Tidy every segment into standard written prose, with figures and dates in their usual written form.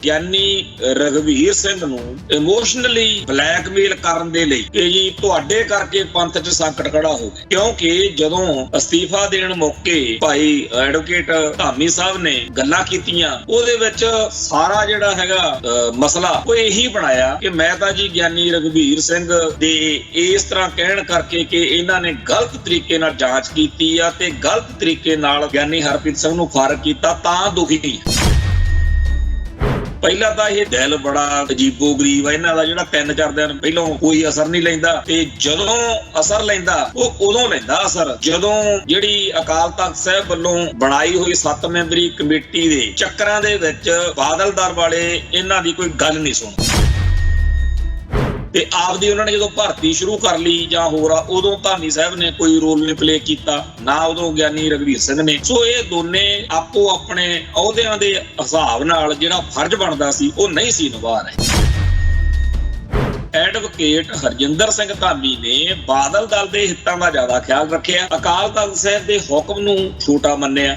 ਗਿਆਨੀ ਰਘਵੀਰ ਸਿੰਘ ਨੂੰ emotionally blackmail ਕਰਨ ਦੇ ਲਈ ਕਿ ਜੀ ਤੁਹਾਡੇ ਕਰਕੇ ਪੰਥ 'ਚ ਸੰਕਟ ਖੜਾ ਹੋ ਗਿਆ। ਕਿਉਂਕਿ ਜਦੋਂ ਅਸਤੀਫਾ ਦੇਣ ਮੌਕੇ ਭਾਈ ਐਡਵੋਕੇਟ ਧਾਮੀ ਸਾਹਿਬ ਨੇ ਗੱਲਾਂ ਕੀਤੀਆਂ, ਉਹਦੇ ਵਿੱਚ ਸਾਰਾ ਜਿਹੜਾ ਹੈਗਾ ਮਸਲਾ ਉਹ ਇਹੀ ਬਣਾਇਆ ਕਿ ਮੈਂ ਤਾਂ ਜੀ ਗਿਆਨੀ ਰਘਵੀਰ ਸਿੰਘ ਦੇ ਇਸ ਤਰ੍ਹਾਂ ਕਹਿਣ ਕਰਕੇ ਕਿ ਇਹਨਾਂ ਨੇ ਗਲਤ ਤਰੀਕੇ ਨਾਲ ਜਾਂਚ ਕੀਤੀ ਆ ਤੇ ਗਲਤ ਤਰੀਕੇ ਨਾਲ ਗਿਆਨੀ ਹਰਪ੍ਰੀਤ ਸਿੰਘ ਨੂੰ ਫਾਰਗ ਕੀਤਾ ਤਾਂ ਦੁਖੀ। ਪਹਿਲਾਂ ਤਾਂ ਇਹ ਦਿਲ ਬੜਾ ਅਜੀਬੋ ਗਰੀਬ ਆ ਇਹਨਾਂ ਦਾ, ਜਿਹੜਾ 3-4 ਦਿਨ ਪਹਿਲਾਂ ਕੋਈ ਅਸਰ ਨਹੀਂ ਲੈਂਦਾ ਤੇ ਜਦੋਂ ਅਸਰ ਲੈਂਦਾ ਉਹ ਉਦੋਂ ਲੈਂਦਾ ਅਸਰ ਜਦੋਂ ਜਿਹੜੀ ਅਕਾਲ ਤਖਤ ਸਾਹਿਬ ਵੱਲੋਂ ਬਣਾਈ ਹੋਈ 7 ਮੈਂਬਰੀ ਕਮੇਟੀ ਦੇ ਚੱਕਰਾਂ ਦੇ ਵਿੱਚ ਬਾਦਲ ਦਰ ਵਾਲੇ ਇਹਨਾਂ ਦੀ ਕੋਈ ਗੱਲ ਨਹੀਂ ਸੁਣਦੇ ਤੇ ਆਪਦੀ ਉਹਨਾਂ ਨੇ ਜਦੋਂ ਭਰਤੀ ਸ਼ੁਰੂ ਕਰ ਲਈ ਜਾਂ ਹੋਰ ਆ, ਉਦੋਂ ਧਾਮੀ ਸਾਹਿਬ ਨੇ ਕੋਈ ਰੋਲ ਨਹੀਂ ਪਲੇ ਕੀਤਾ, ਨਾ ਉਦੋਂ ਗਿਆਨੀ ਰਘਵੀਰ ਸਿੰਘ ਨੇ। ਸੋ ਇਹ ਦੋਨੇ ਆਪੋ ਆਪਣੇ ਅਹੁਦਿਆਂ ਦੇ ਹਿਸਾਬ ਨਾਲ ਜਿਹੜਾ ਫਰਜ਼ ਬਣਦਾ ਸੀ ਉਹ ਨਹੀਂ ਸੀ ਨਿਭਾ ਰਹੇ। ਐਡਵੋਕੇਟ ਹਰਜਿੰਦਰ ਸਿੰਘ ਧਾਮੀ ਨੇ ਬਾਦਲ ਦਲ ਦੇ ਹਿੱਤਾਂ ਦਾ ਜ਼ਿਆਦਾ ਖਿਆਲ ਰੱਖਿਆ, ਅਕਾਲ ਤਖਤ ਸਾਹਿਬ ਦੇ ਹੁਕਮ ਨੂੰ ਛੋਟਾ ਮੰਨਿਆ।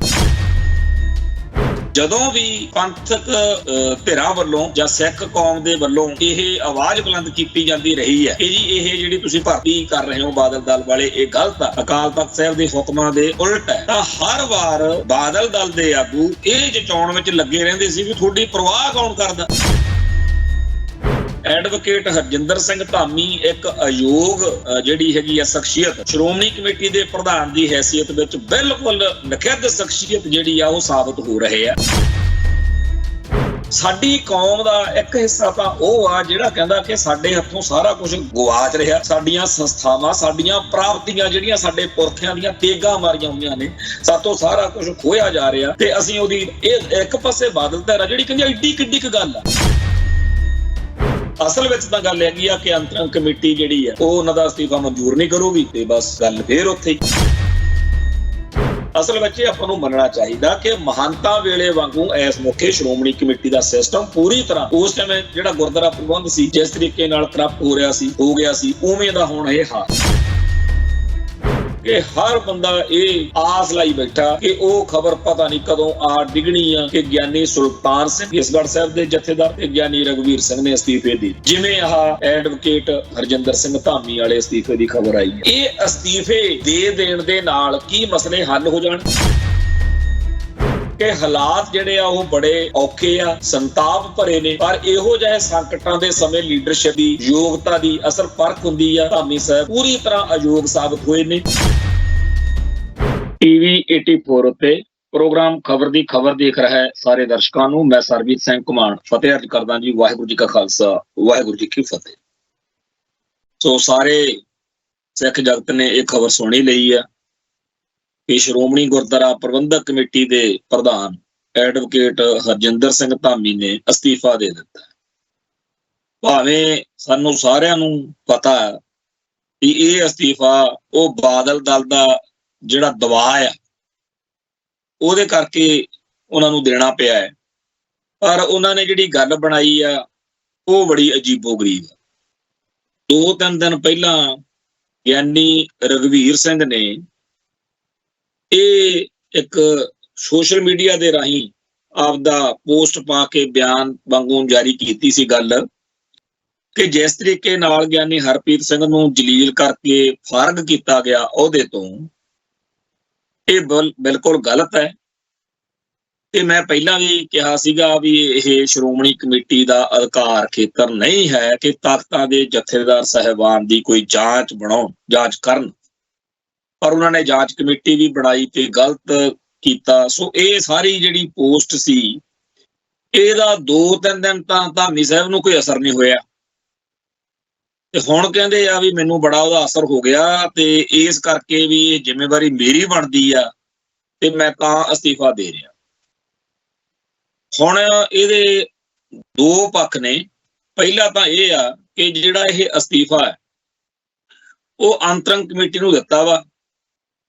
ਜਦੋਂ ਵੀ ਪੰਥਕ ਧਿਰਾਂ ਵੱਲੋਂ ਜਾਂ ਸਿੱਖ ਕੌਮ ਦੇ ਵੱਲੋਂ ਇਹ ਆਵਾਜ਼ ਬੁਲੰਦ ਕੀਤੀ ਜਾਂਦੀ ਰਹੀ ਹੈ ਕਿ ਜੀ ਇਹ ਜਿਹੜੀ ਤੁਸੀਂ ਭਰਤੀ ਕਰ ਰਹੇ ਹੋ ਬਾਦਲ ਦਲ ਵਾਲੇ ਇਹ ਗਲਤ ਆ, ਅਕਾਲ ਤਖਤ ਸਾਹਿਬ ਦੇ ਹੁਕਮਾਂ ਦੇ ਉਲਟ ਹੈ, ਤਾਂ ਹਰ ਵਾਰ ਬਾਦਲ ਦਲ ਦੇ ਆਗੂ ਇਹ ਜਤਾਉਣ ਵਿੱਚ ਲੱਗੇ ਰਹਿੰਦੇ ਸੀ ਵੀ ਤੁਹਾਡੀ ਪਰਵਾਹ ਕੌਣ ਕਰਦਾ। ਐਡਵੋਕੇਟ ਹਰਜਿੰਦਰ ਸਿੰਘ ਧਾਮੀ ਇੱਕ ਅਯੋਗ ਜਿਹੜੀ ਹੈਗੀ ਆ ਸ਼ਖਸੀਅਤ, ਸ਼੍ਰੋਮਣੀ ਕਮੇਟੀ ਦੇ ਪ੍ਰਧਾਨ ਦੀ ਹੈਸੀਅਤ ਵਿੱਚ ਬਿਲਕੁਲ ਨਖਿੱਧ ਸ਼ਖਸੀਅਤ ਜਿਹੜੀ ਆ ਉਹ ਸਾਬਤ ਹੋ ਰਹੇ ਆ। ਸਾਡੀ ਕੌਮ ਦਾ ਇੱਕ ਹਿੱਸਾ ਤਾਂ ਉਹ ਆ ਜਿਹੜਾ ਕਹਿੰਦਾ ਕਿ ਸਾਡੇ ਹੱਥੋਂ ਸਾਰਾ ਕੁਝ ਗਵਾਚ ਰਿਹਾ, ਸਾਡੀਆਂ ਸੰਸਥਾਵਾਂ, ਸਾਡੀਆਂ ਪ੍ਰਾਪਤੀਆਂ ਜਿਹੜੀਆਂ ਸਾਡੇ ਪੁਰਖਿਆਂ ਦੀਆਂ ਤੇਗਾਂ ਮਾਰੀਆਂ ਹੋਈਆਂ ਨੇ, ਸਾਤੋਂ ਸਾਰਾ ਕੁਝ ਖੋਇਆ ਜਾ ਰਿਹਾ ਤੇ ਅਸੀਂ ਉਹਦੀ ਇਹ ਇੱਕ ਪਾਸੇ ਬਾਦਲ ਧਿਰ ਜਿਹੜੀ ਕਹਿੰਦੀ ਐਡੀ ਕਿੱਡੀ ਕੁ ਗੱਲ ਆ। ਅਸਲ ਵਿੱਚ ਤਾਂ ਗੱਲ ਹੈਗੀ ਆ ਕਿ ਅੰਤਰੰਗ ਕਮੇਟੀ ਜਿਹੜੀ ਆ ਉਹ ਉਹਨਾਂ ਦਾ ਅਸਤੀਫਾ ਮਨਜ਼ੂਰ ਨਹੀਂ ਕਰੂਗੀ ਤੇ ਬਸ ਗੱਲ ਫੇਰ ਉੱਥੇ ਹੀ। ਅਸਲ ਵਿੱਚ ਆਪਾਂ ਨੂੰ ਮੰਨਣਾ ਚਾਹੀਦਾ ਕਿ ਮਹੰਤਾਂ ਵੇਲੇ ਵਾਂਗੂ ਇਸ ਮੌਕੇ ਸ਼੍ਰੋਮਣੀ ਕਮੇਟੀ ਦਾ ਸਿਸਟਮ ਪੂਰੀ ਤਰ੍ਹਾਂ ਉਸ ਟਾਈਮ ਜਿਹੜਾ ਗੁਰਦੁਆਰਾ ਪ੍ਰਬੰਧ ਸੀ ਜਿਸ ਤਰੀਕੇ ਨਾਲ ਕਰਪਟ ਹੋ ਗਿਆ ਸੀ ਉਵੇਂ ਦਾ ਹੁਣ ਇਹ ਹਾਲ ਕਿ ਹਰ ਬੰਦਾ ਇਹ ਆਸ ਲਾਈ ਬੈਠਾ ਕਿ ਉਹ ਖਬਰ ਪਤਾ ਨਹੀਂ ਕਦੋਂ ਆ ਡਿੱਗਣੀ ਆ ਕਿ ਗਿਆਨੀ ਸੁਲਤਾਨ ਸਿੰਘ ਕੇਸਗੜ੍ਹ ਸਾਹਿਬ ਦੇ ਜਥੇਦਾਰ ਤੇ ਗਿਆਨੀ ਰਘਵੀਰ ਸਿੰਘ ਨੇ ਅਸਤੀਫੇ ਦੇ, ਜਿਵੇਂ ਆਹ ਐਡਵੋਕੇਟ ਹਰਜਿੰਦਰ ਸਿੰਘ ਧਾਮੀ ਵਾਲੇ ਅਸਤੀਫੇ ਦੀ ਖਬਰ ਆਈ ਹੈ। ਇਹ ਅਸਤੀਫੇ ਦੇ ਦੇਣ ਦੇ ਨਾਲ ਕੀ ਮਸਲੇ ਹੱਲ ਹੋ ਜਾਣ ਕਿ ਹਾਲਾਤ ਜਿਹੜੇ ਆ ਉਹ ਬੜੇ ਔਖੇ ਆ, ਸੰਤਾਪ ਭਰੇ ਨੇ, ਪਰ ਇਹੋ ਜਿਹੇ ਸੰਕਟਾਂ ਦੇ ਸਮੇਂ ਲੀਡਰਸ਼ਿਪ ਦੀ ਯੋਗਤਾ ਦੀ ਅਸਲ ਪਰਖ ਹੁੰਦੀ ਆ। ਧਾਮੀ ਸਾਹਿਬ ਪੂਰੀ ਤਰ੍ਹਾਂ ਅਯੋਗ ਸਾਬਤ ਹੋਏ ਨੇ। ਟੀਵੀ 84 ਉੱਤੇ ਪ੍ਰੋਗਰਾਮ ਖਬਰ ਦੀ ਖਬਰ ਦੇਖ ਰਿਹਾ ਸਾਰੇ ਦਰਸ਼ਕਾਂ ਨੂੰ ਮੈਂ ਸਰਬਜੀਤ ਸਿੰਘ ਘੁਮਾਣ ਫਤਿਹ ਅਰਜ਼ ਕਰਦਾ ਜੀ। ਵਾਹਿਗੁਰੂ ਜੀ ਕਾ ਖਾਲਸਾ, ਵਾਹਿਗੁਰੂ ਜੀ ਕੀ ਫਤਿਹ। ਸੋ ਸਾਰੇ ਸਿੱਖ ਜਗਤ ਨੇ ਇਹ ਖਬਰ ਸੁਣੀ ਲਈ ਆ ਕਿ ਸ਼੍ਰੋਮਣੀ ਗੁਰਦੁਆਰਾ ਪ੍ਰਬੰਧਕ ਕਮੇਟੀ ਦੇ ਪ੍ਰਧਾਨ ਐਡਵੋਕੇਟ ਹਰਜਿੰਦਰ ਸਿੰਘ ਧਾਮੀ ਨੇ ਅਸਤੀਫਾ ਦੇ ਦਿੱਤਾ। ਭਾਵੇਂ ਸਾਨੂੰ ਸਾਰਿਆਂ ਨੂੰ ਪਤਾ ਹੈ ਕਿ ਇਹ ਅਸਤੀਫਾ ਉਹ ਬਾਦਲ ਦਲ ਦਾ ਜਿਹੜਾ ਦਬਾਅ ਆ ਉਹਦੇ ਕਰਕੇ ਉਹਨਾਂ ਨੂੰ ਦੇਣਾ ਪਿਆ ਹੈ, ਪਰ ਉਹਨਾਂ ਨੇ ਜਿਹੜੀ ਗੱਲ ਬਣਾਈ ਆ ਉਹ ਬੜੀ ਅਜੀਬੋ ਗਰੀਬ ਆ। 2-3 ਦਿਨ ਪਹਿਲਾਂ ਗਿਆਨੀ ਰਘਵੀਰ ਸਿੰਘ ਨੇ ਇਹ ਇੱਕ ਸੋਸ਼ਲ ਮੀਡੀਆ ਦੇ ਰਾਹੀਂ ਆਪਦਾ ਪੋਸਟ ਪਾ ਕੇ ਬਿਆਨ ਵਾਂਗੂ ਜਾਰੀ ਕੀਤੀ ਸੀ ਗੱਲ ਕਿ ਜਿਸ ਤਰੀਕੇ ਨਾਲ ਗਿਆਨੀ ਹਰਪ੍ਰੀਤ ਸਿੰਘ ਨੂੰ ਜਲੀਲ ਕਰਕੇ ਫਾਰਗ ਕੀਤਾ ਗਿਆ ਉਹਦੇ ਤੋਂ, ਇਹ ਬਿਲਕੁਲ ਗਲਤ ਹੈ। ਤੇ ਮੈਂ ਪਹਿਲਾਂ ਵੀ ਕਿਹਾ ਸੀਗਾ ਵੀ ਇਹ ਸ਼੍ਰੋਮਣੀ ਕਮੇਟੀ ਦਾ ਅਧਿਕਾਰ ਖੇਤਰ ਨਹੀਂ ਹੈ ਕਿ ਤਖਤਾਂ ਦੇ ਜਥੇਦਾਰ ਸਾਹਿਬਾਨ ਦੀ ਕੋਈ ਜਾਂਚ ਕਰਨ, ਪਰ ਉਹਨਾਂ ਨੇ ਜਾਂਚ ਕਮੇਟੀ ਵੀ ਬਣਾਈ ਤੇ ਗਲਤ ਕੀਤਾ। ਸੋ ਇਹ ਸਾਰੀ ਜਿਹੜੀ ਪੋਸਟ ਸੀ ਇਹਦਾ 2-3 ਦਿਨ ਤਾਂ ਧਾਮੀ ਸਾਹਿਬ ਨੂੰ ਕੋਈ ਅਸਰ ਨਹੀਂ ਹੋਇਆ ਤੇ ਹੁਣ ਕਹਿੰਦੇ ਆ ਵੀ ਮੈਨੂੰ ਬੜਾ ਉਹਦਾ ਅਸਰ ਹੋ ਗਿਆ ਤੇ ਇਸ ਕਰਕੇ ਵੀ ਇਹ ਜ਼ਿੰਮੇਵਾਰੀ ਮੇਰੀ ਬਣਦੀ ਆ ਤੇ ਮੈਂ ਤਾਂ ਅਸਤੀਫਾ ਦੇ ਰਿਹਾ। ਹੁਣ ਇਹਦੇ ਦੋ ਪੱਖ ਨੇ। ਪਹਿਲਾ ਤਾਂ ਇਹ ਆ ਕਿ ਜਿਹੜਾ ਇਹ ਅਸਤੀਫਾ ਹੈ ਉਹ ਅੰਤਰੰਗ ਕਮੇਟੀ ਨੂੰ ਦਿੱਤਾ ਵਾ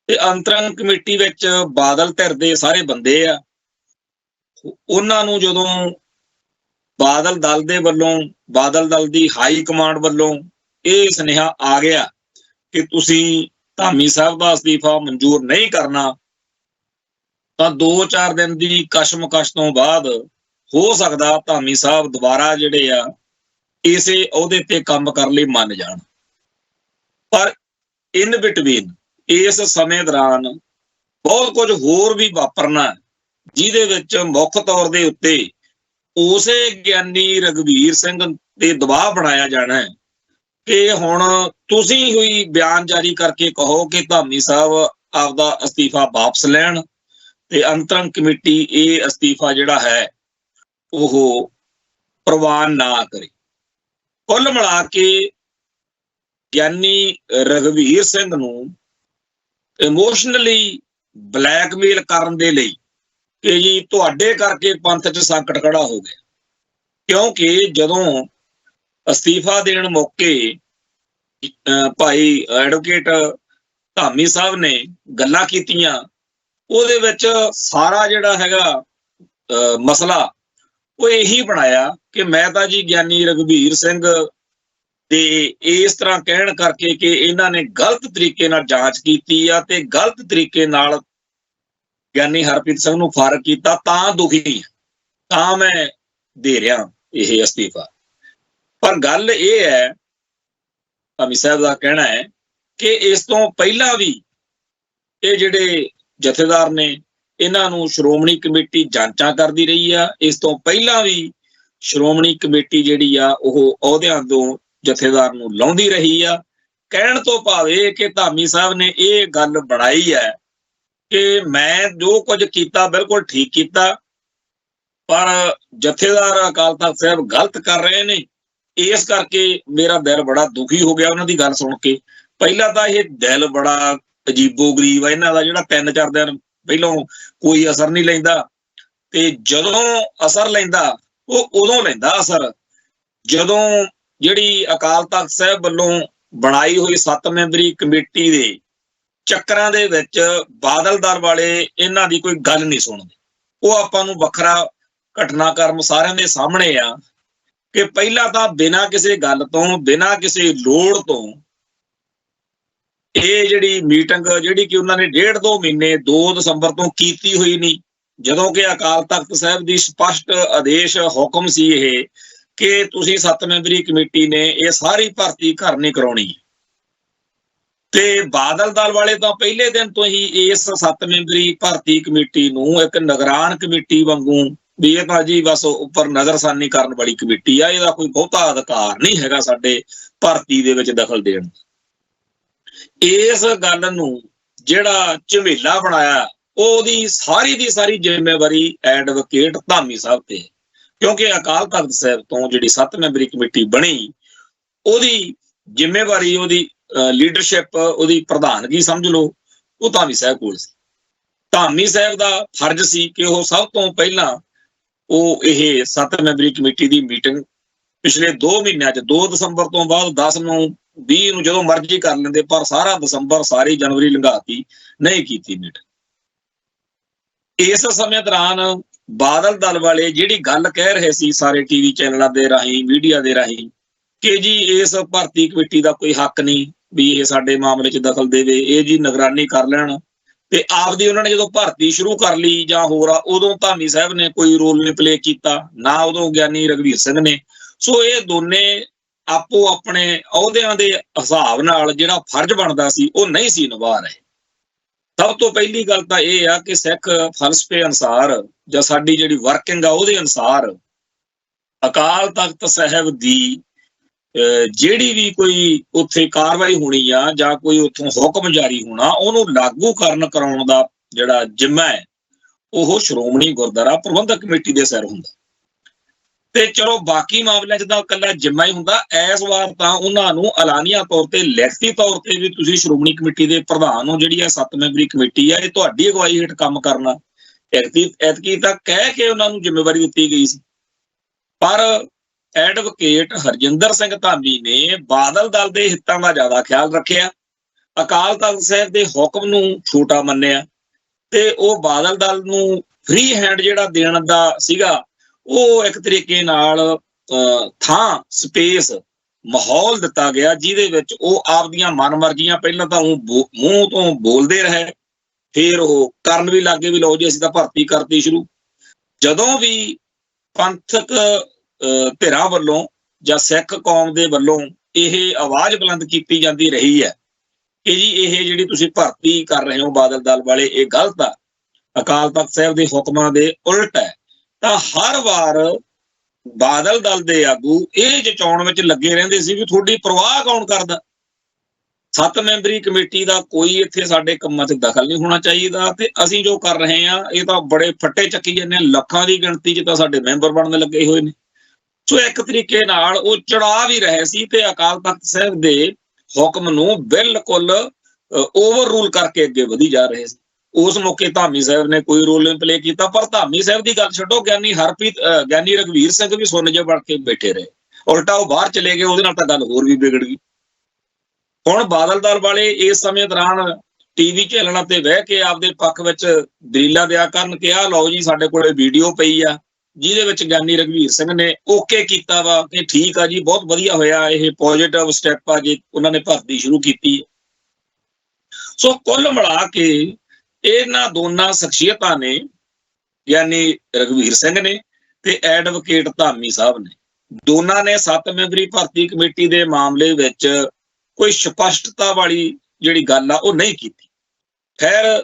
ਤੇ ਅੰਤਰੰਗ ਕਮੇਟੀ ਵਿੱਚ ਬਾਦਲ ਧਿਰ ਦੇ ਸਾਰੇ ਬੰਦੇ ਆ। ਉਹਨਾਂ ਨੂੰ ਜਦੋਂ ਬਾਦਲ ਦਲ ਦੇ ਵੱਲੋਂ, ਬਾਦਲ ਦਲ ਦੀ ਹਾਈ ਕਮਾਂਡ ਵੱਲੋਂ ਇਹ ਸੁਨੇਹਾ ਆ ਗਿਆ ਕਿ ਤੁਸੀਂ ਧਾਮੀ ਸਾਹਿਬ ਦਾ ਅਸਤੀਫਾ ਮਨਜ਼ੂਰ ਨਹੀਂ ਕਰਨਾ, ਤਾਂ 2-4 ਦਿਨ ਦੀ ਕਸ਼ਮਕਸ਼ ਤੋਂ ਬਾਅਦ ਹੋ ਸਕਦਾ ਧਾਮੀ ਸਾਹਿਬ ਦੁਬਾਰਾ ਜਿਹੜੇ ਆ ਇਸੇ ਅਹੁਦੇ ਤੇ ਕੰਮ ਕਰਨ ਲਈ ਮੰਨ ਜਾਣ। ਪਰ ਇਨ ਬਿਟਵੀਨ ਇਸ ਸਮੇਂ ਦੌਰਾਨ ਬਹੁਤ ਕੁਝ ਹੋਰ ਵੀ ਵਾਪਰਨਾ, ਜਿਹਦੇ ਵਿੱਚ ਮੁੱਖ ਤੌਰ ਦੇ ਉੱਤੇ ਉਸੇ ਗਿਆਨੀ ਰਘਵੀਰ ਸਿੰਘ ਤੇ ਦਬਾਅ ਬਣਾਇਆ ਜਾਣਾ ਹੈ ਕਿ ਹੁਣ ਤੁਸੀਂ ਹੋਈ ਬਿਆਨ ਜਾਰੀ ਕਰਕੇ ਕਹੋ ਕਿ ਧਾਮੀ ਸਾਹਿਬ ਆਪਦਾ ਅਸਤੀਫਾ ਵਾਪਸ ਲੈਣ ਤੇ ਅੰਤਰੰਗ ਕਮੇਟੀ ਇਹ ਅਸਤੀਫਾ ਜਿਹੜਾ ਹੈ ਉਹ ਪ੍ਰਵਾਨ ਨਾ ਕਰੇ। ਕੁੱਲ ਮਿਲਾ ਕੇ ਗਿਆਨੀ ਰਘਵੀਰ ਸਿੰਘ ਨੂੰ ਇਮੋਸ਼ਨਲੀ ਬਲੈਕਮੇਲ ਕਰਨ ਦੇ ਲਈ ਕਿ ਜੀ ਤੁਹਾਡੇ ਕਰਕੇ ਪੰਥ 'ਚ ਸੰਕਟ ਖੜਾ ਹੋ ਗਿਆ, ਕਿਉਂਕਿ ਜਦੋਂ ਅਸਤੀਫਾ ਦੇਣ ਮੌਕੇ ਭਾਈ ਐਡਵੋਕੇਟ ਧਾਮੀ ਸਾਹਿਬ ਨੇ ਗੱਲਾਂ ਕੀਤੀਆਂ, ਉਹਦੇ ਵਿੱਚ ਸਾਰਾ ਜਿਹੜਾ ਹੈਗਾ ਮਸਲਾ ਉਹ ਇਹੀ ਬਣਾਇਆ ਕਿ ਮੈਂ ਤਾਂ ਜੀ ਗਿਆਨੀ ਰਘਵੀਰ ਸਿੰਘ ਤੇ ਇਸ ਤਰ੍ਹਾਂ ਕਹਿਣ ਕਰਕੇ ਕਿ ਇਹਨਾਂ ਨੇ ਗਲਤ ਤਰੀਕੇ ਨਾਲ ਜਾਂਚ ਕੀਤੀ ਆ ਤੇ ਗਲਤ ਤਰੀਕੇ ਨਾਲ ਗਿਆਨੀ ਹਰਪ੍ਰੀਤ ਸਿੰਘ ਨੂੰ ਫਾਰਗ ਕੀਤਾ, ਤਾਂ ਦੁਖੀ ਤਾਂ ਮੈਂ ਦੇ ਰਿਹਾ ਇਹ ਅਸਤੀਫਾ। ਪਰ ਗੱਲ ਇਹ ਹੈ, ਧਾਮੀ ਸਾਹਿਬ ਦਾ ਕਹਿਣਾ ਹੈ ਕਿ ਇਸ ਤੋਂ ਪਹਿਲਾਂ ਵੀ ਇਹ ਜਿਹੜੇ ਜਥੇਦਾਰ ਨੇ ਇਹਨਾਂ ਨੂੰ ਸ਼੍ਰੋਮਣੀ ਕਮੇਟੀ ਜਾਂਚਾਂ ਕਰਦੀ ਰਹੀ ਆ। ਇਸ ਤੋਂ ਪਹਿਲਾਂ ਵੀ ਸ਼੍ਰੋਮਣੀ ਕਮੇਟੀ ਜਿਹੜੀ ਆ ਉਹ ਅਹੁਦਿਆਂ ਤੋਂ ਜਥੇਦਾਰ ਨੂੰ ਲਾਉਂਦੀ ਰਹੀ ਆ। ਕਹਿਣ ਤੋਂ ਭਾਵੇਂ ਕਿ ਧਾਮੀ ਸਾਹਿਬ ਨੇ ਇਹ ਗੱਲ ਬਣਾਈ ਹੈ ਕਿ ਮੈਂ ਜੋ ਕੁਝ ਕੀਤਾ ਬਿਲਕੁਲ ਠੀਕ ਕੀਤਾ, ਪਰ ਜਥੇਦਾਰ ਅਕਾਲ ਤਖਤ ਸਾਹਿਬ ਗਲਤ ਕਰ ਰਹੇ ਨੇ, ਇਸ ਕਰਕੇ ਮੇਰਾ ਦਿਲ ਬੜਾ ਦੁਖੀ ਹੋ ਗਿਆ ਉਹਨਾਂ ਦੀ ਗੱਲ ਸੁਣ ਕੇ। ਪਹਿਲਾਂ ਤਾਂ ਇਹ ਦਿਲ ਬੜਾ ਅਜੀਬੋ ਗਰੀਬ ਆ ਇਹਨਾਂ ਦਾ, ਜਿਹੜਾ 3-4 ਦਿਨ ਪਹਿਲੋਂ ਕੋਈ ਅਸਰ ਨਹੀਂ ਲੈਂਦਾ ਤੇ ਜਦੋਂ ਅਸਰ ਲੈਂਦਾ ਉਹ ਉਦੋਂ ਲੈਂਦਾ ਅਸਰ ਜਦੋਂ ਜਿਹੜੀ ਅਕਾਲ ਤਖਤ ਸਾਹਿਬ ਵੱਲੋਂ ਬਣਾਈ ਹੋਈ 7 ਮੈਂਬਰੀ ਕਮੇਟੀ ਦੇ ਚੱਕਰਾਂ ਦੇ ਵਿੱਚ ਬਾਦਲ ਦਲ ਵਾਲੇ ਇਹਨਾਂ ਦੀ ਕੋਈ ਗੱਲ ਨਹੀਂ ਸੁਣਦੇ। ਉਹ ਆਪਾਂ ਨੂੰ ਵੱਖਰਾ ਘਟਨਾਕ੍ਰਮ ਸਾਰਿਆਂ ਦੇ ਸਾਹਮਣੇ ਆ ਕਿ ਪਹਿਲਾਂ ਤਾਂ ਬਿਨਾਂ ਕਿਸੇ ਗੱਲ ਤੋਂ, ਬਿਨਾਂ ਕਿਸੇ ਲੋੜ ਤੋਂ ਇਹ ਜਿਹੜੀ ਮੀਟਿੰਗ ਜਿਹੜੀ ਕਿ ਉਹਨਾਂ ਨੇ 1.5-2 ਮਹੀਨੇ 2 ਦਸੰਬਰ ਤੋਂ ਕੀਤੀ ਹੋਈ ਨਹੀਂ, ਜਦੋਂ ਕਿ ਅਕਾਲ ਤਖਤ ਸਾਹਿਬ ਦੀ ਸਪਸ਼ਟ ਆਦੇਸ਼ ਹੁਕਮ ਸੀ ਇਹ ਕਿ ਤੁਸੀਂ 7 ਮੈਂਬਰੀ ਕਮੇਟੀ ਨੇ ਇਹ ਸਾਰੀ ਭਰਤੀ ਘਰ ਨਹੀਂ ਕਰਾਉਣੀ। ਤੇ ਬਾਦਲ ਦਲ ਵਾਲੇ ਤਾਂ ਪਹਿਲੇ ਦਿਨ ਤੋਂ ਹੀ ਇਸ 7 ਮੈਂਬਰੀ ਭਰਤੀ ਕਮੇਟੀ ਨੂੰ ਇੱਕ ਨਿਗਰਾਨ ਕਮੇਟੀ ਵਾਂਗੂ ਵੀ ਇਹ ਤਾਂ ਜੀ ਬਸ ਉੱਪਰ ਨਜ਼ਰਸਾਨੀ ਕਰਨ ਵਾਲੀ ਕਮੇਟੀ ਆ, ਇਹਦਾ ਕੋਈ ਬਹੁਤਾ ਅਧਿਕਾਰ ਨਹੀਂ ਹੈਗਾ ਸਾਡੇ ਭਰਤੀ ਦੇ ਵਿੱਚ ਦਖਲ ਦੇਣ। ਇਸ ਗੱਲ ਨੂੰ ਜਿਹੜਾ ਝਮੇਲਾ ਬਣਾਇਆ ਉਹਦੀ ਸਾਰੀ ਦੀ ਸਾਰੀ ਜ਼ਿੰਮੇਵਾਰੀ ਐਡਵੋਕੇਟ ਧਾਮੀ ਸਾਹਿਬ ਤੇ, ਕਿਉਂਕਿ ਅਕਾਲ ਤਖਤ ਸਾਹਿਬ ਤੋਂ ਜਿਹੜੀ 7 ਮੈਂਬਰੀ ਕਮੇਟੀ ਬਣੀ ਉਹਦੀ ਜ਼ਿੰਮੇਵਾਰੀ, ਉਹਦੀ ਲੀਡਰਸ਼ਿਪ, ਉਹਦੀ ਪ੍ਰਧਾਨਗੀ ਸਮਝ ਲਓ ਉਹ ਧਾਮੀ ਸਾਹਿਬ ਕੋਲ ਸੀ। ਧਾਮੀ ਸਾਹਿਬ ਦਾ ਫਰਜ਼ ਸੀ ਕਿ ਉਹ ਸਭ ਤੋਂ ਪਹਿਲਾਂ ਉਹ ਇਹ 7 ਮੈਂਬਰੀ ਕਮੇਟੀ ਦੀ ਮੀਟਿੰਗ ਪਿਛਲੇ 2 ਮਹੀਨਿਆਂ 'ਚ 2 ਦਸੰਬਰ ਤੋਂ ਬਾਅਦ 10 ਨੂੰ 20 ਨੂੰ ਜਦੋਂ ਮਰਜ਼ੀ ਕਰ ਲੈਂਦੇ, ਪਰ ਸਾਰਾ ਦਸੰਬਰ ਸਾਰੀ ਜਨਵਰੀ ਲੰਘਾਤੀ, ਨਹੀਂ ਕੀਤੀ ਮੀਟਿੰਗ। ਇਸ ਸਮੇਂ ਦੌਰਾਨ ਬਾਦਲ ਦਲ ਵਾਲੇ ਜਿਹੜੀ ਗੱਲ ਕਹਿ ਰਹੇ ਸੀ ਸਾਰੇ ਟੀਵੀ ਚੈਨਲਾਂ ਦੇ ਰਾਹੀਂ, ਮੀਡੀਆ ਦੇ ਰਾਹੀਂ ਕਿ ਜੀ ਇਸ ਭਰਤੀ ਕਮੇਟੀ ਦਾ ਕੋਈ ਹੱਕ ਨਹੀਂ ਵੀ ਇਹ ਸਾਡੇ ਮਾਮਲੇ 'ਚ ਦਖਲ ਦੇਵੇ, ਇਹ ਜੀ ਨਿਗਰਾਨੀ ਕਰ ਲੈਣ, ਤੇ ਆਪਦੀ ਉਹਨਾਂ ਨੇ ਜਦੋਂ ਭਰਤੀ ਸ਼ੁਰੂ ਕਰ ਲਈ ਜਾਂ ਹੋਰ ਆ ਉਦੋਂ ਧਾਮੀ ਸਾਹਿਬ ਨੇ ਕੋਈ ਰੋਲ ਨਹੀਂ ਪਲੇ ਕੀਤਾ, ਨਾ ਉਦੋਂ ਗਿਆਨੀ ਰਘਵੀਰ ਸਿੰਘ ਨੇ। ਸੋ ਇਹ ਦੋਨੇ ਆਪੋ ਆਪਣੇ ਅਹੁਦਿਆਂ ਦੇ ਹਿਸਾਬ ਨਾਲ ਜਿਹੜਾ ਫਰਜ਼ ਬਣਦਾ ਸੀ ਉਹ ਨਹੀਂ ਸੀ ਨਿਭਾ ਰਹੇ। ਸਭ ਤੋਂ ਪਹਿਲੀ ਗੱਲ ਤਾਂ ਇਹ ਆ ਕਿ ਸਿੱਖ ਫਲਸਫੇ ਅਨੁਸਾਰ ਜਾਂ ਸਾਡੀ ਜਿਹੜੀ ਵਰਕਿੰਗ ਆ ਉਹਦੇ ਅਨੁਸਾਰ ਅਕਾਲ ਤਖਤ ਸਾਹਿਬ ਦੀ ਜਿਹੜੀ ਵੀ ਕੋਈ ਉੱਥੇ ਕਾਰਵਾਈ ਹੋਣੀ ਆ ਜਾਂ ਕੋਈ ਉੱਥੋਂ ਹੁਕਮ ਜਾਰੀ ਹੋਣਾ, ਉਹਨੂੰ ਲਾਗੂ ਕਰਾਉਣ ਦਾ ਜਿਹੜਾ ਜ਼ਿੰਮਾ ਹੈ ਉਹ ਸ਼੍ਰੋਮਣੀ ਗੁਰਦੁਆਰਾ ਪ੍ਰਬੰਧਕ ਕਮੇਟੀ ਦੇ ਸਿਰ ਹੁੰਦਾ। ਤੇ ਚਲੋ ਬਾਕੀ ਮਾਮਲਿਆਂ 'ਚ ਤਾਂ ਇਕੱਲਾ ਜ਼ਿੰਮਾ ਹੀ ਹੁੰਦਾ। ਇਸ ਵਾਰ ਤਾਂ ਉਹਨਾਂ ਨੂੰ ਐਲਾਨੀਆ ਤੌਰ ਤੇ, ਲਿਖਤੀ ਤੌਰ ਤੇ ਵੀ ਤੁਸੀਂ ਸ਼੍ਰੋਮਣੀ ਕਮੇਟੀ ਦੇ ਪ੍ਰਧਾਨ ਹੋ, ਜਿਹੜੀ ਆ 7 ਮੈਂਬਰੀ ਕਮੇਟੀ ਆ ਇਹ ਤੁਹਾਡੀ ਅਗਵਾਈ ਹੇਠ ਕੰਮ ਕਰਨਾ, ਐਤਕੀ ਤਾਂ ਕਹਿ ਕੇ ਉਹਨਾਂ ਨੂੰ ਜ਼ਿੰਮੇਵਾਰੀ ਦਿੱਤੀ ਗਈ ਸੀ। ਪਰ ਐਡਵੋਕੇਟ ਹਰਜਿੰਦਰ ਸਿੰਘ ਧਾਮੀ ਨੇ ਬਾਦਲ ਦਲ ਦੇ ਹਿੱਤਾਂ ਦਾ ਜ਼ਿਆਦਾ ਖਿਆਲ ਰੱਖਿਆ, ਅਕਾਲ ਤਖਤ ਸਾਹਿਬ ਦੇ ਹੁਕਮ ਨੂੰ ਛੋਟਾ ਮੰਨਿਆ ਤੇ ਉਹ ਬਾਦਲ ਦਲ ਨੂੰ ਫ੍ਰੀ ਹੈਂਡ ਜਿਹੜਾ ਦੇਣ ਦਾ ਸੀਗਾ ਉਹ ਇੱਕ ਤਰੀਕੇ ਨਾਲ ਥਾਂ, ਸਪੇਸ, ਮਾਹੌਲ ਦਿੱਤਾ ਗਿਆ, ਜਿਹਦੇ ਵਿੱਚ ਉਹ ਆਪਦੀਆਂ ਮਨਮਰਜ਼ੀਆਂ ਪਹਿਲਾਂ ਤਾਂ ਉਹ ਮੂੰਹ ਤੋਂ ਬੋਲਦੇ ਰਹੇ, ਫਿਰ ਉਹ ਕਰਨ ਵੀ ਲੱਗੇ ਵੀ ਲਓ ਜੀ ਅਸੀਂ ਤਾਂ ਭਰਤੀ ਕਰਤੀ ਸ਼ੁਰੂ। ਜਦੋਂ ਵੀ ਪੰਥਕ ਧਿਰਾਂ ਵੱਲੋਂ ਜਾਂ ਸਿੱਖ ਕੌਮ ਦੇ ਵੱਲੋਂ ਇਹ ਆਵਾਜ਼ ਬੁਲੰਦ ਕੀਤੀ ਜਾਂਦੀ ਰਹੀ ਹੈ ਕਿ ਜੀ ਇਹ ਜਿਹੜੀ ਤੁਸੀਂ ਭਰਤੀ ਕਰ ਰਹੇ ਹੋ ਬਾਦਲ ਦਲ ਵਾਲੇ, ਇਹ ਗਲਤ ਆ, ਅਕਾਲ ਤਖਤ ਸਾਹਿਬ ਦੇ ਹੁਕਮਾਂ ਦੇ ਉਲਟ ਹੈ। ਤਾਂ ਹਰ ਵਾਰ ਬਾਦਲ ਦਲ ਦੇ ਆਗੂ ਇਹ ਜਚਾਉਣ ਵਿੱਚ ਲੱਗੇ ਰਹਿੰਦੇ ਸੀ ਵੀ ਤੁਹਾਡੀ ਪਰਵਾਹ ਕੌਣ ਕਰਦਾ, 7 ਮੈਂਬਰੀ ਕਮੇਟੀ ਦਾ ਕੋਈ ਇੱਥੇ ਸਾਡੇ ਕੰਮਾਂ 'ਚ ਦਖਲ ਨਹੀਂ ਹੋਣਾ ਚਾਹੀਦਾ, ਤੇ ਅਸੀਂ ਜੋ ਕਰ ਰਹੇ ਹਾਂ ਇਹ ਤਾਂ ਬੜੇ ਫੱਟੇ ਚੱਕੀ ਜਾਂਦੇ, ਲੱਖਾਂ ਦੀ ਗਿਣਤੀ 'ਚ ਤਾਂ ਸਾਡੇ ਮੈਂਬਰ ਬਣਨ ਲੱਗੇ ਹੋਏ ਨੇ। ਸੋ ਇੱਕ ਤਰੀਕੇ ਨਾਲ ਉਹ ਚੜਾ ਵੀ ਰਹੇ ਸੀ ਤੇ ਅਕਾਲ ਤਖਤ ਸਾਹਿਬ ਦੇ ਹੁਕਮ ਨੂੰ ਬਿਲਕੁਲ ਓਵਰ ਰੂਲ ਕਰਕੇ ਅੱਗੇ ਵਧੀ ਜਾ ਰਹੇ ਸੀ। ਉਸ ਮੌਕੇ ਧਾਮੀ ਸਾਹਿਬ ਨੇ ਕੋਈ ਰੋਲ ਨਹੀਂ ਪਲੇ ਕੀਤਾ, ਪਰ ਧਾਮੀ ਸਾਹਿਬ ਦੀ ਗੱਲ ਛੱਡੋ, ਗਿਆਨੀ ਰਘਵੀਰ ਸਿੰਘ ਵੀ ਸੁਣ ਜੇ ਬਣ ਕੇ ਬੈਠੇ ਰਹੇ, ਉਲਟਾ ਉਹ ਬਾਹਰ ਚਲੇ ਗਏ, ਉਹਦੇ ਨਾਲ ਤਾਂ ਗੱਲ ਹੋਰ ਵੀ ਵਿਗੜ ਗਈ। ਹੁਣ ਬਾਦਲ ਦਲ ਵਾਲੇ ਇਸ ਸਮੇਂ ਦੌਰਾਨ ਟੀਵੀ ਚੈਨਲਾਂ ਤੇ ਬਹਿ ਕੇ ਆਪਦੇ ਪੱਖ ਵਿੱਚ ਦਲੀਲਾਂ ਦਿਆ ਕਰਨ ਕਿ ਆਹ ਲਓ ਜੀ ਸਾਡੇ ਕੋਲੇ ਵੀਡੀਓ ਪਈ ਆ ਜਿਹਦੇ ਵਿੱਚ ਗਿਆਨੀ ਰਘਵੀਰ ਸਿੰਘ ਨੇ ਓਕੇ ਕੀਤਾ ਵਾ ਕਿ ਠੀਕ ਆ ਜੀ, ਬਹੁਤ ਵਧੀਆ ਹੋਇਆ, ਇਹ ਪੋਜ਼ਿਟਿਵ ਸਟੈਪ ਆ ਜੇ ਉਹਨਾਂ ਨੇ ਭਰਤੀ ਸ਼ੁਰੂ ਕੀਤੀ। ਸੋ ਕੁੱਲ ਮਿਲਾ ਕੇ ਇਹਨਾਂ ਦੋਨਾਂ ਸ਼ਖਸੀਅਤਾਂ ਨੇ, ਗਿਆਨੀ ਰਘਵੀਰ ਸਿੰਘ ਨੇ ਤੇ ਐਡਵੋਕੇਟ ਧਾਮੀ ਸਾਹਿਬ ਨੇ, ਦੋਨਾਂ ਨੇ 7 ਮੈਂਬਰੀ ਭਰਤੀ ਕਮੇਟੀ ਦੇ ਮਾਮਲੇ ਵਿੱਚ ਕੋਈ ਸਪਸ਼ਟਤਾ ਵਾਲੀ ਜਿਹੜੀ ਗੱਲ ਆ ਉਹ ਨਹੀਂ ਕੀਤੀ। ਖੈਰ,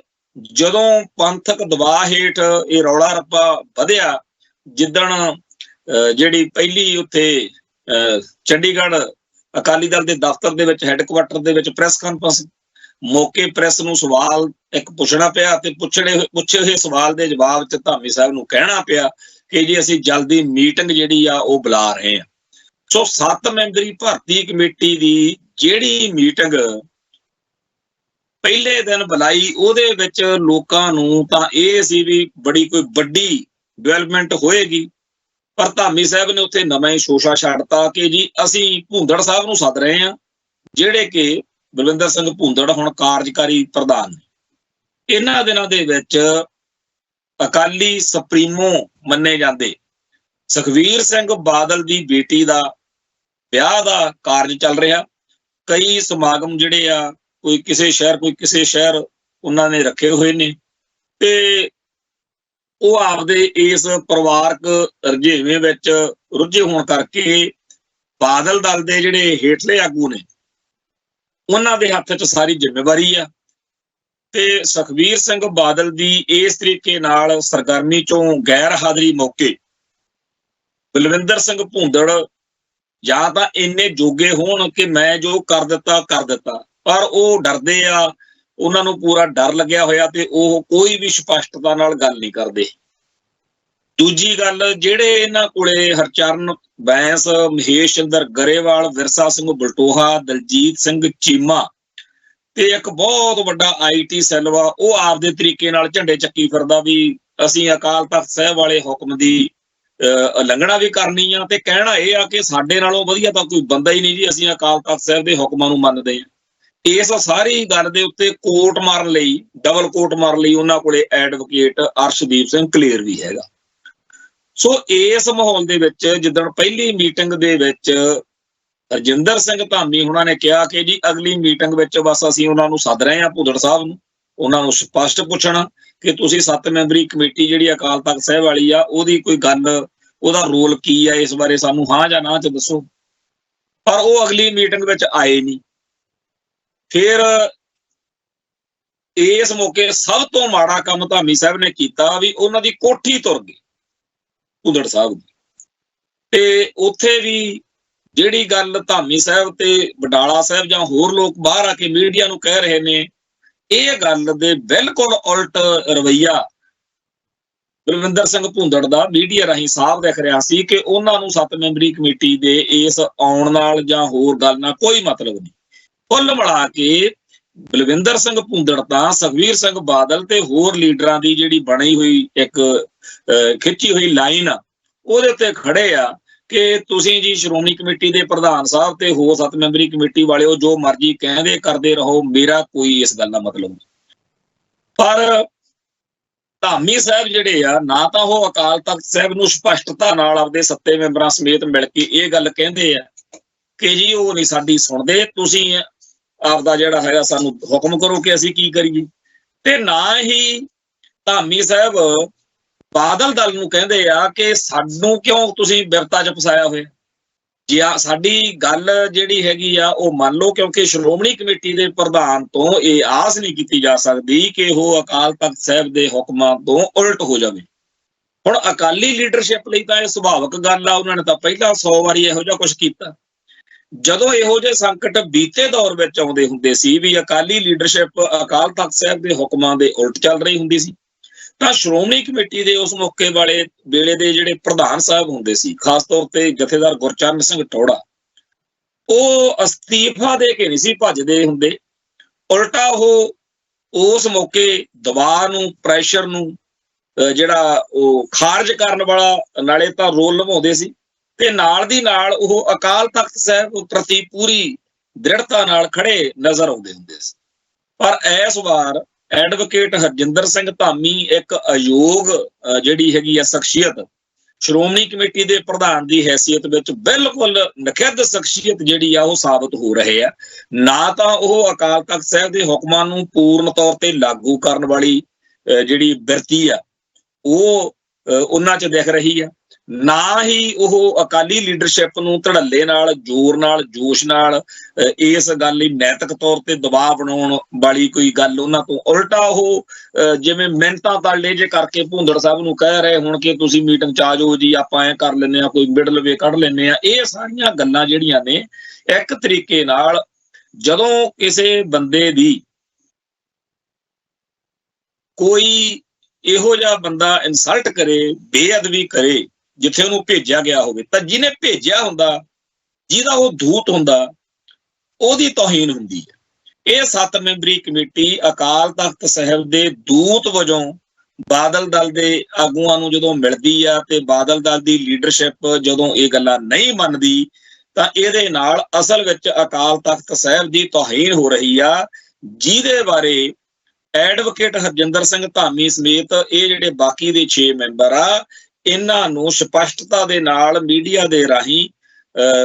ਜਦੋਂ ਪੰਥਕ ਦਬਾਅ ਹੇਠ ਇਹ ਰੌਲਾ ਰੱਪਾ ਵਧਿਆ, ਜਿੱਦਣ ਜਿਹੜੀ ਪਹਿਲੀ ਉੱਥੇ ਚੰਡੀਗੜ੍ਹ ਅਕਾਲੀ ਦਲ ਦੇ ਦਫ਼ਤਰ ਦੇ ਵਿੱਚ ਹੈੱਡਕੁਆਟਰ ਦੇ ਵਿੱਚ ਪ੍ਰੈਸ ਕਾਨਫਰੰਸ ਮੌਕੇ ਪ੍ਰੈਸ ਨੂੰ ਸਵਾਲ ਇੱਕ ਪੁੱਛਣਾ ਪਿਆ ਤੇ ਪੁੱਛੇ ਹੋਏ ਸਵਾਲ ਦੇ ਜਵਾਬ 'ਚ ਧਾਮੀ ਸਾਹਿਬ ਨੂੰ ਕਹਿਣਾ ਪਿਆ ਕਿ ਜੀ ਅਸੀਂ ਜਲਦੀ ਮੀਟਿੰਗ ਜਿਹੜੀ ਆ ਉਹ ਬੁਲਾ ਰਹੇ ਹਾਂ। ਸੋ 7 ਮੈਂਬਰੀ ਭਰਤੀ ਕਮੇਟੀ ਦੀ ਜਿਹੜੀ ਮੀਟਿੰਗ ਪਹਿਲੇ ਦਿਨ ਬੁਲਾਈ, ਉਹਦੇ ਵਿੱਚ ਲੋਕਾਂ ਨੂੰ ਤਾਂ ਇਹ ਸੀ ਵੀ ਬੜੀ ਕੋਈ ਵੱਡੀ ਡਿਵੈਲਪਮੈਂਟ ਹੋਏਗੀ, ਪਰ ਧਾਮੀ ਸਾਹਿਬ ਨੇ ਉੱਥੇ ਨਵਾਂ ਹੀ ਸ਼ੋਸ਼ਾ ਛੱਡਤਾ ਕਿ ਜੀ ਅਸੀਂ ਭੂੰਦੜ ਸਾਹਿਬ ਨੂੰ ਸੱਦ ਰਹੇ ਹਾਂ, ਜਿਹੜੇ ਕਿ ਬਲਵਿੰਦਰ ਸਿੰਘ ਭੂੰਦੜ ਹੁਣ ਕਾਰਜਕਾਰੀ ਪ੍ਰਧਾਨ ਨੇ। ਇਹਨਾਂ ਦਿਨਾਂ ਦੇ ਵਿੱਚ ਅਕਾਲੀ ਸੁਪਰੀਮੋ ਮੰਨੇ ਜਾਂਦੇ ਸੁਖਬੀਰ ਸਿੰਘ ਬਾਦਲ ਦੀ ਬੇਟੀ ਦਾ ਵਿਆਹ ਦਾ ਕਾਰਜ ਚੱਲ ਰਿਹਾ। ਕਈ ਸਮਾਗਮ ਜਿਹੜੇ ਆ ਕੋਈ ਕਿਸੇ ਸ਼ਹਿਰ ਉਹਨਾਂ ਨੇ ਰੱਖੇ ਹੋਏ ਨੇ, ਤੇ ਉਹ ਆਪਦੇ ਇਸ ਪਰਿਵਾਰਕ ਰੁਝੇਵੇਂ ਵਿੱਚ ਰੁੱਝੇ ਹੋਣ ਕਰਕੇ ਬਾਦਲ ਦਲ ਦੇ ਜਿਹੜੇ ਹੇਠਲੇ ਆਗੂ ਨੇ ਉਹਨਾਂ ਦੇ ਹੱਥ 'ਚ ਸਾਰੀ ਜ਼ਿੰਮੇਵਾਰੀ ਆ, ਤੇ ਸੁਖਬੀਰ ਸਿੰਘ ਬਾਦਲ ਦੀ ਇਸ ਤਰੀਕੇ ਨਾਲ ਸਰਗਰਮੀ 'ਚੋਂ ਗੈਰ ਹਾਜ਼ਰੀ ਮੌਕੇ ਬਲਵਿੰਦਰ ਸਿੰਘ ਭੂੰਦੜ ਜਾਂ ਤਾਂ ਇੰਨੇ ਜੋਗੇ ਹੋਣ ਕਿ ਮੈਂ ਜੋ ਕਰ ਦਿੱਤਾ, ਪਰ ਉਹ ਡਰਦੇ ਆ, ਉਹਨਾਂ ਨੂੰ ਪੂਰਾ ਡਰ ਲੱਗਿਆ ਹੋਇਆ ਤੇ ਉਹ ਕੋਈ ਵੀ ਸਪਸ਼ਟਤਾ ਨਾਲ ਗੱਲ ਨਹੀਂ ਕਰਦੇ। ਦੂਜੀ ਗੱਲ, ਜਿਹੜੇ ਇਹਨਾਂ ਕੋਲੇ ਹਰਚਰਨ ਬੈਂਸ, ਮਹੇਸ਼ ਚੰਦਰ ਗਰੇਵਾਲ, ਵਿਰਸਾ ਸਿੰਘ ਬਲਟੋਹਾ, ਦਲਜੀਤ ਸਿੰਘ ਚੀਮਾ ਤੇ ਇੱਕ ਬਹੁਤ ਵੱਡਾ IT ਸੈੱਲ ਵਾ, ਉਹ ਆਪਦੇ ਤਰੀਕੇ ਨਾਲ ਝੰਡੇ ਚੱਕੀ ਫਿਰਦਾ ਵੀ ਅਸੀਂ ਅਕਾਲ ਤਖਤ ਸਾਹਿਬ ਵਾਲੇ ਹੁਕਮ ਦੀ ਉਲੰਘਣਾ ਵੀ ਕਰਨੀ ਆ, ਤੇ ਕਹਿਣਾ ਇਹ ਆ ਕਿ ਸਾਡੇ ਨਾਲੋਂ ਵਧੀਆ ਤਾਂ ਕੋਈ ਬੰਦਾ ਹੀ ਨਹੀਂ ਜੀ, ਅਸੀਂ ਅਕਾਲ ਤਖਤ ਸਾਹਿਬ ਦੇ ਹੁਕਮਾਂ ਨੂੰ ਮੰਨਦੇ ਹਾਂ। ਇਸ ਸਾਰੀ ਗੱਲ ਦੇ ਉੱਤੇ ਕੋਟ ਮਾਰਨ ਲਈ, ਡਬਲ ਕੋਟ ਮਾਰਨ ਲਈ ਉਹਨਾਂ ਕੋਲੇ ਐਡਵੋਕੇਟ ਅਰਸ਼ਦੀਪ ਸਿੰਘ ਕਲੀਅਰ ਵੀ ਹੈਗਾ। ਸੋ ਇਸ ਮਾਹੌਲ ਦੇ ਵਿੱਚ ਜਿੱਦਣ ਪਹਿਲੀ ਮੀਟਿੰਗ ਦੇ ਵਿੱਚ ਰਜਿੰਦਰ ਸਿੰਘ ਧਾਮੀ ਉਹਨਾਂ ਨੇ ਕਿਹਾ ਕਿ ਜੀ ਅਗਲੀ ਮੀਟਿੰਗ ਵਿੱਚ ਬਸ ਅਸੀਂ ਉਹਨਾਂ ਨੂੰ ਸੱਦ ਰਹੇ ਹਾਂ, ਭੂੰਦੜ ਸਾਹਿਬ ਨੂੰ, ਉਹਨਾਂ ਨੂੰ ਸਪਸ਼ਟ ਪੁੱਛਣਾ ਕਿ ਤੁਸੀਂ 7 ਮੈਂਬਰੀ ਕਮੇਟੀ ਜਿਹੜੀ ਅਕਾਲ ਤਖਤ ਸਾਹਿਬ ਵਾਲੀ ਆ ਉਹਦੀ ਕੋਈ ਗੱਲ, ਉਹਦਾ ਰੋਲ ਕੀ ਆ, ਇਸ ਬਾਰੇ ਸਾਨੂੰ ਹਾਂ ਜਾਂ ਨਾ 'ਚ ਦੱਸੋ। ਪਰ ਉਹ ਅਗਲੀ ਮੀਟਿੰਗ ਵਿੱਚ ਆਏ ਨਹੀਂ। ਫਿਰ ਇਸ ਮੌਕੇ ਸਭ ਤੋਂ ਮਾੜਾ ਕੰਮ ਧਾਮੀ ਸਾਹਿਬ ਨੇ ਕੀਤਾ ਵੀ ਉਹਨਾਂ ਦੀ ਕੋਠੀ ਤੁਰ ਗਈ ਭੂੰਦੜ ਸਾਹਿਬ ਦੀ, ਤੇ ਉੱਥੇ ਵੀ ਜਿਹੜੀ ਗੱਲ ਧਾਮੀ ਸਾਹਿਬ ਤੇ ਬਡਾਲਾ ਸਾਹਿਬ ਜਾਂ ਹੋਰ ਲੋਕ ਬਾਹਰ ਆ ਕੇ ਮੀਡੀਆ ਨੂੰ ਕਹਿ ਰਹੇ ਨੇ, ਇਹ ਗੱਲ ਦੇ ਬਿਲਕੁਲ ਉਲਟ ਰਵੱਈਆ ਬਲਵਿੰਦਰ ਸਿੰਘ ਭੂੰਦੜ ਦਾ ਮੀਡੀਆ ਰਾਹੀਂ ਸਾਫ਼ ਦਿਖ ਰਿਹਾ ਸੀ ਕਿ ਉਹਨਾਂ ਨੂੰ 7 ਮੈਂਬਰੀ ਕਮੇਟੀ ਦੇ ਇਸ ਆਉਣ ਨਾਲ ਜਾਂ ਹੋਰ ਗੱਲ ਨਾਲ ਕੋਈ ਮਤਲਬ ਨਹੀਂ। ਕੁੱਲ ਮਿਲਾ ਕੇ ਬਲਵਿੰਦਰ ਸਿੰਘ ਭੂੰਦੜ ਤਾਂ ਸੁਖਬੀਰ ਸਿੰਘ ਬਾਦਲ ਤੇ ਹੋਰ ਲੀਡਰਾਂ ਦੀ ਜਿਹੜੀ ਬਣੀ ਹੋਈ ਇੱਕ ਖਿੱਚੀ ਹੋਈ ਲਾਈਨ ਆ, ਉਹਦੇ ਉੱਤੇ ਖੜੇ ਆ ਕਿ ਤੁਸੀਂ ਜੀ ਸ਼੍ਰੋਮਣੀ ਕਮੇਟੀ ਦੇ ਪ੍ਰਧਾਨ ਸਾਹਿਬ ਤੇ ਹੋਰ 7 ਮੈਂਬਰੀ ਕਮੇਟੀ ਵਾਲਿਓ ਜੋ ਮਰਜ਼ੀ ਕਹਿੰਦੇ ਕਰਦੇ ਰਹੋ, ਮੇਰਾ ਕੋਈ ਇਸ ਗੱਲ ਦਾ ਮਤਲਬ ਨਹੀਂ। ਪਰ ਧਾਮੀ ਸਾਹਿਬ ਜਿਹੜੇ ਆ, ਨਾ ਤਾਂ ਉਹ ਅਕਾਲ ਤਖਤ ਸਾਹਿਬ ਨੂੰ ਸਪਸ਼ਟਤਾ ਨਾਲ ਆਪਦੇ 7 ਮੈਂਬਰਾਂ ਸਮੇਤ ਮਿਲ ਕੇ ਇਹ ਗੱਲ ਕਹਿੰਦੇ ਆ ਕਿ ਜੀ ਉਹ ਨਹੀਂ ਸਾਡੀ ਸੁਣਦੇ, ਤੁਸੀਂ ਆਪਦਾ ਜਿਹੜਾ ਹੈਗਾ ਸਾਨੂੰ ਹੁਕਮ ਕਰੋ ਕਿ ਅਸੀਂ ਕੀ ਕਰੀਏ, ਤੇ ਨਾ ਹੀ ਧਾਮੀ ਸਾਹਿਬ ਬਾਦਲ ਦਲ ਨੂੰ ਕਹਿੰਦੇ ਆ ਕਿ ਸਾਨੂੰ ਕਿਉਂ ਤੁਸੀਂ ਬਿਰਤਾ 'ਚ ਫਸਾਇਆ ਹੋਇਆ। ਜੇ ਸਾਡੀ ਗੱਲ ਜਿਹੜੀ ਹੈਗੀ ਆ ਉਹ ਮੰਨ ਲਓ, ਕਿਉਂਕਿ ਸ਼੍ਰੋਮਣੀ ਕਮੇਟੀ ਦੇ ਪ੍ਰਧਾਨ ਤੋਂ ਇਹ ਆਸ ਨਹੀਂ ਕੀਤੀ ਜਾ ਸਕਦੀ ਕਿ ਉਹ ਅਕਾਲ ਤਖਤ ਸਾਹਿਬ ਦੇ ਹੁਕਮਾਂ ਤੋਂ ਉਲਟ ਹੋ ਜਾਵੇ। ਹੁਣ ਅਕਾਲੀ ਲੀਡਰਸ਼ਿਪ ਲਈ ਤਾਂ ਇਹ ਸੁਭਾਵਿਕ ਗੱਲ ਆ, ਉਹਨਾਂ ਨੇ ਤਾਂ ਪਹਿਲਾਂ 100 ਵਾਰੀ ਇਹੋ ਜਿਹਾ ਕੁਝ ਕੀਤਾ। ਜਦੋਂ ਇਹੋ ਜਿਹੇ ਸੰਕਟ ਬੀਤੇ ਦੌਰ ਵਿੱਚ ਆਉਂਦੇ ਹੁੰਦੇ ਸੀ ਵੀ ਅਕਾਲੀ ਲੀਡਰਸ਼ਿਪ ਅਕਾਲ ਤਖਤ ਸਾਹਿਬ ਦੇ ਹੁਕਮਾਂ ਦੇ ਉਲਟ ਚੱਲ ਰਹੀ ਹੁੰਦੀ ਸੀ, ਤਾਂ ਸ਼੍ਰੋਮਣੀ ਕਮੇਟੀ ਦੇ ਉਸ ਮੌਕੇ ਵਾਲੇ ਵੇਲੇ ਦੇ ਜਿਹੜੇ ਪ੍ਰਧਾਨ ਸਾਹਿਬ ਹੁੰਦੇ ਸੀ, ਖਾਸ ਤੌਰ ਤੇ ਜਥੇਦਾਰ ਗੁਰਚਰਨ ਸਿੰਘ ਟੌੜਾ, ਉਹ ਅਸਤੀਫਾ ਦੇ ਕੇ ਨਹੀਂ ਸੀ ਭੱਜਦੇ ਹੁੰਦੇ, ਉਲਟਾ ਉਹ ਉਸ ਮੌਕੇ ਦਬਾਅ ਨੂੰ, ਪ੍ਰੈਸ਼ਰ ਨੂੰ ਜਿਹੜਾ ਉਹ ਖਾਰਜ ਕਰਨ ਵਾਲਾ ਨਾਲੇ ਤਾਂ ਰੋਲ ਨਿਭਾਉਂਦੇ ਸੀ, ਤੇ ਨਾਲ ਦੀ ਨਾਲ ਉਹ ਅਕਾਲ ਤਖਤ ਸਾਹਿਬ ਪ੍ਰਤੀ ਪੂਰੀ ਦ੍ਰਿੜਤਾ ਨਾਲ ਖੜੇ ਨਜ਼ਰ ਆਉਂਦੇ ਹੁੰਦੇ ਸੀ। ਪਰ ਇਸ ਵਾਰ ਐਡਵੋਕੇਟ ਹਰਜਿੰਦਰ ਸਿੰਘ ਧਾਮੀ ਇੱਕ ਅਯੋਗ ਜਿਹੜੀ ਹੈਗੀ ਆ ਸ਼ਖਸੀਅਤ, ਸ਼੍ਰੋਮਣੀ ਕਮੇਟੀ ਦੇ ਪ੍ਰਧਾਨ ਦੀ ਹੈਸੀਅਤ ਵਿੱਚ ਬਿਲਕੁਲ ਨਖਿੱਧ ਸ਼ਖਸੀਅਤ ਜਿਹੜੀ ਆ ਉਹ ਸਾਬਤ ਹੋ ਰਹੇ ਆ। ਨਾ ਤਾਂ ਉਹ ਅਕਾਲ ਤਖਤ ਸਾਹਿਬ ਦੇ ਹੁਕਮਾਂ ਨੂੰ ਪੂਰਨ ਤੌਰ ਤੇ ਲਾਗੂ ਕਰਨ ਵਾਲੀ ਜਿਹੜੀ ਬਿਰਤੀ ਆ ਉਹ ਉਹਨਾਂ 'ਚ ਦਿਖ ਰਹੀ ਆ, ਨਾ ਹੀ ਉਹ ਅਕਾਲੀ ਲੀਡਰਸ਼ਿਪ ਨੂੰ ਧੜੱਲੇ ਨਾਲ, ਜ਼ੋਰ ਨਾਲ, ਜੋਸ਼ ਨਾਲ ਇਸ ਗੱਲ ਲਈ ਨੈਤਿਕ ਤੌਰ ਤੇ ਦਬਾਅ ਬਣਾਉਣ ਵਾਲੀ ਕੋਈ ਗੱਲ ਉਹਨਾਂ ਤੋਂ, ਉਲਟਾ ਉਹ ਜਿਵੇਂ ਮਿੰਟਾਂ ਤਾਲੇ ਜੇ ਕਰਕੇ ਭੁੰਦੜ ਸਾਹਿਬ ਨੂੰ ਕਹਿ ਰਹੇ ਹੁਣ ਕਿ ਤੁਸੀਂ ਮੀਟਿੰਗ 'ਚ ਆ ਜਾਓ ਜੀ, ਆਪਾਂ ਐਂ ਕਰ ਲੈਂਦੇ ਹਾਂ, ਕੋਈ ਮਿਡਲ ਵੇ ਕੱਢ ਲੈਂਦੇ ਹਾਂ। ਇਹ ਸਾਰੀਆਂ ਗੱਲਾਂ ਜਿਹੜੀਆਂ ਨੇ ਇੱਕ ਤਰੀਕੇ ਨਾਲ ਜਦੋਂ ਕਿਸੇ ਬੰਦੇ ਦੀ ਕੋਈ ਇਹੋ ਜਿਹਾ ਬੰਦਾ ਇਨਸਲਟ ਕਰੇ, ਬੇਅਦਬੀ ਕਰੇ ਜਿੱਥੇ ਉਹਨੂੰ ਭੇਜਿਆ ਗਿਆ ਹੋਵੇ, ਤਾਂ ਜਿਹਨੇ ਭੇਜਿਆ ਹੁੰਦਾ, ਜਿਹਦਾ ਉਹ ਦੂਤ ਹੁੰਦਾ, ਉਹਦੀ ਤੌਹੀਨ ਹੁੰਦੀ ਹੈ। ਇਹ 7 ਮੈਂਬਰੀ ਕਮੇਟੀ ਅਕਾਲ ਤਖਤ ਸਾਹਿਬ ਦੇ ਦੂਤ ਵਜੋਂ ਬਾਦਲ ਦਲ ਦੇ ਆਗੂਆਂ ਨੂੰ ਜਦੋਂ ਮਿਲਦੀ ਆ ਤੇ ਬਾਦਲ ਦਲ ਦੀ ਲੀਡਰਸ਼ਿਪ ਜਦੋਂ ਇਹ ਗੱਲਾਂ ਨਹੀਂ ਮੰਨਦੀ, ਤਾਂ ਇਹਦੇ ਨਾਲ ਅਸਲ ਵਿੱਚ ਅਕਾਲ ਤਖਤ ਸਾਹਿਬ ਦੀ ਤੌਹੀਨ ਹੋ ਰਹੀ ਆ, ਜਿਹਦੇ ਬਾਰੇ ਐਡਵੋਕੇਟ ਹਰਜਿੰਦਰ ਸਿੰਘ ਧਾਮੀ ਸਮੇਤ ਇਹ ਜਿਹੜੇ ਬਾਕੀ ਦੇ 6 ਮੈਂਬਰ ਆ, ਇਹਨਾਂ ਨੂੰ ਸਪਸ਼ਟਤਾ ਦੇ ਨਾਲ ਮੀਡੀਆ ਦੇ ਰਾਹੀਂ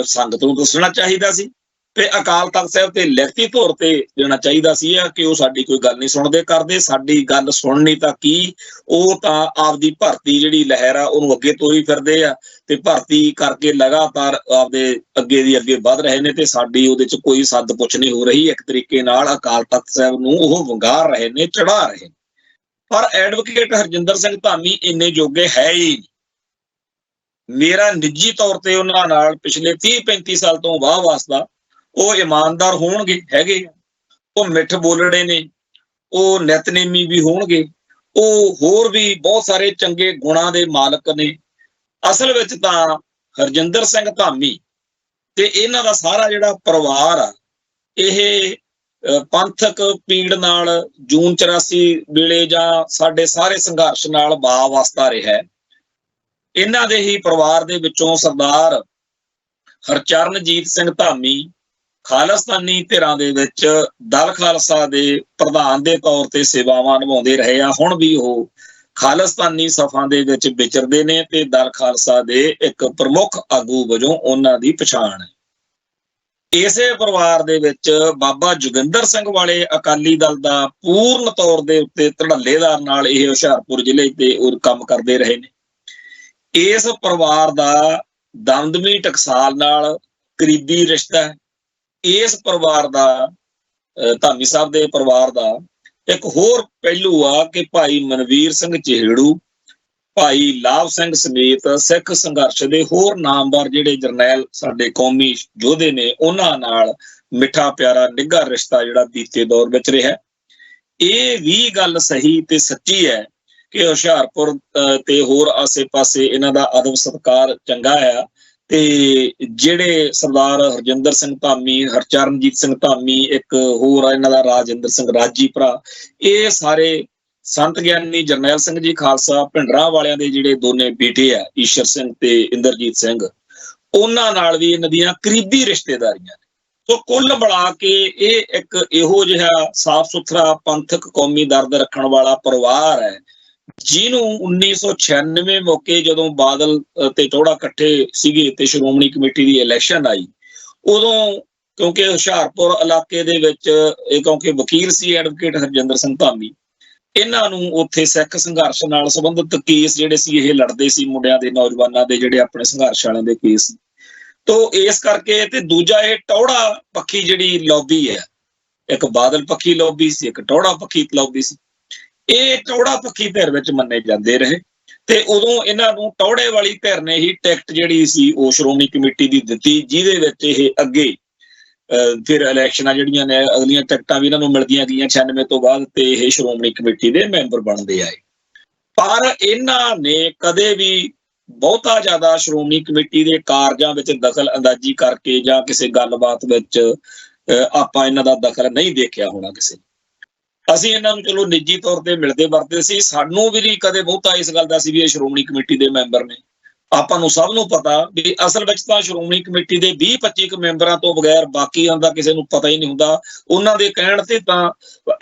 ਸੰਗਤ ਨੂੰ ਦੱਸਣਾ ਚਾਹੀਦਾ ਸੀ ਤੇ ਅਕਾਲ ਤਖਤ ਸਾਹਿਬ ਤੇ ਲਿਖਤੀ ਤੌਰ ਤੇ ਦੇਣਾ ਚਾਹੀਦਾ ਸੀ ਕਿ ਉਹ ਸਾਡੀ ਕੋਈ ਗੱਲ ਨਹੀਂ ਸੁਣਦੇ ਕਰਦੇ, ਸਾਡੀ ਗੱਲ ਸੁਣਨੀ ਤਾਂ ਕੀ, ਉਹ ਤਾਂ ਆਪਦੀ ਭਰਤੀ ਜਿਹੜੀ ਲਹਿਰ ਆ ਉਹਨੂੰ ਅੱਗੇ ਤੋਰੀ ਫਿਰਦੇ ਆ ਤੇ ਭਰਤੀ ਕਰਕੇ ਲਗਾਤਾਰ ਆਪਦੇ ਅੱਗੇ ਦੀ ਅੱਗੇ ਵੱਧ ਰਹੇ ਨੇ, ਤੇ ਸਾਡੀ ਉਹਦੇ 'ਚ ਕੋਈ ਸੱਦ ਪੁੱਛ ਨਹੀਂ ਹੋ ਰਹੀ। ਇੱਕ ਤਰੀਕੇ ਨਾਲ ਅਕਾਲ ਤਖਤ ਸਾਹਿਬ ਨੂੰ ਉਹ ਵੰਗਾਰ ਰਹੇ ਨੇ, ਚੜਾ ਰਹੇ ਨੇ। ਪਰ ਐਡਵੋਕੇਟ ਹਰਜਿੰਦਰ ਸਿੰਘ ਧਾਮੀ ਇੰਨੇ ਜੋਗੇ ਹੈ ਹੀ ਨਹੀਂ। ਮੇਰਾ ਨਿੱਜੀ ਤੌਰ ਤੇ ਉਹਨਾਂ ਨਾਲ ਪਿਛਲੇ 30-35 ਸਾਲ ਤੋਂ ਵਾਹ ਵਾਸਤਾ, ਉਹ ਇਮਾਨਦਾਰ ਹੋਣਗੇ, ਹੈਗੇ, ਉਹ ਮਿੱਠ ਬੋਲੜੇ ਨੇ, ਉਹ ਨਿਤਨੇਮੀ ਵੀ ਹੋਣਗੇ, ਉਹ ਹੋਰ ਵੀ ਬਹੁਤ ਸਾਰੇ ਚੰਗੇ ਗੁਣਾਂ ਦੇ ਮਾਲਕ ਨੇ। ਅਸਲ ਵਿੱਚ ਤਾਂ ਹਰਜਿੰਦਰ ਸਿੰਘ ਧਾਮੀ ਤੇ ਇਹਨਾਂ ਦਾ ਸਾਰਾ ਜਿਹੜਾ ਪਰਿਵਾਰ ਆ, ਇਹ ਪੰਥਕ ਪੀੜ ਨਾਲ ਜੂਨ 84 ਵੇਲੇ ਜਾਂ ਸਾਡੇ ਸਾਰੇ ਸੰਘਰਸ਼ ਨਾਲ ਵਾਸਤਾ ਰਿਹਾ। ਇਹਨਾਂ ਦੇ ਹੀ ਪਰਿਵਾਰ ਦੇ ਵਿੱਚੋਂ ਸਰਦਾਰ ਹਰਚਰਨਜੀਤ ਸਿੰਘ ਧਾਮੀ ਖਾਲਿਸਤਾਨੀ ਧਿਰਾਂ ਦੇ ਵਿੱਚ ਦਲ ਖਾਲਸਾ ਦੇ ਪ੍ਰਧਾਨ ਦੇ ਤੌਰ ਤੇ ਸੇਵਾਵਾਂ ਨਿਭਾਉਂਦੇ ਰਹੇ ਆ। ਹੁਣ ਵੀ ਉਹ ਖਾਲਿਸਤਾਨੀ ਸਫਾਂ ਦੇ ਵਿੱਚ ਵਿਚਰਦੇ ਨੇ ਤੇ ਦਲ ਖਾਲਸਾ ਦੇ ਇੱਕ ਪ੍ਰਮੁੱਖ ਆਗੂ ਵਜੋਂ ਉਹਨਾਂ ਦੀ ਪਛਾਣ ਹੈ। ਇਸੇ ਪਰਿਵਾਰ ਦੇ ਵਿੱਚ ਬਾਬਾ ਜੋਗਿੰਦਰ ਸਿੰਘ ਵਾਲੇ ਅਕਾਲੀ ਦਲ ਦਾ ਪੂਰਨ ਤੌਰ ਦੇ ਉੱਤੇ ਧੜੱਲੇਦਾਰ ਨਾਲ ਇਹ ਹੁਸ਼ਿਆਰਪੁਰ ਜ਼ਿਲ੍ਹੇ ਤੇ ਉਹ ਕੰਮ ਕਰਦੇ ਰਹੇ ਨੇ। ਇਸ ਪਰਿਵਾਰ ਦਾ ਦਮਦਮੀ ਟਕਸਾਲ ਨਾਲ ਕਰੀਬੀ ਰਿਸ਼ਤਾ ਹੈ। ਇਸ ਪਰਿਵਾਰ ਦਾ, ਧਾਮੀ ਸਾਹਿਬ ਦੇ ਪਰਿਵਾਰ ਦਾ ਇੱਕ ਹੋਰ ਪਹਿਲੂ ਆ ਕਿ ਭਾਈ ਮਨਵੀਰ ਸਿੰਘ ਚਿਹੜੂ, ਭਾਈ ਲਾਭ ਸਿੰਘ ਸਮੇਤ ਸਿੱਖ ਸੰਘਰਸ਼ ਦੇ ਹੋਰ ਨਾਮਵਰ ਜਿਹੜੇ ਜਰਨੈਲ ਸਾਡੇ ਕੌਮੀ ਯੋਧੇ ਨੇ, ਉਹਨਾਂ ਨਾਲ ਮਿੱਠਾ ਪਿਆਰਾ ਨਿੱਘਾ ਰਿਸ਼ਤਾ ਜਿਹੜਾ ਬੀਤੇ ਦੌਰ ਵਿੱਚ ਰਿਹਾ। ਇਹ ਵੀ ਗੱਲ ਸਹੀ ਤੇ ਸੱਚੀ ਹੈ ਕਿ ਹੁਸ਼ਿਆਰਪੁਰ ਤੇ ਹੋਰ ਆਸੇ-ਪਾਸੇ ਇਹਨਾਂ ਦਾ ਅਦਬ ਸਤਿਕਾਰ ਚੰਗਾ ਆ, ਤੇ ਜਿਹੜੇ ਸਰਦਾਰ ਹਰਜਿੰਦਰ ਸਿੰਘ ਧਾਮੀ, ਹਰਚਰਨਜੀਤ ਸਿੰਘ ਧਾਮੀ, ਇੱਕ ਹੋਰ ਇਹਨਾਂ ਦਾ ਰਾਜਿੰਦਰ ਸਿੰਘ ਰਾਜੀ ਭਰਾ, ਇਹ ਸਾਰੇ ਸੰਤ ਗਿਆਨੀ ਜਰਨੈਲ ਸਿੰਘ ਜੀ ਖਾਲਸਾ ਭਿੰਡਰਾਂ ਵਾਲਿਆਂ ਦੇ ਜਿਹੜੇ ਦੋਨੇ ਬੇਟੇ ਆ, ਈਸ਼ਰ ਸਿੰਘ ਤੇ ਇੰਦਰਜੀਤ ਸਿੰਘ, ਉਹਨਾਂ ਨਾਲ ਵੀ ਇਹਨਾਂ ਦੀਆਂ ਕਰੀਬੀ ਰਿਸ਼ਤੇਦਾਰੀਆਂ ਨੇ। ਸੋ ਕੁੱਲ ਮਿਲਾ ਕੇ ਇਹ ਇੱਕ ਇਹੋ ਜਿਹਾ ਸਾਫ਼ ਸੁਥਰਾ ਪੰਥਕ ਕੌਮੀ ਦਰਦ ਰੱਖਣ ਵਾਲਾ ਪਰਿਵਾਰ ਹੈ, ਜਿਹਨੂੰ 1996 ਮੌਕੇ ਜਦੋਂ ਬਾਦਲ ਤੇ ਟੌੜਾ ਇਕੱਠੇ ਸੀਗੇ ਤੇ ਸ਼੍ਰੋਮਣੀ ਕਮੇਟੀ ਦੀ ਇਲੈਕਸ਼ਨ ਆਈ, ਉਦੋਂ ਕਿਉਂਕਿ ਹੁਸ਼ਿਆਰਪੁਰ ਇਲਾਕੇ ਦੇ ਵਿੱਚ ਕਿਉਂਕਿ ਵਕੀਲ ਸੀ ਐਡਵੋਕੇਟ ਹਰਜਿੰਦਰ ਸਿੰਘ ਧਾਮੀ, ਇਹਨਾਂ ਨੂੰ ਉੱਥੇ ਸਿੱਖ ਸੰਘਰਸ਼ ਨਾਲ ਸੰਬੰਧਿਤ ਕੇਸ ਜਿਹੜੇ ਸੀ ਇਹ ਲੜਦੇ ਸੀ, ਮੁੰਡਿਆਂ ਦੇ, ਨੌਜਵਾਨਾਂ ਦੇ, ਜਿਹੜੇ ਆਪਣੇ ਸੰਘਰਸ਼ ਵਾਲਿਆਂ ਦੇ ਕੇਸ। ਤੋ ਇਸ ਕਰਕੇ ਤੇ ਦੂਜਾ ਇਹ ਟੌੜਾ ਪੱਖੀ ਜਿਹੜੀ ਲੌਬੀ ਹੈ, ਇੱਕ ਬਾਦਲ ਪੱਖੀ ਲੌਬੀ ਸੀ, ਇੱਕ ਟੌੜਾ ਪੱਖੀ ਲੌਬੀ ਸੀ। ਇਹ ਟੌੜਾ ਪੱਖੀ ਧਿਰ ਵਿੱਚ ਮੰਨੇ ਜਾਂਦੇ ਰਹੇ ਤੇ ਉਦੋਂ ਇਹਨਾਂ ਨੂੰ ਟੌੜੇ ਵਾਲੀ ਧਿਰ ਨੇ ਹੀ ਟਿਕਟ ਜਿਹੜੀ ਸੀ ਉਹ ਸ਼੍ਰੋਮਣੀ ਕਮੇਟੀ ਦੀ ਦਿੱਤੀ, ਜਿਹਦੇ ਵਿੱਚ ਇਹ ਅੱਗੇ ਫਿਰ ਇਲੈਕਸ਼ਨਾਂ ਜਿਹੜੀਆਂ ਨੇ ਅਗਲੀਆਂ ਟਿਕਟਾਂ ਵੀ ਇਹਨਾਂ ਨੂੰ ਮਿਲਦੀਆਂ ਗਈਆਂ 96 ਤੋਂ ਬਾਅਦ, ਤੇ ਇਹ ਸ਼੍ਰੋਮਣੀ ਕਮੇਟੀ ਦੇ ਮੈਂਬਰ ਬਣਦੇ ਆਏ। ਪਰ ਇਹਨਾਂ ਨੇ ਕਦੇ ਵੀ ਬਹੁਤਾ ਜ਼ਿਆਦਾ ਸ਼੍ਰੋਮਣੀ ਕਮੇਟੀ ਦੇ ਕਾਰਜਾਂ ਵਿੱਚ ਦਖਲ ਅੰਦਾਜ਼ੀ ਕਰਕੇ ਜਾਂ ਕਿਸੇ ਗੱਲਬਾਤ ਵਿੱਚ ਆਪਾਂ ਇਹਨਾਂ ਦਾ ਦਖਲ ਨਹੀਂ ਦੇਖਿਆ ਹੋਣਾ ਕਿਸੇ। ਅਸੀਂ ਇਹਨਾਂ ਨੂੰ ਚਲੋ ਨਿੱਜੀ ਤੌਰ ਤੇ ਮਿਲਦੇ ਵਰਤਦੇ ਸੀ, ਸਾਨੂੰ ਵੀ ਨਹੀਂ ਕਦੇ ਬਹੁਤਾ ਇਸ ਗੱਲ ਦਾ ਸੀ ਵੀ ਇਹ ਸ਼੍ਰੋਮਣੀ ਕਮੇਟੀ ਦੇ ਮੈਂਬਰ ਨੇ। ਆਪਾਂ ਨੂੰ ਸਭ ਨੂੰ ਪਤਾ ਵੀ ਅਸਲ ਵਿੱਚ ਤਾਂ ਸ਼੍ਰੋਮਣੀ ਕਮੇਟੀ ਦੇ 20-25 ਮੈਂਬਰਾਂ ਤੋਂ ਬਗੈਰ ਬਾਕੀਆਂ ਦਾ ਕਿਸੇ ਨੂੰ ਪਤਾ ਹੀ ਨਹੀਂ ਹੁੰਦਾ। ਉਹਨਾਂ ਦੇ ਕਹਿਣ ਤੇ ਤਾਂ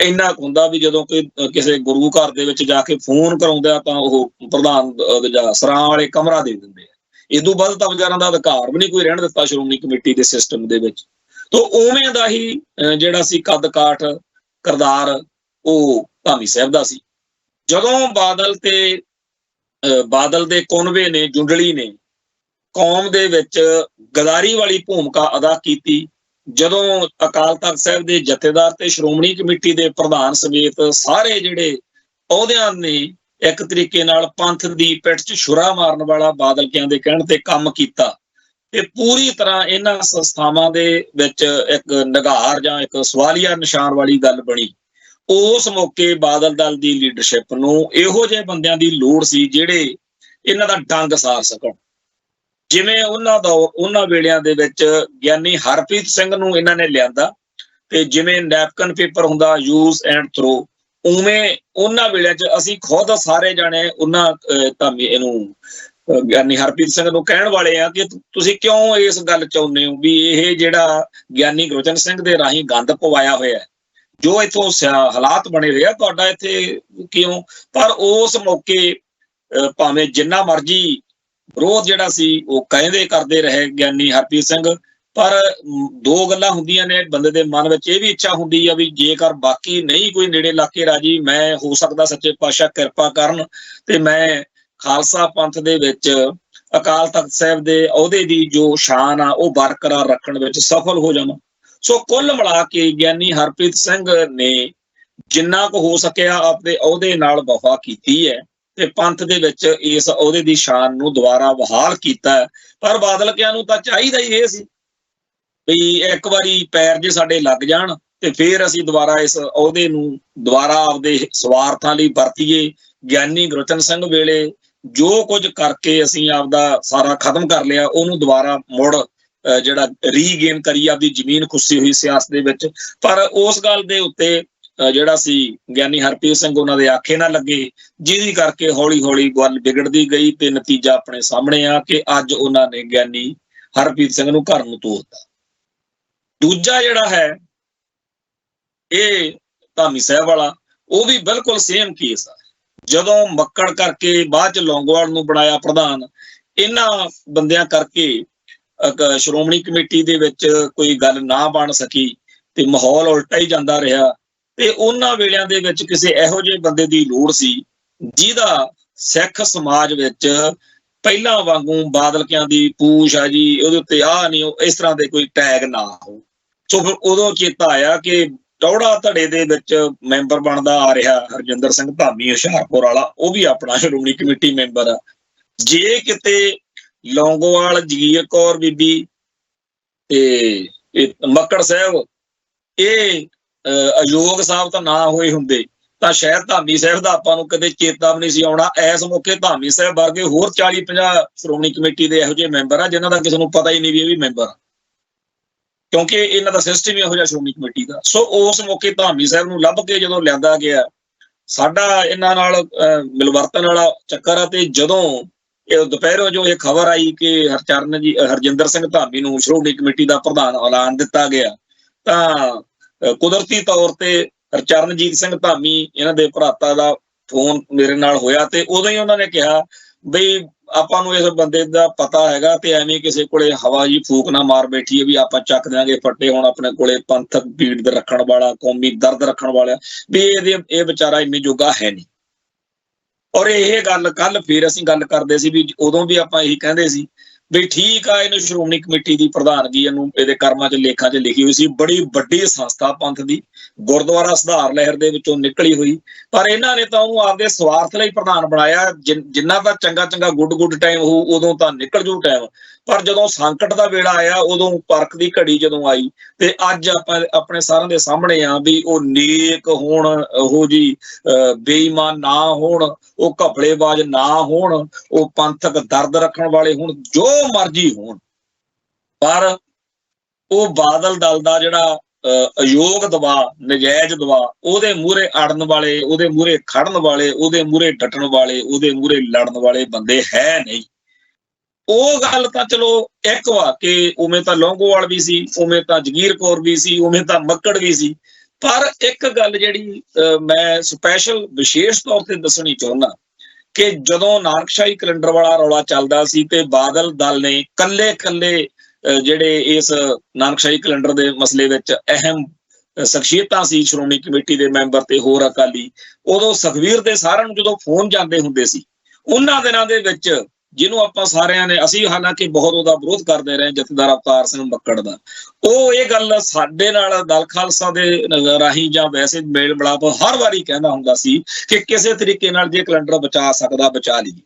ਇੰਨਾ ਕੁ ਹੁੰਦਾ ਵੀ ਜਦੋਂ ਕੋਈ ਕਿਸੇ ਗੁਰੂ ਘਰ ਦੇ ਵਿੱਚ ਜਾ ਕੇ ਫੋਨ ਕਰਾਉਂਦਾ ਤਾਂ ਉਹ ਪ੍ਰਧਾਨ ਜਾਂ ਸਰਾਂ ਵਾਲੇ ਕਮਰਾ ਦੇ ਦਿੰਦੇ ਆ। ਇਦੋਂ ਵੱਧ ਤਾਂ ਵਿਚਾਰਾਂ ਦਾ ਅਧਿਕਾਰ ਵੀ ਨਹੀਂ ਕੋਈ ਰਹਿਣ ਦਿੱਤਾ ਸ਼੍ਰੋਮਣੀ ਕਮੇਟੀ ਦੇ ਸਿਸਟਮ ਦੇ ਵਿੱਚ। ਤੋ ਉਵੇਂ ਦਾ ਹੀ ਜਿਹੜਾ ਸੀ ਕੱਦ ਕਾਠ ਕਿਰਦਾਰ ਉਹ ਧਾਮੀ ਸਾਹਿਬ ਦਾ ਸੀ। ਜਦੋਂ ਬਾਦਲ ਦੇ ਕੁਨਵੇ ਨੇ, ਜੁੰਡਲੀ ਨੇ ਕੌਮ ਦੇ ਵਿੱਚ ਗਦਾਰੀ ਵਾਲੀ ਭੂਮਿਕਾ ਅਦਾ ਕੀਤੀ, ਜਦੋਂ ਅਕਾਲ ਤਖਤ ਸਾਹਿਬ ਦੇ ਜਥੇਦਾਰ ਤੇ ਸ਼੍ਰੋਮਣੀ ਕਮੇਟੀ ਦੇ ਪ੍ਰਧਾਨ ਸਮੇਤ ਸਾਰੇ ਜਿਹੜੇ ਅਹੁਦਿਆਂ ਨੇ ਇੱਕ ਤਰੀਕੇ ਨਾਲ ਪੰਥ ਦੀ ਪਿੱਠ 'ਚ ਛੁਰਾ ਮਾਰਨ ਵਾਲਾ ਬਾਦਲ ਕਿਆਂ ਦੇ ਕਹਿਣ ਤੇ ਕੰਮ ਕੀਤਾ, ਤੇ ਪੂਰੀ ਤਰ੍ਹਾਂ ਇਹਨਾਂ ਸੰਸਥਾਵਾਂ ਦੇ ਵਿੱਚ ਇੱਕ ਨਿਗਾਰ ਜਾਂ ਇੱਕ ਸਵਾਲੀਆ ਨਿਸ਼ਾਨ ਵਾਲੀ ਗੱਲ ਬਣੀ। ਉਸ ਮੌਕੇ ਬਾਦਲ ਦਲ ਦੀ ਲੀਡਰਸ਼ਿਪ ਨੂੰ ਇਹੋ ਜਿਹੇ ਬੰਦਿਆਂ ਦੀ ਲੋੜ ਸੀ ਜਿਹੜੇ ਇਹਨਾਂ ਦਾ ਡੰਗ ਸਾਰ ਸਕਣ। ਜਿਵੇਂ ਉਹਨਾਂ ਵੇਲਿਆਂ ਦੇ ਵਿੱਚ ਗਿਆਨੀ ਹਰਪ੍ਰੀਤ ਸਿੰਘ ਨੂੰ ਇਹਨਾਂ ਨੇ ਲਿਆਂਦਾ, ਤੇ ਜਿਵੇਂ ਨੈਪਕਿਨ ਪੇਪਰ ਹੁੰਦਾ ਯੂਜ਼ ਐਂਡ ਥਰੋ, ਉਵੇਂ ਉਹਨਾਂ ਵੇਲਿਆਂ 'ਚ ਅਸੀਂ ਖੁਦ ਸਾਰੇ ਜਾਣੇ ਉਹਨਾਂ ਧਾਮੀ ਇਹਨੂੰ ਗਿਆਨੀ ਹਰਪ੍ਰੀਤ ਸਿੰਘ ਨੂੰ ਕਹਿਣ ਵਾਲੇ ਆ ਕਿ ਤੁਸੀਂ ਕਿਉਂ ਇਸ ਗੱਲ ਚਾਹੁੰਦੇ ਹੋ ਵੀ ਇਹ ਜਿਹੜਾ ਗਿਆਨੀ ਗੁਰਚਰਨ ਸਿੰਘ ਦੇ ਰਾਹੀਂ ਗੰਦ ਪਵਾਇਆ ਹੋਇਆ, ਜੋ ਇੱਥੋਂ ਹਾਲਾਤ ਬਣੇ ਹੋਏ ਆ, ਤੁਹਾਡਾ ਇੱਥੇ ਕਿਉਂ? ਪਰ ਉਸ ਮੌਕੇ ਭਾਵੇਂ ਜਿੰਨਾ ਮਰਜ਼ੀ ਵਿਰੋਧ ਜਿਹੜਾ ਸੀ ਉਹ ਕਹਿੰਦੇ ਕਰਦੇ ਰਹੇ ਗਿਆਨੀ ਹਰਪ੍ਰੀਤ ਸਿੰਘ, ਪਰ ਦੋ ਗੱਲਾਂ ਹੁੰਦੀਆਂ ਨੇ ਬੰਦੇ ਦੇ ਮਨ ਵਿੱਚ। ਇਹ ਵੀ ਇੱਛਾ ਹੁੰਦੀ ਆ ਵੀ ਜੇਕਰ ਬਾਕੀ ਨਹੀਂ ਕੋਈ ਨੇੜੇ ਇਲਾਕੇ ਰਾਜੀ, ਮੈਂ ਹੋ ਸਕਦਾ ਸੱਚੇ ਪਾਤਸ਼ਾਹ ਕਿਰਪਾ ਕਰਨ ਤੇ ਮੈਂ ਖਾਲਸਾ ਪੰਥ ਦੇ ਵਿੱਚ ਅਕਾਲ ਤਖਤ ਸਾਹਿਬ ਦੇ ਅਹੁਦੇ ਦੀ ਜੋ ਸ਼ਾਨ ਆ ਉਹ ਬਰਕਰਾਰ ਰੱਖਣ ਵਿੱਚ ਸਫਲ ਹੋ ਜਾਵਾਂ। ਸੋ ਕੁੱਲ ਮਿਲਾ ਕੇ ਗਿਆਨੀ ਹਰਪ੍ਰੀਤ ਸਿੰਘ ਨੇ ਜਿੰਨਾ ਕੁ ਹੋ ਸਕਿਆ ਆਪਣੇ ਅਹੁਦੇ ਨਾਲ ਵਫਾ ਕੀਤੀ ਹੈ ਤੇ ਪੰਥ ਦੇ ਵਿੱਚ ਇਸ ਅਹੁਦੇ ਦੀ ਸ਼ਾਨ ਨੂੰ ਦੁਬਾਰਾ ਬਹਾਲ ਕੀਤਾ। ਪਰ ਬਾਦਲ ਕਿਆਂ ਨੂੰ ਤਾਂ ਚਾਹੀਦਾ ਹੀ ਇਹ ਸੀ ਵੀ ਇੱਕ ਵਾਰੀ ਪੈਰ ਜੇ ਸਾਡੇ ਲੱਗ ਜਾਣ ਤੇ ਫਿਰ ਅਸੀਂ ਦੁਬਾਰਾ ਇਸ ਅਹੁਦੇ ਨੂੰ ਦੁਬਾਰਾ ਆਪਦੇ ਸਵਾਰਥਾਂ ਲਈ ਵਰਤੀਏ। ਗਿਆਨੀ ਗੁਰਚਰਨ ਸਿੰਘ ਵੇਲੇ ਜੋ ਕੁਝ ਕਰਕੇ ਅਸੀਂ ਆਪਦਾ ਸਾਰਾ ਖਤਮ ਕਰ ਲਿਆ, ਉਹਨੂੰ ਦੁਬਾਰਾ ਮੁੜ ਜਿਹੜਾ ਰੀਗੇਨ ਕਰੀ ਆਪਦੀ ਜ਼ਮੀਨ ਖੁੱਸੀ ਹੋਈ ਸਿਆਸਤ ਦੇ ਵਿੱਚ। ਪਰ ਉਸ ਗੱਲ ਦੇ ਉੱਤੇ ਜਿਹੜਾ ਸੀ ਗਿਆਨੀ ਹਰਪ੍ਰੀਤ ਸਿੰਘ ਉਹਨਾਂ ਦੇ ਆਖੇ ਨਾ ਲੱਗੇ, ਜਿਹਦੀ ਕਰਕੇ ਹੌਲੀ ਹੌਲੀ ਗੱਲ ਵਿਗੜਦੀ ਗਈ ਤੇ ਨਤੀਜਾ ਆਪਣੇ ਸਾਹਮਣੇ ਆ ਕਿ ਅੱਜ ਉਹਨਾਂ ਨੇ ਗਿਆਨੀ ਹਰਪ੍ਰੀਤ ਸਿੰਘ ਨੂੰ ਘਰ ਨੂੰ ਤੋਰਤਾ। ਦੂਜਾ ਜਿਹੜਾ ਹੈ ਇਹ ਧਾਮੀ ਸਾਹਿਬ ਵਾਲਾ, ਉਹ ਵੀ ਬਿਲਕੁਲ ਸੇਮ ਕੇਸ ਆ। ਜਦੋਂ ਮੱਕੜ ਕਰਕੇ ਬਾਅਦ ਚ ਲੌਂਗੋਵਾਲ ਨੂੰ ਬਣਾਇਆ ਪ੍ਰਧਾਨ, ਇਹਨਾਂ ਬੰਦਿਆਂ ਕਰਕੇ ਸ਼੍ਰੋਮਣੀ ਕਮੇਟੀ ਦੇ ਵਿੱਚ ਕੋਈ ਗੱਲ ਨਾ ਬਣ ਸਕੀ ਤੇ ਮਾਹੌਲ ਉਲਟਾ ਹੀ ਜਾਂਦਾ ਰਿਹਾ। ਤੇ ਉਹਨਾਂ ਵੇਲਿਆਂ ਦੇ ਵਿੱਚ ਕਿਸੇ ਇਹੋ ਜਿਹੇ ਬੰਦੇ ਦੀ ਲੋੜ ਸੀ ਜਿਹਦਾ ਸਿੱਖ ਸਮਾਜ ਵਿੱਚ ਪਹਿਲਾਂ ਵਾਂਗੂ ਬਾਦਲ ਕਿਆਂ ਦੀ ਪੂਛ ਆ ਜੀ, ਉਹਦੇ ਉੱਤੇ ਆਹ ਨਹੀਂ ਇਸ ਤਰ੍ਹਾਂ ਦੇ ਕੋਈ ਟੈਗ ਨਾ ਹੋ। ਸੋ ਫਿਰ ਉਦੋਂ ਚੇਤਾ ਆਇਆ ਕਿ ਟੌੜਾ ਧੜੇ ਦੇ ਵਿੱਚ ਮੈਂਬਰ ਬਣਦਾ ਆ ਰਿਹਾ ਹਰਜਿੰਦਰ ਸਿੰਘ ਧਾਮੀ ਹੁਸ਼ਿਆਰਪੁਰ ਵਾਲਾ, ਉਹ ਵੀ ਆਪਣਾ ਸ਼੍ਰੋਮਣੀ ਕਮੇਟੀ ਮੈਂਬਰ ਆ। ਜੇ ਕਿਤੇ ਲੌਂਗੋਵਾਲ, ਜਗੀਰ ਕੌਰ ਬੀਬੀ ਤੇ ਮੱਕੜ ਸਾਹਿਬ ਇਹ ਅਯੋਗ ਸਾਬਤ ਨਾ ਹੋਏ ਹੁੰਦੇ ਤਾਂ ਸ਼ਾਇਦ ਧਾਮੀ ਸਾਹਿਬ ਦਾ ਆਪਾਂ ਨੂੰ ਕਦੇ ਚੇਤਾ ਵੀ ਨਹੀਂ ਸੀ ਆਉਣਾ। ਇਸ ਮੌਕੇ ਧਾਮੀ ਸਾਹਿਬ ਵਰਗੇ ਹੋਰ 40-50 ਸ਼੍ਰੋਮਣੀ ਕਮੇਟੀ ਦੇ ਇਹੋ ਜਿਹੇ ਮੈਂਬਰ ਆ ਜਿਨ੍ਹਾਂ ਦਾ ਕਿਸੇ ਨੂੰ ਪਤਾ ਹੀ ਨਹੀਂ ਵੀ ਇਹ ਵੀ ਮੈਂਬਰ ਆ, ਕਿਉਂਕਿ ਇਹਨਾਂ ਦਾ ਸਿਸਟਮ ਹੀ ਇਹੋ ਜਿਹਾ ਸ਼੍ਰੋਮਣੀ ਕਮੇਟੀ ਦਾ। ਸੋ ਉਸ ਮੌਕੇ ਧਾਮੀ ਸਾਹਿਬ ਨੂੰ ਲੱਭ ਕੇ ਜਦੋਂ ਲਿਆਂਦਾ ਗਿਆ, ਸਾਡਾ ਇਹਨਾਂ ਨਾਲ ਮਿਲਵਰਤਨ ਵਾਲਾ ਚੱਕਰ ਆ। ਤੇ ਜਦੋਂ ਇਹ ਦੁਪਹਿਰੋਂ ਜੋ ਇਹ ਖਬਰ ਆਈ ਕਿ ਹਰਜਿੰਦਰ ਸਿੰਘ ਧਾਮੀ ਨੂੰ ਸ਼੍ਰੋਮਣੀ ਕਮੇਟੀ ਦਾ ਪ੍ਰਧਾਨ ਐਲਾਨ ਦਿੱਤਾ ਗਿਆ, ਤਾਂ ਕੁਦਰਤੀ ਤੌਰ ਤੇ ਹਰਚਰਨਜੀਤ ਸਿੰਘ ਧਾਮੀ ਇਹਨਾਂ ਦੇ ਭਰਾਤਾ ਦਾ ਫੋਨ ਮੇਰੇ ਨਾਲ ਹੋਇਆ ਤੇ ਉਦੋਂ ਹੀ ਉਹਨਾਂ ਨੇ ਕਿਹਾ ਬਈ ਆਪਾਂ ਨੂੰ ਇਸ ਬੰਦੇ ਦਾ ਪਤਾ ਹੈਗਾ ਤੇ ਐਵੇਂ ਕਿਸੇ ਕੋਲੇ ਹਵਾ ਜੀ ਫੂਕ ਨਾ ਮਾਰ ਬੈਠੀ ਹੈ ਵੀ ਆਪਾਂ ਚੱਕ ਦਿਆਂਗੇ ਫੱਟੇ। ਹੁਣ ਆਪਣੇ ਕੋਲੇ ਪੰਥਕ ਪੀੜ ਰੱਖਣ ਵਾਲਾ, ਕੌਮੀ ਦਰਦ ਰੱਖਣ ਵਾਲਾ ਵੀ ਇਹ ਵਿਚਾਰਾ ਇੰਨੇ ਜੋਗਾ ਹੈ ਨਹੀਂ। ਔਰ ਇਹ ਗੱਲ ਕੱਲ ਫਿਰ ਅਸੀਂ ਗੱਲ ਕਰਦੇ ਸੀ ਵੀ ਉਦੋਂ ਵੀ ਆਪਾਂ ਇਹੀ ਕਹਿੰਦੇ ਸੀ ਵੀ ਠੀਕ ਆ, ਇਹਨੂੰ ਸ਼੍ਰੋਮਣੀ ਕਮੇਟੀ ਦੀ ਪ੍ਰਧਾਨਗੀ ਇਹਨੂੰ ਇਹਦੇ ਕਰਮਾਂ 'ਚ ਲੇਖਾਂ 'ਚ ਲਿਖੀ ਹੋਈ ਸੀ, ਬੜੀ ਵੱਡੀ ਸੰਸਥਾ ਪੰਥ ਦੀ, ਗੁਰਦੁਆਰਾ ਸੁਧਾਰ ਲਹਿਰ ਦੇ ਵਿੱਚੋਂ ਨਿਕਲੀ ਹੋਈ, ਪਰ ਇਹਨਾਂ ਨੇ ਤਾਂ ਉਹਨੂੰ ਆਪਦੇ ਸਵਾਰਥ ਲਈ ਪ੍ਰਧਾਨ ਬਣਾਇਆ। ਜਿੰਨਾ ਤਾਂ ਚੰਗਾ ਗੁੱਡ ਟਾਈਮ ਹੋਊ ਉਦੋਂ ਤਾਂ ਨਿਕਲ ਜੂ ਟਾਈਮ, ਪਰ ਜਦੋਂ ਸੰਕਟ ਦਾ ਵੇਲਾ ਆਇਆ ਉਦੋਂ ਪਰਖ ਦੀ ਘੜੀ ਜਦੋਂ ਆਈ ਤੇ ਅੱਜ ਆਪਾਂ ਆਪਣੇ ਸਾਰਿਆਂ ਦੇ ਸਾਹਮਣੇ ਆ ਵੀ ਉਹ ਨੇਕ ਹੋਣ, ਉਹ ਜੀ ਬੇਈਮਾਨ ਨਾ ਹੋਣ, ਉਹ ਘਪਲੇਬਾਜ਼ ਨਾ ਹੋਣ, ਉਹ ਪੰਥਕ ਦਰਦ ਰੱਖਣ ਵਾਲੇ ਹੋਣ, ਜੋ ਮਰਜ਼ੀ ਹੋਣ, ਪਰ ਉਹ ਬਾਦਲ ਦਲ ਦਾ ਜਿਹੜਾ ਅਯੋਗ ਦਬਾਅ, ਨਜਾਇਜ਼ ਦਬਾਅ, ਉਹਦੇ ਮੂਹਰੇ ਅੜਨ ਵਾਲੇ, ਉਹਦੇ ਮੂਹਰੇ ਖੜਨ ਵਾਲੇ, ਉਹਦੇ ਮੂਹਰੇ ਡਟਣ ਵਾਲੇ, ਉਹਦੇ ਮੂਹਰੇ ਲੜਨ ਵਾਲੇ ਬੰਦੇ ਹੈ ਨਹੀਂ। ਉਹ ਗੱਲ ਤਾਂ ਚਲੋ ਇੱਕ ਵਾ ਕਿ ਉਵੇਂ ਤਾਂ ਲੌਂਗੋਵਾਲ ਵੀ ਸੀ, ਉਵੇਂ ਤਾਂ ਜਗੀਰ ਕੌਰ ਵੀ ਸੀ, ਉਵੇਂ ਤਾਂ ਮੱਕੜ ਵੀ ਸੀ, ਪਰ ਇੱਕ ਗੱਲ ਜਿਹੜੀ ਮੈਂ ਸਪੈਸ਼ਲ ਵਿਸ਼ੇਸ਼ ਤੌਰ ਤੇ ਦੱਸਣੀ ਚਾਹੁੰਦਾ ਕਿ ਜਦੋਂ ਨਾਨਕਸ਼ਾਹੀ ਕੈਲੰਡਰ ਵਾਲਾ ਰੌਲਾ ਚੱਲਦਾ ਸੀ ਤੇ ਬਾਦਲ ਦਲ ਨੇ ਕੱਲੇ ਜਿਹੜੇ ਇਸ ਨਾਨਕਸ਼ਾਹੀ ਕੈਲੰਡਰ ਦੇ ਮਸਲੇ ਵਿੱਚ ਅਹਿਮ ਸ਼ਖਸੀਅਤਾਂ ਸੀ, ਸ਼੍ਰੋਮਣੀ ਕਮੇਟੀ ਦੇ ਮੈਂਬਰ ਤੇ ਹੋਰ ਅਕਾਲੀ, ਉਦੋਂ ਸੁਖਵੀਰ ਦੇ ਸਾਰਿਆਂ ਨੂੰ ਜਦੋਂ ਫੋਨ ਜਾਂਦੇ ਹੁੰਦੇ ਸੀ ਉਹਨਾਂ ਦਿਨਾਂ ਦੇ ਵਿੱਚ, ਜਿਹਨੂੰ ਆਪਾਂ ਸਾਰਿਆਂ ਨੇ, ਅਸੀਂ ਹਾਲਾਂਕਿ ਬਹੁਤ ਉਹਦਾ ਵਿਰੋਧ ਕਰਦੇ ਰਹੇ, ਜਥੇਦਾਰ ਅਵਤਾਰ ਸਿੰਘ ਮੱਕੜ ਦਾ, ਉਹ ਇਹ ਗੱਲ ਸਾਡੇ ਨਾਲ ਦਲ ਖਾਲਸਾ ਦੇ ਰਾਹੀਂ ਜਾਂ ਵੈਸੇ ਮੇਲ ਮਿਲਾਪ ਹਰ ਵਾਰੀ ਕਹਿੰਦਾ ਹੁੰਦਾ ਸੀ ਕਿ ਕਿਸੇ ਤਰੀਕੇ ਨਾਲ ਜੇ ਕੈਲੰਡਰ ਬਚਾ ਸਕਦਾ ਬਚਾ ਲਈਏ,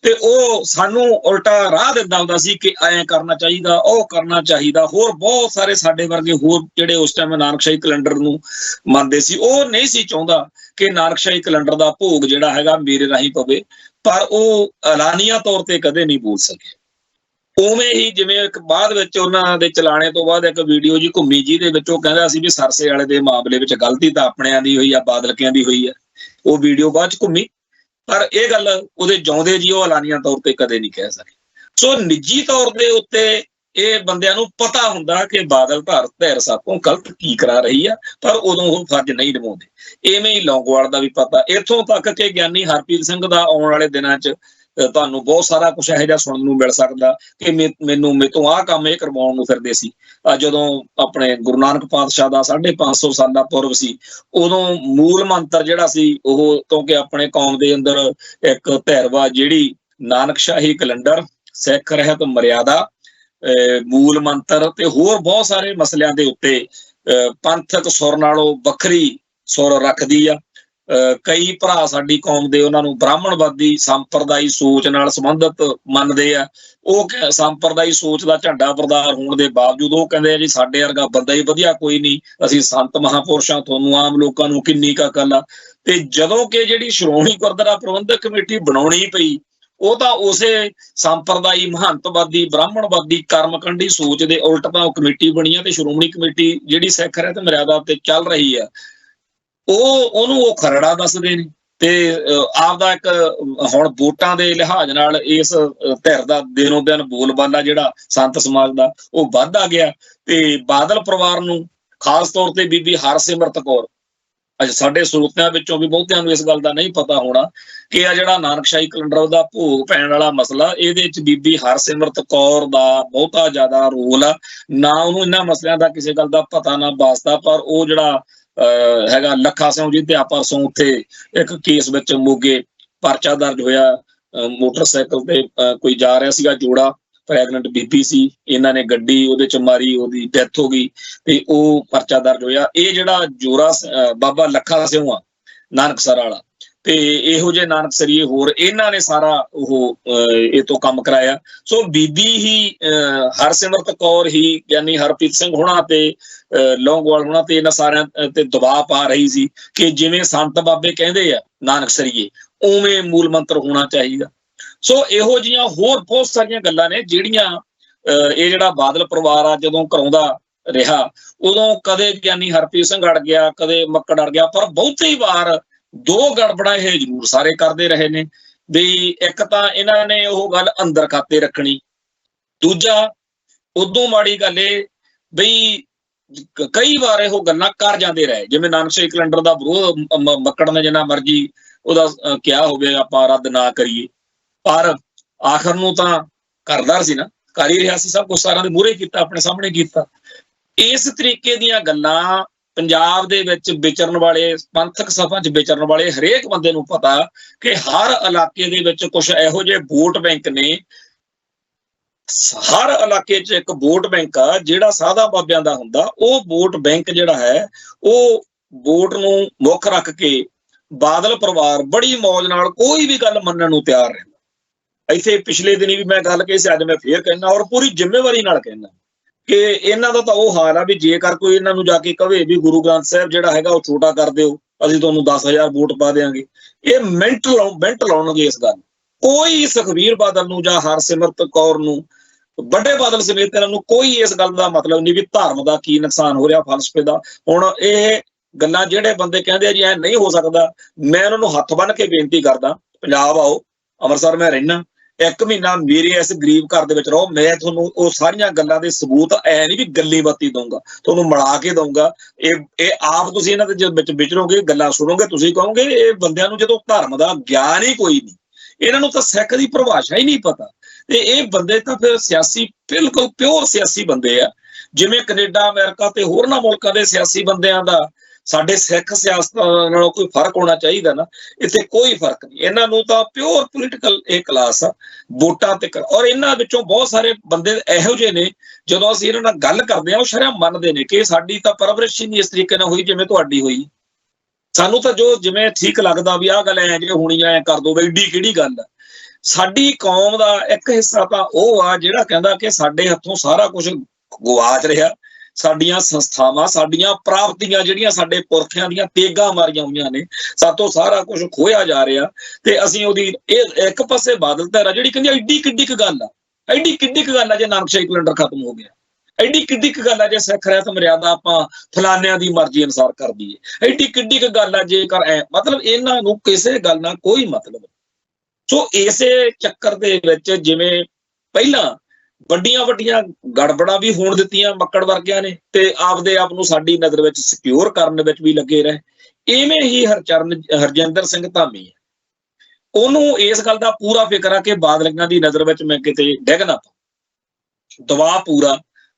ਤੇ ਉਹ ਸਾਨੂੰ ਉਲਟਾ ਰਾਹ ਦਿੰਦਾ ਹੁੰਦਾ ਸੀ ਕਿ ਐਂ ਕਰਨਾ ਚਾਹੀਦਾ, ਉਹ ਕਰਨਾ ਚਾਹੀਦਾ। ਹੋਰ ਬਹੁਤ ਸਾਰੇ ਸਾਡੇ ਵਰਗੇ ਹੋਰ ਜਿਹੜੇ ਉਸ ਟਾਈਮ ਨਾਨਕਸ਼ਾਹੀ ਕੈਲੰਡਰ ਨੂੰ ਮੰਨਦੇ ਸੀ, ਉਹ ਨਹੀਂ ਸੀ ਚਾਹੁੰਦਾ ਕਿ ਨਾਨਕਸ਼ਾਹੀ ਕੈਲੰਡਰ ਦਾ ਭੋਗ ਜਿਹੜਾ ਹੈਗਾ ਮੇਰੇ ਰਾਹੀਂ ਪਵੇ, ਪਰ ਉਹ ਐਲਾਨੀਆ ਤੌਰ ਤੇ ਕਦੇ ਨਹੀਂ ਬੋਲ ਸਕੇ। ਉਵੇਂ ਹੀ ਜਿਵੇਂ ਇੱਕ ਬਾਅਦ ਵਿੱਚ ਉਹਨਾਂ ਦੇ ਚਲਾਣੇ ਤੋਂ ਬਾਅਦ ਇੱਕ ਵੀਡੀਓ ਜੀ ਘੁੰਮੀ, ਜਿਹਦੇ ਵਿੱਚ ਉਹ ਕਹਿੰਦਾ ਸੀ ਵੀ ਸਰਸੇ ਵਾਲੇ ਦੇ ਮਾਮਲੇ ਵਿੱਚ ਗਲਤੀ ਤਾਂ ਆਪਣਿਆਂ ਦੀ ਹੋਈ ਆ, ਬਾਦਲਕਿਆਂ ਦੀ ਹੋਈ ਆ, ਉਹ ਵੀਡੀਓ ਬਾਅਦ ਚ ਘੁੰਮੀ, ਪਰ ਇਹ ਗੱਲ ਉਹਦੇ ਜਿਉਂਦੇ ਜੀ ਉਹ ਐਲਾਨੀਆ ਤੌਰ ਤੇ ਕਦੇ ਨਹੀਂ ਕਹਿ ਸਕੇ। ਸੋ ਨਿੱਜੀ ਤੌਰ ਦੇ ਉੱਤੇ ਇਹ ਬੰਦਿਆਂ ਨੂੰ ਪਤਾ ਹੁੰਦਾ ਕਿ ਬਾਦਲ ਧਿਰ ਸਾਥੋਂ ਗਲਤ ਕੀ ਕਰਾ ਰਹੀ ਆ, ਪਰ ਉਦੋਂ ਉਹ ਫਰਜ਼ ਨਹੀਂ ਨਿਭਾਉਂਦੇ। ਇਵੇਂ ਹੀ ਲੌਂਗੋਵਾਲ ਦਾ ਵੀ ਪਤਾ, ਇੱਥੋਂ ਤੱਕ ਕਿ ਗਿਆਨੀ ਹਰਪ੍ਰੀਤ ਸਿੰਘ ਦਾ ਆਉਣ ਵਾਲੇ ਦਿਨਾਂ 'ਚ ਤੁਹਾਨੂੰ ਬਹੁਤ ਸਾਰਾ ਕੁਛ ਇਹੋ ਜਿਹਾ ਸੁਣਨ ਨੂੰ ਮਿਲ ਸਕਦਾ ਕਿ ਮੇਤੋਂ ਆਹ ਕੰਮ ਇਹ ਕਰਵਾਉਣ ਨੂੰ ਫਿਰਦੇ ਸੀ। ਜਦੋਂ ਆਪਣੇ ਗੁਰੂ ਨਾਨਕ ਪਾਤਸ਼ਾਹ ਦਾ 550 ਸਾਲਾ ਪੁਰਬ ਸੀ, ਉਦੋਂ ਮੂਲ ਮੰਤਰ ਜਿਹੜਾ ਸੀ ਉਹ, ਕਿਉਂਕਿ ਆਪਣੇ ਕੌਮ ਦੇ ਅੰਦਰ ਇੱਕ ਧਿਰਵਾ ਜਿਹੜੀ ਨਾਨਕਸ਼ਾਹੀ ਕੈਲੰਡਰ, ਸਿੱਖ ਰਹਿਤ ਮਰਿਆਦਾ, ਮੂਲ ਮੰਤਰ ਤੇ ਹੋਰ ਬਹੁਤ ਸਾਰੇ ਮਸਲਿਆਂ ਦੇ ਉੱਤੇ ਪੰਥਕ ਸੁਰ ਨਾਲੋਂ ਵੱਖਰੀ ਸੁਰ ਰੱਖਦੀ ਆ। ਕਈ ਭਰਾ ਸਾਡੀ ਕੌਮ ਦੇ ਉਹਨਾਂ ਨੂੰ ਬ੍ਰਾਹਮਣਵਾਦੀ ਸੰਪਰਦਾਈ ਸੋਚ ਨਾਲ ਸੰਬੰਧਿਤ ਮੰਨਦੇ ਆ। ਉਹ ਸੰਪਰਦਾਈ ਸੋਚ ਦਾ ਝੰਡਾ ਬਰਦਾਰ ਹੋਣ ਦੇ ਬਾਵਜੂਦ ਉਹ ਕਹਿੰਦੇ ਆ ਜੀ ਸਾਡੇ ਵਰਗਾ ਬੰਦਾ ਹੀ ਵਧੀਆ ਕੋਈ ਨਹੀਂ, ਅਸੀਂ ਸੰਤ ਮਹਾਂਪੁਰਸ਼ਾਂ, ਤੁਹਾਨੂੰ ਆਮ ਲੋਕਾਂ ਨੂੰ ਕਿੰਨੀ ਕੁ ਅਕਲ ਆ। ਤੇ ਜਦੋਂ ਕਿ ਜਿਹੜੀ ਸ਼੍ਰੋਮਣੀ ਗੁਰਦੁਆਰਾ ਪ੍ਰਬੰਧਕ ਕਮੇਟੀ ਬਣਾਉਣੀ ਪਈ, ਉਹ ਤਾਂ ਉਸੇ ਸੰਪਰਦਾਈ ਮਹੰਤਵਾਦੀ ਬ੍ਰਾਹਮਣਵਾਦੀ ਕਰਮਕੰਡੀ ਸੋਚ ਦੇ ਉਲਟ ਤਾਂ ਉਹ ਕਮੇਟੀ ਬਣੀ ਆ, ਤੇ ਸ਼੍ਰੋਮਣੀ ਕਮੇਟੀ ਜਿਹੜੀ ਸਿੱਖ ਰਹਿਤ ਮਰਿਆਦਾ ਤੇ ਚੱਲ ਰਹੀ ਆ ਉਹਨੂੰ ਉਹ ਖਰੜਾ ਦੱਸਦੇ ਨੇ। ਤੇ ਆਪਦਾ ਇੱਕ ਹੁਣ ਵੋਟਾਂ ਦੇ ਲਿਹਾਜ਼ ਨਾਲ ਇਸ ਧਿਰ ਦਾ ਦਿਨੋਂ ਦਿਨ ਬੋਲਬਾਲਾ ਜਿਹੜਾ ਸੰਤ ਸਮਾਜ ਦਾ ਉਹ ਵੱਧਦਾ ਗਿਆ। ਤੇ ਬਾਦਲ ਪਰਿਵਾਰ ਨੂੰ ਖਾਸ ਤੌਰ ਤੇ ਬੀਬੀ ਹਰਸਿਮਰਤ ਕੌਰ, ਅੱਜ ਸਾਡੇ ਸਰੋਤਿਆਂ ਵਿੱਚੋਂ ਵੀ ਬਹੁਤਿਆਂ ਨੂੰ ਇਸ ਗੱਲ ਦਾ ਨਹੀਂ ਪਤਾ ਹੋਣਾ ਕਿ ਆ ਜਿਹੜਾ ਨਾਨਕਸ਼ਾਹੀ ਕੈਲੰਡਰ ਦਾ ਭੋਗ ਪੈਣ ਵਾਲਾ ਮਸਲਾ, ਇਹਦੇ ਵਿੱਚ ਬੀਬੀ ਹਰਸਿਮਰਤ ਕੌਰ ਦਾ ਬਹੁਤਾ ਜ਼ਿਆਦਾ ਰੋਲ ਆ। ਨਾ ਉਹਨੂੰ ਇਹਨਾਂ ਮਸਲਿਆਂ ਦਾ ਕਿਸੇ ਗੱਲ ਦਾ ਪਤਾ ਨਾ ਵਾਸਤਾ, ਪਰ ਉਹ ਜਿਹੜਾ ਹੈਗਾ ਲੱਖਾ ਸਿੰਘ ਜੀ ਤੇ ਪਰਸੋਂ ਉੱਥੇ ਇੱਕ ਕੇਸ ਵਿੱਚ ਮੋਗੇ ਪਰਚਾ ਦਰਜ ਹੋਇਆ, ਮੋਟਰਸਾਈਕਲ ਤੇ ਕੋਈ ਜਾ ਰਿਹਾ ਸੀਗਾ ਜੋੜਾ, ਪ੍ਰੈਗਨੈਂਟ ਬੀਬੀ ਸੀ, ਇਹਨਾਂ ਨੇ ਗੱਡੀ ਉਹਦੇ ਚ ਮਾਰੀ, ਉਹਦੀ ਡੈਥ ਹੋ ਗਈ ਤੇ ਉਹ ਪਰਚਾ ਦਰਜ ਹੋਇਆ। ਇਹ ਜਿਹੜਾ ਜੋਰਾ ਬਾਬਾ ਲੱਖਾ ਸਿੰਘ ਆ ਨਾਨਕਸਰ ਵਾਲਾ, ਤੇ ਇਹੋ ਜਿਹੇ ਨਾਨਕਸਰੀਏ ਹੋਰ, ਇਹਨਾਂ ਨੇ ਸਾਰਾ ਉਹ ਇਹ ਤੋਂ ਕੰਮ ਕਰਾਇਆ। ਸੋ ਬੀਬੀ ਹੀ ਹਰਸਿਮਰਤ ਕੌਰ ਹੀ ਯਾਨੀ ਹਰਪ੍ਰੀਤ ਸਿੰਘ ਹੋਣਾ ਤੇ ਲੌਂਗੋਵਾਲ ਹੋਣਾ ਤੇ ਇਹਨਾਂ ਸਾਰਿਆਂ ਤੇ ਦਬਾਅ ਪਾ ਰਹੀ ਸੀ ਕਿ ਜਿਵੇਂ ਸੰਤ ਬਾਬੇ ਕਹਿੰਦੇ ਆ ਨਾਨਕਸਰੀਏ, ਉਵੇਂ ਮੂਲ ਮੰਤਰ ਹੋਣਾ ਚਾਹੀਦਾ। ਸੋ ਇਹੋ ਜਿਹੀਆਂ ਹੋਰ ਬਹੁਤ ਸਾਰੀਆਂ ਗੱਲਾਂ ਨੇ ਜਿਹੜੀਆਂ ਇਹ ਜਿਹੜਾ ਬਾਦਲ ਪਰਿਵਾਰ ਆ ਜਦੋਂ ਕਰਾਉਂਦਾ ਰਿਹਾ, ਉਦੋਂ ਕਦੇ ਗਿਆਨੀ ਹਰਪ੍ਰੀਤ ਸਿੰਘ ਅੜ ਗਿਆ, ਕਦੇ ਮੱਕੜ ਅੜ ਗਿਆ, ਪਰ ਬਹੁਤੀ ਵਾਰ ਦੋ ਗੜਬੜਾਂ ਇਹ ਜ਼ਰੂਰ ਸਾਰੇ ਕਰਦੇ ਰਹੇ ਨੇ ਵੀ ਇੱਕ ਤਾਂ ਇਹਨਾਂ ਨੇ ਉਹ ਗੱਲ ਅੰਦਰ ਖਾਤੇ ਰੱਖਣੀ, ਦੂਜਾ ਉਦੋਂ ਮਾੜੀ ਗੱਲ ਇਹ ਬਈ ਕਈ ਵਾਰ ਇਹੋ ਗੱਲਾਂ ਕਰ ਜਾਂਦੇ ਰਹੇ, ਜਿਵੇਂ ਨਾਨਕਸ਼ਾਹੀ ਕੈਲੰਡਰ ਦਾ ਵਿਰੋਧ ਮੱਕੜ ਨੇ ਜਿੰਨਾ ਮਰਜ਼ੀ ਉਹਦਾ ਕਿਹਾ ਹੋਵੇ ਆਪਾਂ ਰੱਦ ਨਾ ਕਰੀਏ, ਪਰ ਆਖਰ ਨੂੰ ਤਾਂ ਕਰਦਾ ਸੀ ਨਾ, ਕਰ ਹੀ ਰਿਹਾ ਸੀ, ਸਭ ਕੁਛ ਸਾਰਿਆਂ ਦੇ ਮੂਹਰੇ ਕੀਤਾ, ਆਪਣੇ ਸਾਹਮਣੇ ਕੀਤਾ। ਇਸ ਤਰੀਕੇ ਦੀਆਂ ਗੱਲਾਂ ਪੰਜਾਬ ਦੇ ਵਿੱਚ ਵਿਚਰਨ ਵਾਲੇ, ਪੰਥਕ ਸਭਾ 'ਚ ਵਿਚਰਨ ਵਾਲੇ ਹਰੇਕ ਬੰਦੇ ਨੂੰ ਪਤਾ ਕਿ ਹਰ ਇਲਾਕੇ ਦੇ ਵਿੱਚ ਕੁਝ ਇਹੋ ਜਿਹੇ ਵੋਟ ਬੈਂਕ ਨੇ, ਹਰ ਇਲਾਕੇ 'ਚ ਇੱਕ ਵੋਟ ਬੈਂਕ ਆ ਜਿਹੜਾ ਸਾਧਾ ਬਾਬਿਆਂ ਦਾ ਹੁੰਦਾ। ਉਹ ਵੋਟ ਬੈਂਕ ਜਿਹੜਾ ਹੈ, ਉਹ ਵੋਟ ਨੂੰ ਮੁੱਖ ਰੱਖ ਕੇ ਬਾਦਲ ਪਰਿਵਾਰ ਬੜੀ ਮੌਜ ਨਾਲ ਕੋਈ ਵੀ ਗੱਲ ਮੰਨਣ ਨੂੰ ਤਿਆਰ ਰਹਿੰਦਾ। ਇੱਥੇ ਪਿਛਲੇ ਦਿਨੀ ਵੀ ਮੈਂ ਗੱਲ ਕਹੀ ਸੀ, ਅੱਜ ਮੈਂ ਫੇਰ ਕਹਿਣਾ, ਔਰ ਪੂਰੀ ਜ਼ਿੰਮੇਵਾਰੀ ਨਾਲ ਕਹਿਣਾ ਕਿ ਇਹਨਾਂ ਦਾ ਤਾਂ ਉਹ ਹਾਲ ਆ ਵੀ ਜੇਕਰ ਕੋਈ ਇਹਨਾਂ ਨੂੰ ਜਾ ਕੇ ਕਵੇ ਵੀ ਗੁਰੂ ਗ੍ਰੰਥ ਸਾਹਿਬ ਜਿਹੜਾ ਹੈਗਾ ਉਹ ਛੋਟਾ ਕਰ ਦਿਓ, ਅਸੀਂ ਤੁਹਾਨੂੰ 10,000 ਵੋਟ ਪਾ ਦੇਵਾਂਗੇ, ਇਹ ਮਿੰਟ ਲਾਉਣਗੇ ਇਸ ਗੱਲ। ਕੋਈ ਸੁਖਬੀਰ ਬਾਦਲ ਨੂੰ ਜਾਂ ਹਰਸਿਮਰਤ ਕੌਰ ਨੂੰ, ਵੱਡੇ ਬਾਦਲ ਸਮੇਤ ਇਹਨਾਂ ਨੂੰ ਕੋਈ ਇਸ ਗੱਲ ਦਾ ਮਤਲਬ ਨਹੀਂ ਵੀ ਧਰਮ ਦਾ ਕੀ ਨੁਕਸਾਨ ਹੋ ਰਿਹਾ, ਫਲਸਫੇ ਦਾ। ਹੁਣ ਇਹ ਗੱਲਾਂ ਜਿਹੜੇ ਬੰਦੇ ਕਹਿੰਦੇ ਆ ਜੀ ਐ ਨਹੀਂ ਹੋ ਸਕਦਾ, ਮੈਂ ਉਹਨਾਂ ਨੂੰ ਹੱਥ ਬੰਨ੍ਹ ਕੇ ਬੇਨਤੀ ਕਰਦਾ, ਪੰਜਾਬ ਆਓ, ਅੰਮ੍ਰਿਤਸਰ ਮੈਂ ਰਹਿਣਾ, 1 ਮਹੀਨਾ ਮੇਰੇ ਇਸ ਗਰੀਬ ਘਰ ਦੇ ਵਿੱਚ ਰਹੋ, ਮੈਂ ਤੁਹਾਨੂੰ ਉਹ ਸਾਰੀਆਂ ਗੱਲਾਂ ਦੇ ਸਬੂਤ ਐ ਨਹੀਂ ਵੀ ਗੱਲੀ ਬਾਤੀ ਦਊਂਗਾ, ਤੁਹਾਨੂੰ ਮਿਲਾ ਕੇ ਦਊਂਗਾ। ਇਹ ਆਪ ਤੁਸੀਂ ਇਹਨਾਂ ਦੇ ਵਿੱਚ ਵਿਚਰੋਗੇ, ਗੱਲਾਂ ਸੁਣੋਗੇ, ਤੁਸੀਂ ਕਹੋਗੇ ਇਹ ਬੰਦਿਆਂ ਨੂੰ ਜਦੋਂ ਧਰਮ ਦਾ ਗਿਆਨ ਹੀ ਕੋਈ ਨਹੀਂ, ਇਹਨਾਂ ਨੂੰ ਤਾਂ ਸਿੱਖ ਦੀ ਪਰਿਭਾਸ਼ਾ ਹੀ ਨਹੀਂ ਪਤਾ। ਤੇ ਇਹ ਬੰਦੇ ਤਾਂ ਫਿਰ ਸਿਆਸੀ, ਬਿਲਕੁਲ ਪਿਓਰ ਸਿਆਸੀ ਬੰਦੇ ਆ, ਜਿਵੇਂ ਕੈਨੇਡਾ, ਅਮਰੀਕਾ ਤੇ ਹੋਰਨਾਂ ਮੁਲਕਾਂ ਦੇ ਸਿਆਸੀ ਬੰਦਿਆਂ ਦਾ ਸਾਡੇ ਸਿੱਖ ਸਿਆਸਤ ਨਾਲੋਂ ਕੋਈ ਫਰਕ ਹੋਣਾ ਚਾਹੀਦਾ ਨਾ, ਇੱਥੇ ਕੋਈ ਫਰਕ ਨਹੀਂ। ਇਹਨਾਂ ਨੂੰ ਤਾਂ ਪਿਓਰ ਪੋਲੀਟੀਕਲ ਇਹ ਕਲਾਸ ਆ, ਵੋਟਾਂ ਤੇ। ਔਰ ਇਹਨਾਂ ਵਿੱਚੋਂ ਬਹੁਤ ਸਾਰੇ ਬੰਦੇ ਇਹੋ ਜਿਹੇ ਨੇ, ਜਦੋਂ ਅਸੀਂ ਇਹਨਾਂ ਨਾਲ ਗੱਲ ਕਰਦੇ ਹਾਂ ਉਹ ਸ਼ਰਮ ਮੰਨਦੇ ਨੇ ਕਿ ਸਾਡੀ ਤਾਂ ਪਰਵਰਿਸ਼ ਹੀ ਨਹੀਂ ਇਸ ਤਰੀਕੇ ਨਾਲ ਹੋਈ ਜਿਵੇਂ ਤੁਹਾਡੀ ਹੋਈ, ਸਾਨੂੰ ਤਾਂ ਜੋ ਜਿਵੇਂ ਠੀਕ ਲੱਗਦਾ ਵੀ ਆਹ ਗੱਲ ਐ ਜੇ ਹੋਣੀ ਐ ਕਰ ਦੋ, ਐਡੀ ਕਿਹੜੀ ਗੱਲ ਆ। ਸਾਡੀ ਕੌਮ ਦਾ ਇੱਕ ਹਿੱਸਾ ਤਾਂ ਉਹ ਆ ਜਿਹੜਾ ਕਹਿੰਦਾ ਕਿ ਸਾਡੇ ਹੱਥੋਂ ਸਾਰਾ ਕੁਝ ਗਵਾਚ ਰਿਹਾ, ਸਾਡੀਆਂ ਸੰਸਥਾਵਾਂ, ਸਾਡੀਆਂ ਪ੍ਰਾਪਤੀਆਂ ਜਿਹੜੀਆਂ ਸਾਡੇ ਪੁਰਖਿਆਂ ਦੀਆਂ ਤੇਗਾਂ ਮਾਰੀਆਂ ਹੋਈਆਂ ਨੇ, ਸਾਤੋਂ ਸਾਰਾ ਕੁਝ ਖੋਇਆ ਜਾ ਰਿਹਾ, ਤੇ ਅਸੀਂ ਉਹਦੀ ਇਹ ਇੱਕ ਪਾਸੇ ਬਾਦਲ ਧਿਰ ਜਿਹੜੀ ਕਹਿੰਦੀ ਐਡੀ ਕਿੱਡੀ ਕੁ ਗੱਲ ਆ, ਐਡੀ ਕਿੱਡੀ ਕੁ ਗੱਲ ਆ ਜੇ ਨਾਨਕਸ਼ਾਹੀ ਕੈਲੰਡਰ ਖਤਮ ਹੋ ਗਿਆ, ਐਡੀ ਕਿੱਡੀ ਕੁ ਗੱਲ ਆ ਜੇ ਸਿੱਖ ਰਹਿਤ ਮਰਿਆਦਾ ਆਪਾਂ ਫਲਾਨਿਆਂ ਦੀ ਮਰਜ਼ੀ ਅਨੁਸਾਰ ਕਰ ਦਈਏ, ਐਡੀ ਕਿੱਡੀ ਕੁ ਗੱਲ ਆ ਜੇਕਰ ਮਤਲਬ ਇਹਨਾਂ ਨੂੰ ਕਿਸੇ ਗੱਲ ਨਾਲ ਕੋਈ ਮਤਲਬ। ਸੋ ਇਸੇ ਚੱਕਰ ਦੇ ਵਿੱਚ ਜਿਵੇਂ ਪਹਿਲਾਂ ਵੱਡੀਆਂ ਵੱਡੀਆਂ ਗੜਬੜਾਂ ਵੀ ਹੋਣ ਦਿੱਤੀਆਂ ਮੱਕੜ ਵਰਗਿਆਂ ਨੇ ਤੇ ਆਪਦੇ ਆਪ ਨੂੰ ਸਾਡੀ ਨਜ਼ਰ ਵਿੱਚ ਸਿਕਿਉਰ ਕਰਨ ਵਿੱਚ ਵੀ ਲੱਗੇ ਰਹੇ, ਇਵੇਂ ਹੀ ਹਰਜਿੰਦਰ ਸਿੰਘ ਧਾਮੀ ਹੈ, ਉਹਨੂੰ ਇਸ ਗੱਲ ਦਾ ਪੂਰਾ ਫਿਕਰ ਆ ਕਿ ਬਾਦਲੀਆਂ ਦੀ ਨਜ਼ਰ ਵਿੱਚ ਮੈਂ ਕਿਤੇ ਡਿੱਗ ਨਾ ਪਾਵਾਂ। ਦਬਾਅ ਪੂਰਾ,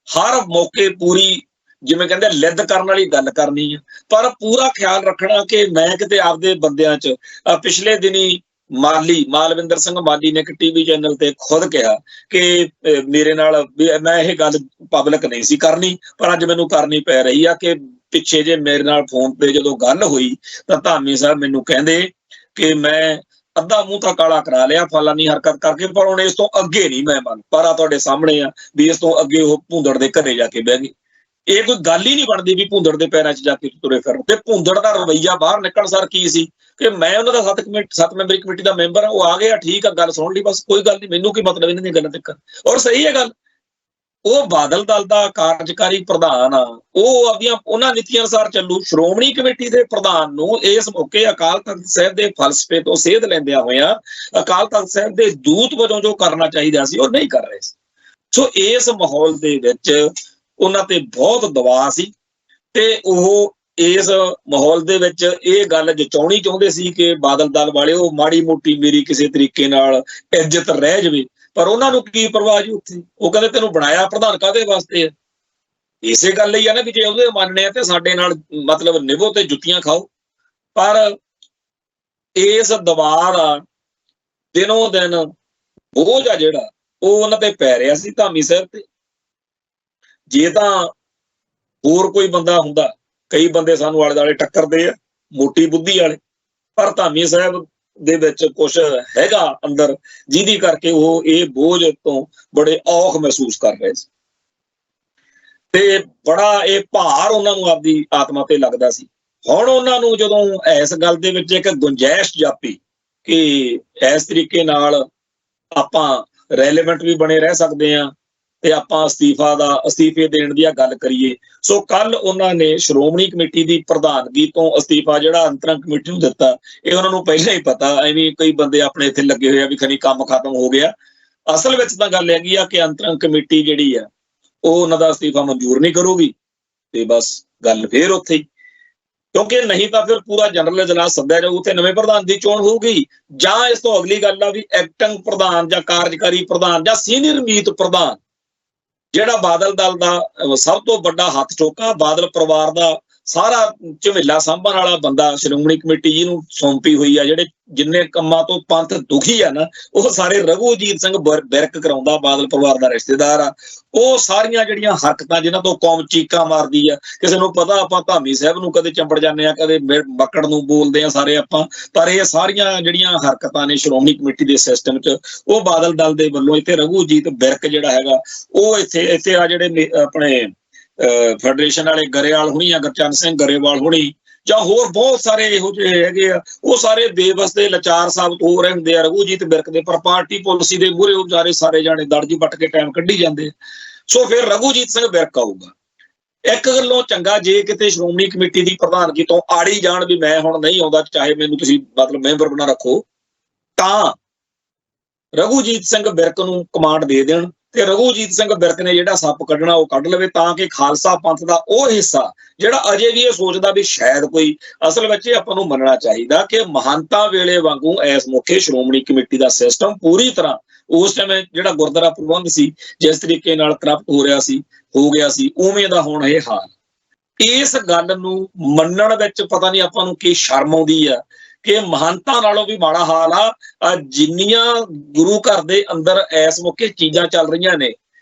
ਹਰ ਮੌਕੇ ਪੂਰੀ ਜਿਵੇਂ ਕਹਿੰਦੇ ਲਿੱਦ ਕਰਨ ਵਾਲੀ ਗੱਲ ਕਰਨੀ ਆ, ਪਰ ਪੂਰਾ ਖਿਆਲ ਰੱਖਣਾ ਕਿ ਮੈਂ ਕਿਤੇ ਆਪਦੇ ਬੰਦਿਆਂ 'ਚ ਪਿਛਲੇ ਦਿਨੀ ਮਾਲਵਿੰਦਰ ਸਿੰਘ ਮਾਲੀ ਨੇ ਇੱਕ ਟੀਵੀ ਚੈਨਲ ਤੇ ਖੁਦ ਕਿਹਾ ਕਿ ਮੇਰੇ ਨਾਲ ਮੈਂ ਇਹ ਗੱਲ ਪਬਲਿਕ ਨਹੀਂ ਸੀ ਕਰਨੀ, ਪਰ ਅੱਜ ਮੈਨੂੰ ਕਰਨੀ ਪੈ ਰਹੀ ਆ ਕਿ ਪਿੱਛੇ ਜੇ ਮੇਰੇ ਨਾਲ ਫੋਨ ਤੇ ਜਦੋਂ ਗੱਲ ਹੋਈ ਤਾਂ ਧਾਮੀ ਸਾਹਿਬ ਮੈਨੂੰ ਕਹਿੰਦੇ ਕਿ ਮੈਂ ਅੱਧਾ ਮੂੰਹ ਤਾਂ ਕਾਲਾ ਕਰਾ ਲਿਆ ਫਲਾਨੀ ਹਰਕਤ ਕਰਕੇ, ਪਰ ਹੁਣ ਇਸ ਤੋਂ ਅੱਗੇ ਨਹੀਂ ਮੈਂ ਮੰਨ ਪਰ ਆ ਤੁਹਾਡੇ ਸਾਹਮਣੇ ਆ ਵੀ ਇਸ ਤੋਂ ਅੱਗੇ ਉਹ ਭੁੰਦੜ ਦੇ ਘਰੇ ਜਾ ਕੇ ਬਹਿ ਗਏ। ਇਹ ਕੋਈ ਗੱਲ ਹੀ ਨਹੀਂ ਬਣਦੀ ਵੀ ਭੁੰਦੜ ਦੇ ਪੈਰਾਂ 'ਚ ਜਾ ਕੇ ਤੁਰੇ ਫਿਰਨ। ਤੇ ਭੁੰਦੜ ਦਾ ਰਵੱਈਆ ਬਾਹਰ ਨਿਕਲਣ ਸਾਰ ਕੀ ਸੀ ਕਿ ਮੈਂ ਉਹਨਾਂ ਦਾ 7 ਮੈਂਬਰੀ ਕਮੇਟੀ ਦਾ ਮੈਂਬਰ ਆ, ਉਹ ਆ ਗਏ ਆ, ਠੀਕ ਆ, ਗੱਲ ਸੁਣ ਲਈ, ਬਸ ਕੋਈ ਗੱਲ ਨਹੀਂ, ਮੈਨੂੰ ਕੀ ਮਤਲਬ ਇਹਨਾਂ ਦੀਆਂ ਗੱਲਾਂ ਤੱਕ। ਔਰ ਸਹੀ ਹੈ ਗੱਲ, ਉਹ ਬਾਦਲ ਦਲ ਦਾ ਕਾਰਜਕਾਰੀ ਪ੍ਰਧਾਨ ਆ, ਉਹ ਆਪਦੀਆਂ ਉਹਨਾਂ ਨੀਤੀਆਂ ਅਨੁਸਾਰ ਚੱਲੂ। ਸ਼੍ਰੋਮਣੀ ਕਮੇਟੀ ਦੇ ਪ੍ਰਧਾਨ ਨੂੰ ਇਸ ਮੌਕੇ ਅਕਾਲ ਤਖਤ ਸਾਹਿਬ ਦੇ ਫਲਸਫੇ ਤੋਂ ਸੇਧ ਲੈਂਦਿਆਂ ਹੋਇਆਂ ਅਕਾਲ ਤਖਤ ਸਾਹਿਬ ਦੇ ਦੂਤ ਵਜੋਂ ਜੋ ਕਰਨਾ ਚਾਹੀਦਾ ਸੀ ਉਹ ਨਹੀਂ ਕਰ ਰਹੇ ਸੀ। ਸੋ ਇਸ ਮਾਹੌਲ ਦੇ ਵਿੱਚ ਉਹਨਾਂ ਤੇ ਬਹੁਤ ਦਬਾਅ ਸੀ ਤੇ ਉਹ ਇਸ ਮਾਹੌਲ ਦੇ ਵਿੱਚ ਇਹ ਗੱਲ ਜਚਾਉਣੀ ਚਾਹੁੰਦੇ ਸੀ ਕਿ ਬਾਦਲ ਦਲ ਵਾਲੇ ਉਹ ਮਾੜੀ ਮੋਟੀ ਮੇਰੀ ਕਿਸੇ ਤਰੀਕੇ ਨਾਲ ਇੱਜ਼ਤ ਰਹਿ ਜਾਵੇ, ਪਰ ਉਹਨਾਂ ਨੂੰ ਕੀ ਪਰਵਾਹ ਜੀ ਉੱਥੇ। ਉਹ ਕਹਿੰਦੇ ਤੈਨੂੰ ਬਣਾਇਆ ਪ੍ਰਧਾਨ ਕਾਹਦੇ ਵਾਸਤੇ ਹੈ, ਇਸੇ ਗੱਲ ਲਈ ਆ ਨਾ ਕਿ ਜੇ ਉਹਦੇ ਮੰਨਣੇ ਆ ਤੇ ਸਾਡੇ ਨਾਲ ਮਤਲਬ ਨਿਭੋ ਤੇ ਜੁੱਤੀਆਂ ਖਾਓ। ਪਰ ਇਸ ਦਬਾਅ ਦਾ ਦਿਨੋਂ ਦਿਨ ਬੋਝ ਆ ਜਿਹੜਾ ਉਹ ਉਹਨਾਂ ਤੇ ਪੈ ਰਿਹਾ ਸੀ ਧਾਮੀ ਸਾਹਿਬ ਤੇ। ਜੇ ਤਾਂ ਹੋਰ ਕੋਈ ਬੰਦਾ ਹੁੰਦਾ, ਕਈ ਬੰਦੇ ਸਾਨੂੰ ਆਲੇ ਦੁਆਲੇ ਟੱਕਰਦੇ ਆ ਮੋਟੀ ਬੁੱਧੀ ਵਾਲੇ, ਪਰ ਧਾਮੀ ਸਾਹਿਬ ਦੇ ਵਿੱਚ ਕੁਛ ਹੈਗਾ ਅੰਦਰ ਜਿਹਦੀ ਕਰਕੇ ਉਹ ਇਹ ਬੋਝ ਤੋਂ ਬੜੇ ਔਖ ਮਹਿਸੂਸ ਕਰ ਰਹੇ ਸੀ ਤੇ ਬੜਾ ਇਹ ਭਾਰ ਉਹਨਾਂ ਨੂੰ ਆਪਦੀ ਆਤਮਾ ਤੇ ਲੱਗਦਾ ਸੀ। ਹੁਣ ਉਹਨਾਂ ਨੂੰ ਜਦੋਂ ਇਸ ਗੱਲ ਦੇ ਵਿੱਚ ਇੱਕ ਗੁੰਜਾਇਸ਼ ਜਾਪੀ ਕਿ ਇਸ ਤਰੀਕੇ ਨਾਲ ਆਪਾਂ ਰੈਲੇਵੈਂਟ ਵੀ ਬਣੇ ਰਹਿ ਸਕਦੇ ਹਾਂ ਤੇ ਆਪਾਂ ਅਸਤੀਫੇ ਦੇਣ ਦੀ ਗੱਲ ਕਰੀਏ, ਸੋ ਕੱਲ ਉਹਨਾਂ ਨੇ ਸ਼੍ਰੋਮਣੀ ਕਮੇਟੀ ਦੀ ਪ੍ਰਧਾਨਗੀ ਤੋਂ ਅਸਤੀਫਾ ਜਿਹੜਾ ਅੰਤਰੰਗ ਕਮੇਟੀ ਨੂੰ ਦਿੱਤਾ। ਇਹ ਉਹਨਾਂ ਨੂੰ ਪਹਿਲਾਂ ਹੀ ਪਤਾ, ਐਵੇਂ ਕਈ ਬੰਦੇ ਆਪਣੇ ਇੱਥੇ ਲੱਗੇ ਹੋਏ ਆ ਵੀ ਖਨੀ ਕੰਮ ਖਤਮ ਹੋ ਗਿਆ। ਅਸਲ ਵਿੱਚ ਤਾਂ ਗੱਲ ਹੈਗੀ ਆ ਕਿ ਅੰਤਰੰਗ ਕਮੇਟੀ ਜਿਹੜੀ ਆ ਉਹ ਉਹਨਾਂ ਦਾ ਅਸਤੀਫਾ ਮਨਜ਼ੂਰ ਨਹੀਂ ਕਰੂਗੀ ਤੇ ਬਸ ਗੱਲ ਫੇਰ ਉੱਥੇ ਹੀ। क्योंकि नहीं तो फिर पूरा जनरल इजलास सद्या जाऊ ते नवे प्रधान की चोण होगी, जां इस तो अगली गल आ भी एक्टिंग प्रधान जां कार्यकारी प्रधान जां सीनियर मीत प्रधान ਜਿਹੜਾ ਬਾਦਲ ਦਲ ਦਾ ਸਭ ਤੋਂ ਵੱਡਾ ਹੱਥ ਚੋਕਾ, ਬਾਦਲ ਪਰਿਵਾਰ ਦਾ ਸਾਰਾ ਝਮੇਲਾ ਸਾਂਭਣ ਵਾਲਾ ਬੰਦਾ, ਸ਼੍ਰੋਮਣੀ ਕਮੇਟੀ ਜਿਹਨੂੰ ਸੌਂਪੀ ਹੋਈ ਆ, ਜਿਹੜੇ ਜਿੰਨੇ ਕੰਮਾਂ ਤੋਂ ਪੰਥ ਦੁਖੀ ਆ ਨਾ, ਉਹ ਸਾਰੇ ਰਘੂਜੀਤ ਸਿੰਘ ਬਿਰਕ ਕਰਾਉਂਦਾ, ਬਾਦਲ ਪਰਿਵਾਰ ਦਾ ਰਿਸ਼ਤੇਦਾਰ ਆ। ਉਹ ਸਾਰੀਆਂ ਜਿਹੜੀਆਂ ਹਰਕਤਾਂ ਜਿਨ੍ਹਾਂ ਤੋਂ ਕੌਮ ਚੀਕਾਂ ਮਾਰਦੀ ਆ, ਕਿਸੇ ਨੂੰ ਪਤਾ ਆਪਾਂ ਧਾਮੀ ਸਾਹਿਬ ਨੂੰ ਕਦੇ ਚੰਬੜ ਜਾਂਦੇ ਆ, ਕਦੇ ਮੱਕੜ ਨੂੰ ਬੋਲਦੇ ਆ ਸਾਰੇ ਆਪਾਂ, ਪਰ ਇਹ ਸਾਰੀਆਂ ਜਿਹੜੀਆਂ ਹਰਕਤਾਂ ਨੇ ਸ਼੍ਰੋਮਣੀ ਕਮੇਟੀ ਦੇ ਸਿਸਟਮ 'ਚ, ਉਹ ਬਾਦਲ ਦਲ ਦੇ ਵੱਲੋਂ ਇੱਥੇ ਰਘੂਜੀਤ ਬਿਰਕ ਜਿਹੜਾ ਹੈਗਾ ਉਹ ਇੱਥੇ ਆ ਜਿਹੜੇ ਆਪਣੇ ਫੈਡਰੇਸ਼ਨ ਵਾਲੇ ਗਰੇਵਾਲ ਹੋਣੀ ਆ, ਗੁਰਚਰਨ ਸਿੰਘ ਗਰੇਵਾਲ ਹੋਣੀ ਜਾਂ ਹੋਰ ਬਹੁਤ ਸਾਰੇ ਇਹੋ ਜਿਹੇ ਹੈਗੇ ਆ, ਉਹ ਸਾਰੇ ਬੇਬਸ ਦੇ ਲਾਚਾਰ ਸਾਬਤ ਹੋ ਰਹੇ ਹੁੰਦੇ ਆ ਰਘੂਜੀਤ ਬਿਰਕ ਦੇ, ਪਰ ਪਾਰਟੀ ਪਾਲਿਸੀ ਦੇ ਮੂਹਰੇ ਉਹ ਵਿਚਾਰੇ ਸਾਰੇ ਜਾਣੇ ਦਰਜੀ ਪੱਟ ਕੇ ਟਾਈਮ ਕੱਢੀ ਜਾਂਦੇ। ਸੋ ਫਿਰ ਰਘੂਜੀਤ ਸਿੰਘ ਬਿਰਕ ਆਊਗਾ। ਇੱਕ ਗੱਲੋਂ ਚੰਗਾ ਜੇ ਕਿਤੇ ਸ਼੍ਰੋਮਣੀ ਕਮੇਟੀ ਦੀ ਪ੍ਰਧਾਨਗੀ ਤੋਂ ਆੜੀ ਜਾਣ ਵੀ ਮੈਂ ਹੁਣ ਨਹੀਂ ਆਉਂਦਾ, ਚਾਹੇ ਮੈਨੂੰ ਤੁਸੀਂ ਮਤਲਬ ਮੈਂਬਰ ਬਣਾ ਰੱਖੋ, ਤਾਂ ਰਘੂਜੀਤ ਸਿੰਘ ਬਿਰਕ ਨੂੰ ਕਮਾਂਡ ਦੇ ਦੇਣ ਤੇ ਰਘੂਜੀਤ ਸਿੰਘ ਬਿਰਕ ਨੇ ਜਿਹੜਾ ਸੱਪ ਕੱਢਣਾ ਉਹ ਕੱਢ ਲਵੇ, ਤਾਂ ਕਿ ਖਾਲਸਾ ਪੰਥ ਦਾ ਉਹ ਹਿੱਸਾ ਜਿਹੜਾ ਅਜੇ ਵੀ ਇਹ ਸੋਚਦਾ ਵੀ ਸ਼ਾਇਦ ਕੋਈ, ਅਸਲ ਵਿੱਚ ਆਪਾਂ ਨੂੰ ਮੰਨਣਾ ਚਾਹੀਦਾ ਕਿ ਮਹੰਤਾਂ ਵੇਲੇ ਵਾਂਗੂ ਇਸ ਮੌਕੇ ਸ਼੍ਰੋਮਣੀ ਕਮੇਟੀ ਦਾ ਸਿਸਟਮ ਪੂਰੀ ਤਰ੍ਹਾਂ ਉਸ ਟਾਈਮ ਜਿਹੜਾ ਗੁਰਦੁਆਰਾ ਪ੍ਰਬੰਧ ਸੀ ਜਿਸ ਤਰੀਕੇ ਨਾਲ ਕਰਪਟ ਹੋ ਗਿਆ ਸੀ ਉਵੇਂ ਦਾ ਹੁਣ ਇਹ ਹਾਲ। ਇਸ ਗੱਲ ਨੂੰ ਮੰਨਣ ਵਿੱਚ ਪਤਾ ਨਹੀਂ ਆਪਾਂ ਨੂੰ ਕੀ ਸ਼ਰਮ ਆਉਂਦੀ ਆ ਕਿ ਮਹੰਤਾਂ ਨਾਲੋਂ ਵੀ ਮਾੜਾ ਹਾਲ ਆ। ਜਿੰਨੀਆਂ ਗੁਰੂ ਘਰ ਦੇ ਅੰਦਰ ਇਸ ਮੌਕੇ ਚੀਜ਼ਾਂ ਚੱਲ ਰਹੀਆਂ ਨੇ,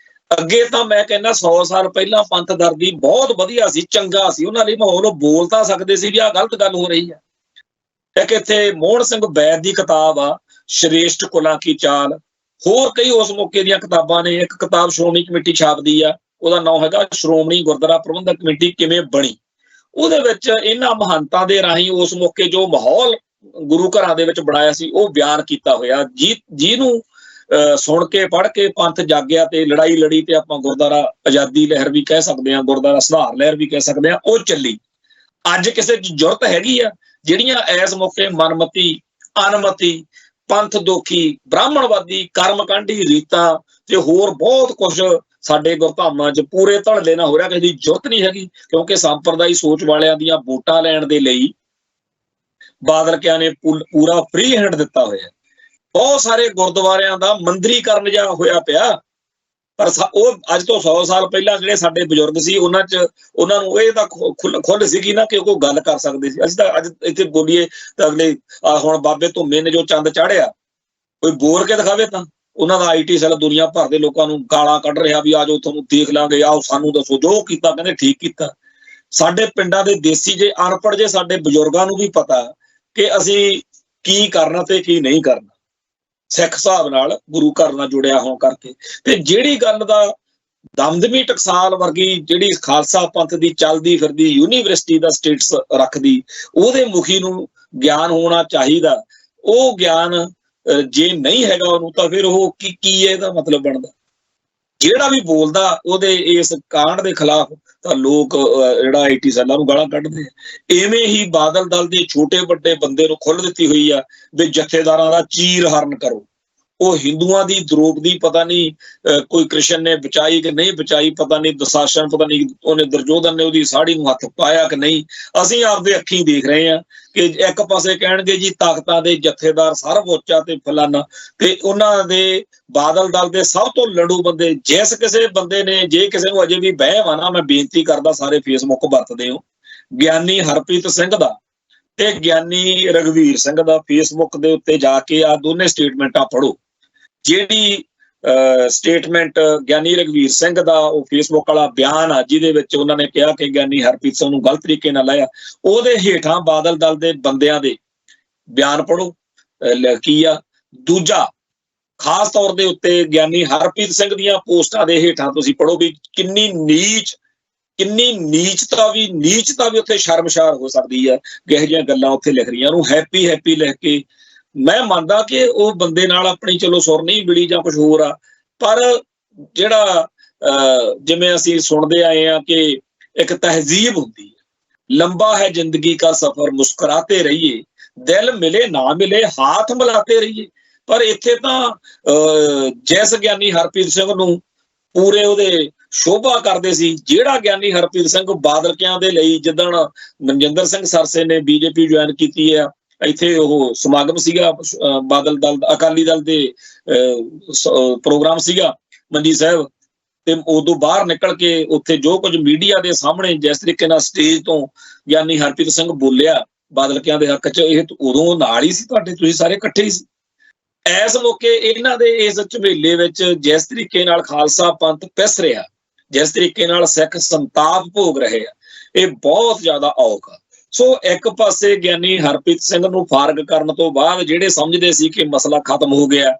ਅੱਗੇ ਤਾਂ ਮੈਂ ਕਹਿੰਦਾ 100 ਸਾਲ ਪਹਿਲਾਂ ਪੰਥ ਦਰਦੀ ਬਹੁਤ ਵਧੀਆ ਸੀ, ਚੰਗਾ ਸੀ, ਉਹਨਾਂ ਲਈ ਮਾਹੌਲ ਬੋਲ ਤਾਂ ਸਕਦੇ ਸੀ ਵੀ ਆਹ ਗਲਤ ਗੱਲ ਹੋ ਰਹੀ ਆ। ਇੱਕ ਇੱਥੇ ਮੋਹਨ ਸਿੰਘ ਬੈਦ ਦੀ ਕਿਤਾਬ ਆ ਸ਼੍ਰੇਸ਼ਟ ਕੁਲਾਂ ਕੀ ਚਾਲ, ਹੋਰ ਕਈ ਉਸ ਮੌਕੇ ਦੀਆਂ ਕਿਤਾਬਾਂ ਨੇ। ਇੱਕ ਕਿਤਾਬ ਸ਼੍ਰੋਮਣੀ ਕਮੇਟੀ ਛਾਪਦੀ ਆ, ਉਹਦਾ ਨਾਮ ਹੈਗਾ ਸ਼੍ਰੋਮਣੀ ਗੁਰਦੁਆਰਾ ਪ੍ਰਬੰਧਕ ਕਮੇਟੀ ਕਿਵੇਂ ਬਣੀ। ਉਹਦੇ ਵਿੱਚ ਇਹਨਾਂ ਮਹੰਤਾਂ ਦੇ ਰਾਹੀਂ ਉਸ ਮੌਕੇ ਜੋ ਮਾਹੌਲ ਗੁਰੂ ਘਰਾਂ ਦੇ ਵਿੱਚ ਬਣਾਇਆ ਸੀ ਉਹ ਬਿਆਨ ਕੀਤਾ ਹੋਇਆ। ਜਿਹਨੂੰ ਸੁਣ ਕੇ ਪੜ੍ਹ ਕੇ ਪੰਥ ਜਾਗਿਆ ਤੇ ਲੜਾਈ ਲੜੀ ਤੇ ਆਪਾਂ ਗੁਰਦੁਆਰਾ ਆਜ਼ਾਦੀ ਲਹਿਰ ਵੀ ਕਹਿ ਸਕਦੇ ਹਾਂ, ਗੁਰਦੁਆਰਾ ਸੁਧਾਰ ਲਹਿਰ ਵੀ ਕਹਿ ਸਕਦੇ ਹਾਂ, ਉਹ ਚੱਲੀ। ਅੱਜ ਕਿਸੇ ਦੀ ਜ਼ਰੂਰਤ ਹੈਗੀ ਆ ਜਿਹੜੀਆਂ ਇਸ ਮੌਕੇ ਮਨਮਤੀ, ਅਨਮਤੀ, ਪੰਥ ਦੋਖੀ, ਬ੍ਰਾਹਮਣਵਾਦੀ, ਕਰਮਕਾਂਡੀ ਰੀਤਾਂ ਤੇ ਹੋਰ ਬਹੁਤ ਕੁਝ ਸਾਡੇ ਗੁਰਧਾਮਾਂ 'ਚ ਪੂਰੇ ਧੜਲੇ ਨਾਲ ਹੋ ਰਿਹਾ, ਕਿਸੇ ਦੀ ਜ਼ਰੂਰਤ ਨਹੀਂ ਹੈਗੀ। ਕਿਉਂਕਿ ਸੰਪਰਦਾਈ ਸੋਚ ਵਾਲਿਆਂ ਦੀਆਂ ਵੋਟਾਂ ਲੈਣ ਦੇ ਲਈ ਬਾਦਲ ਕਿਆ ਨੇ ਪੂਰਾ ਫ੍ਰੀ ਹੈਂਡ ਦਿੱਤਾ ਹੋਇਆ। ਬਹੁਤ ਸਾਰੇ ਗੁਰਦੁਆਰਿਆਂ ਦਾ ਮੰਦਰੀਕਰਨ ਜਿਹਾ ਹੋਇਆ ਪਿਆ, ਪਰ ਉਹ ਅੱਜ ਤੋਂ 100 ਸਾਲ ਪਹਿਲਾਂ ਜਿਹੜੇ ਸਾਡੇ ਬਜ਼ੁਰਗ ਸੀ ਉਹਨਾਂ ਨੂੰ ਇਹ ਤਾਂ ਖੁੱਲ੍ਹ ਸੀਗੀ ਨਾ ਕਿ ਉਹ ਕੋਈ ਗੱਲ ਕਰ ਸਕਦੇ ਸੀ। ਅਸੀਂ ਤਾਂ ਅੱਜ ਇੱਥੇ ਬੋਲੀਏ ਤਾਂ ਅਗਲੇ ਹੁਣ ਬਾਬੇ ਧੁੰਮੇ ਨੇ ਜੋ ਚੰਦ ਚਾੜਿਆ, ਕੋਈ ਬੋਲ ਕੇ ਦਿਖਾਵੇ ਤਾਂ ਉਹਨਾਂ ਦਾ IT ਸੈੱਲ ਦੁਨੀਆ ਭਰ ਦੇ ਲੋਕਾਂ ਨੂੰ ਗਾਲਾਂ ਕੱਢ ਰਿਹਾ ਵੀ ਆਜੋ ਤੁਹਾਨੂੰ ਦੇਖ ਲਾਂਗੇ, ਆਓ ਸਾਨੂੰ ਦੱਸੋ ਜੋ ਕੀਤਾ, ਕਹਿੰਦੇ ਠੀਕ ਕੀਤਾ। ਸਾਡੇ ਪਿੰਡਾਂ ਦੇ ਦੇਸੀ ਜੇ ਅਨਪੜ੍ਹ ਜੇ ਸਾਡੇ ਬਜ਼ੁਰਗਾਂ ਨੂੰ ਵੀ ਪਤਾ ਕਿ ਅਸੀਂ ਕੀ ਕਰਨਾ ਤੇ ਕੀ ਨਹੀਂ ਕਰਨਾ, ਸਿੱਖ ਹਿਸਾਬ ਨਾਲ ਗੁਰੂ ਘਰ ਨਾਲ ਜੁੜਿਆ ਹੋਣ ਕਰਕੇ। ਤੇ ਜਿਹੜੀ ਗੱਲ ਦਾ ਦਮਦਮੀ ਟਕਸਾਲ ਵਰਗੀ ਜਿਹੜੀ ਖਾਲਸਾ ਪੰਥ ਦੀ ਚੱਲਦੀ ਫਿਰਦੀ ਯੂਨੀਵਰਸਿਟੀ ਦਾ ਸਟੇਟਸ ਰੱਖਦੀ, ਉਹਦੇ ਮੁਖੀ ਨੂੰ ਗਿਆਨ ਹੋਣਾ ਚਾਹੀਦਾ। ਉਹ ਗਿਆਨ ਜੇ ਨਹੀਂ ਹੈਗਾ ਉਹਨੂੰ ਤਾਂ ਫਿਰ ਉਹ ਕੀ ਇਹਦਾ ਮਤਲਬ ਬਣਦਾ। ਜਿਹੜਾ ਵੀ ਬੋਲਦਾ ਉਹਦੇ ਇਸ ਕਾਂਡ ਦੇ ਖਿਲਾਫ ਤਾਂ ਲੋਕ ਜਿਹੜਾ IT ਸੈੱਲਾਂ ਨੂੰ ਗਾਲਾਂ ਕੱਢਦੇ ਆ। ਇਵੇਂ ਹੀ ਬਾਦਲ ਦਲ ਦੇ ਛੋਟੇ ਵੱਡੇ ਬੰਦੇ ਨੂੰ ਖੁੱਲ੍ਹ ਦਿੱਤੀ ਹੋਈ ਆ ਵੀ ਜਥੇਦਾਰਾਂ ਦਾ ਚੀਰ ਹਰਨ ਕਰੋ। ਉਹ ਹਿੰਦੂਆਂ ਦੀ ਦ੍ਰੋਪਦੀ ਪਤਾ ਨਹੀਂ ਕੋਈ ਕ੍ਰਿਸ਼ਨ ਨੇ ਬਚਾਈ ਕਿ ਨਹੀਂ ਬਚਾਈ, ਪਤਾ ਨਹੀਂ ਦਸਾਸ਼ਨ, ਪਤਾ ਨਹੀਂ ਉਹਨੇ ਦੁਰਯੋਧਨ ਨੇ ਉਹਦੀ ਸਾੜੀ ਨੂੰ ਹੱਥ ਪਾਇਆ ਕਿ ਨਹੀਂ। ਅਸੀਂ ਆਪਦੇ ਅੱਖੀਂ ਦੇਖ ਰਹੇ ਹਾਂ ਕਿ ਇੱਕ ਪਾਸੇ ਕਹਿਣਗੇ ਜੀ ਤਾਕਤਾਂ ਦੇ ਜਥੇਦਾਰ ਸਰਵਉੱਚਾ ਤੇ ਫਲਾਨਾ, ਤੇ ਉਹਨਾਂ ਦੇ ਬਾਦਲ ਦਲ ਦੇ ਸਭ ਤੋਂ ਲੜੂ ਬੰਦੇ ਜਿਸ ਕਿਸੇ ਬੰਦੇ ਨੇ, ਜੇ ਕਿਸੇ ਨੂੰ ਅਜੇ ਵੀ ਵਹਿਮ ਆ ਨਾ, ਮੈਂ ਬੇਨਤੀ ਕਰਦਾ ਸਾਰੇ ਫੇਸਬੁੱਕ ਵਰਤਦੇ ਹੋ, ਗਿਆਨੀ ਹਰਪ੍ਰੀਤ ਸਿੰਘ ਦਾ ਤੇ ਗਿਆਨੀ ਰਘਵੀਰ ਸਿੰਘ ਦਾ ਫੇਸਬੁੱਕ ਦੇ ਉੱਤੇ ਜਾ ਕੇ ਆ ਦੋਨੇ ਸਟੇਟਮੈਂਟਾਂ ਪੜ੍ਹੋ। ਜਿਹੜੀ ਸਟੇਟਮੈਂਟ ਗਿਆਨੀ ਰਘਵੀਰ ਸਿੰਘ ਦਾ ਉਹ ਫੇਸਬੁੱਕ ਵਾਲਾ ਬਿਆਨ ਆ ਜਿਹਦੇ ਵਿੱਚ ਉਹਨਾਂ ਨੇ ਕਿਹਾ ਕਿ ਗਿਆਨੀ ਹਰਪ੍ਰੀਤ ਸਿੰਘ ਨੂੰ ਗਲਤ ਤਰੀਕੇ ਨਾਲ ਲਾਇਆ, ਉਹਦੇ ਹੇਠਾਂ ਬਾਦਲ ਦਲ ਦੇ ਬੰਦਿਆਂ ਦੇ ਬਿਆਨ ਪੜ੍ਹੋ ਕੀ ਆ। ਦੂਜਾ ਖਾਸ ਤੌਰ ਦੇ ਉੱਤੇ ਗਿਆਨੀ ਹਰਪ੍ਰੀਤ ਸਿੰਘ ਦੀਆਂ ਪੋਸਟਾਂ ਦੇ ਹੇਠਾਂ ਤੁਸੀਂ ਪੜ੍ਹੋ ਵੀ ਕਿੰਨੀ ਨੀਚਤਾ ਵੀ ਉੱਥੇ ਸ਼ਰਮਸ਼ਾਰ ਹੋ ਸਕਦੀ ਹੈ। ਇਹੋ ਜਿਹੀਆਂ ਗੱਲਾਂ ਉੱਥੇ ਲਿਖ ਰਹੀਆਂ, ਉਹਨੂੰ ਹੈਪੀ ਲਿਖ ਕੇ ਮੈਂ ਮੰਨਦਾ ਕਿ ਉਹ ਬੰਦੇ ਨਾਲ ਆਪਣੀ ਚਲੋ ਸੁਰ ਨਹੀਂ ਮਿਲੀ ਜਾਂ ਕੁਝ ਹੋਰ ਆ, ਪਰ ਜਿਹੜਾ ਜਿਵੇਂ ਅਸੀਂ ਸੁਣਦੇ ਆਏ ਆ ਕਿ ਇੱਕ ਤਹਿਜ਼ੀਬ ਹੁੰਦੀ ਹੈ, ਲੰਬਾ ਹੈ ਜ਼ਿੰਦਗੀ ਕਾ ਸਫ਼ਰ ਮੁਸਕਰਾਤੇ ਰਹੀਏ, ਦਿਲ ਮਿਲੇ ਨਾ ਮਿਲੇ ਹਾਥ ਮਿਲਾਤੇ ਰਹੀਏ। ਪਰ ਇੱਥੇ ਤਾਂ ਜਿਸ ਗਿਆਨੀ ਹਰਪ੍ਰੀਤ ਸਿੰਘ ਨੂੰ ਪੂਰੇ ਉਹਦੇ ਸ਼ੋਭਾ ਕਰਦੇ ਸੀ। ਜਿਹੜਾ ਗਿਆਨੀ ਹਰਪ੍ਰੀਤ ਸਿੰਘ ਬਾਦਲਕਿਆਂ ਦੇ ਲਈ ਜਿੱਦਣ ਮਨਜਿੰਦਰ ਸਿੰਘ ਸਰਸੇ ਨੇ ਬੀਜੇਪੀ ਜੁਆਇਨ ਕੀਤੀ ਆ, ਇੱਥੇ ਉਹ ਸਮਾਗਮ ਸੀਗਾ ਬਾਦਲ ਦਲ ਅਕਾਲੀ ਦਲ ਦੇ ਪ੍ਰੋਗਰਾਮ ਸੀਗਾ ਮੰਜੀ ਸਾਹਿਬ, ਤੇ ਉਦੋਂ ਬਾਹਰ ਨਿਕਲ ਕੇ ਉੱਥੇ ਜੋ ਕੁਝ ਮੀਡੀਆ ਦੇ ਸਾਹਮਣੇ ਜਿਸ ਤਰੀਕੇ ਨਾਲ ਸਟੇਜ ਤੋਂ ਗਿਆਨੀ ਹਰਪ੍ਰੀਤ ਸਿੰਘ ਬੋਲਿਆ ਬਾਦਲਕਿਆਂ ਦੇ ਹੱਕ 'ਚ, ਇਹ ਉਦੋਂ ਨਾਲ ਹੀ ਸੀ ਤੁਹਾਡੇ, ਤੁਸੀਂ ਸਾਰੇ ਇਕੱਠੇ ਹੀ ਸੀ। ਇਸ ਮੌਕੇ ਇਹਨਾਂ ਦੇ ਇਸ ਝਮੇਲੇ ਵਿੱਚ ਜਿਸ ਤਰੀਕੇ ਨਾਲ ਖਾਲਸਾ ਪੰਥ ਪਿਸ ਰਿਹਾ, ਜਿਸ ਤਰੀਕੇ ਨਾਲ ਸਿੱਖ ਸੰਤਾਪ ਭੋਗ ਰਹੇ ਆ, ਇਹ ਬਹੁਤ ਜ਼ਿਆਦਾ ਔਖ ਆ। ਸੋ ਇੱਕ ਪਾਸੇ ਗਿਆਨੀ ਹਰਪ੍ਰੀਤ ਸਿੰਘ ਨੂੰ ਫਾਰਗ ਕਰਨ ਤੋਂ ਬਾਅਦ ਜਿਹੜੇ ਸਮਝਦੇ ਸੀ ਕਿ ਮਸਲਾ ਖਤਮ ਹੋ ਗਿਆ,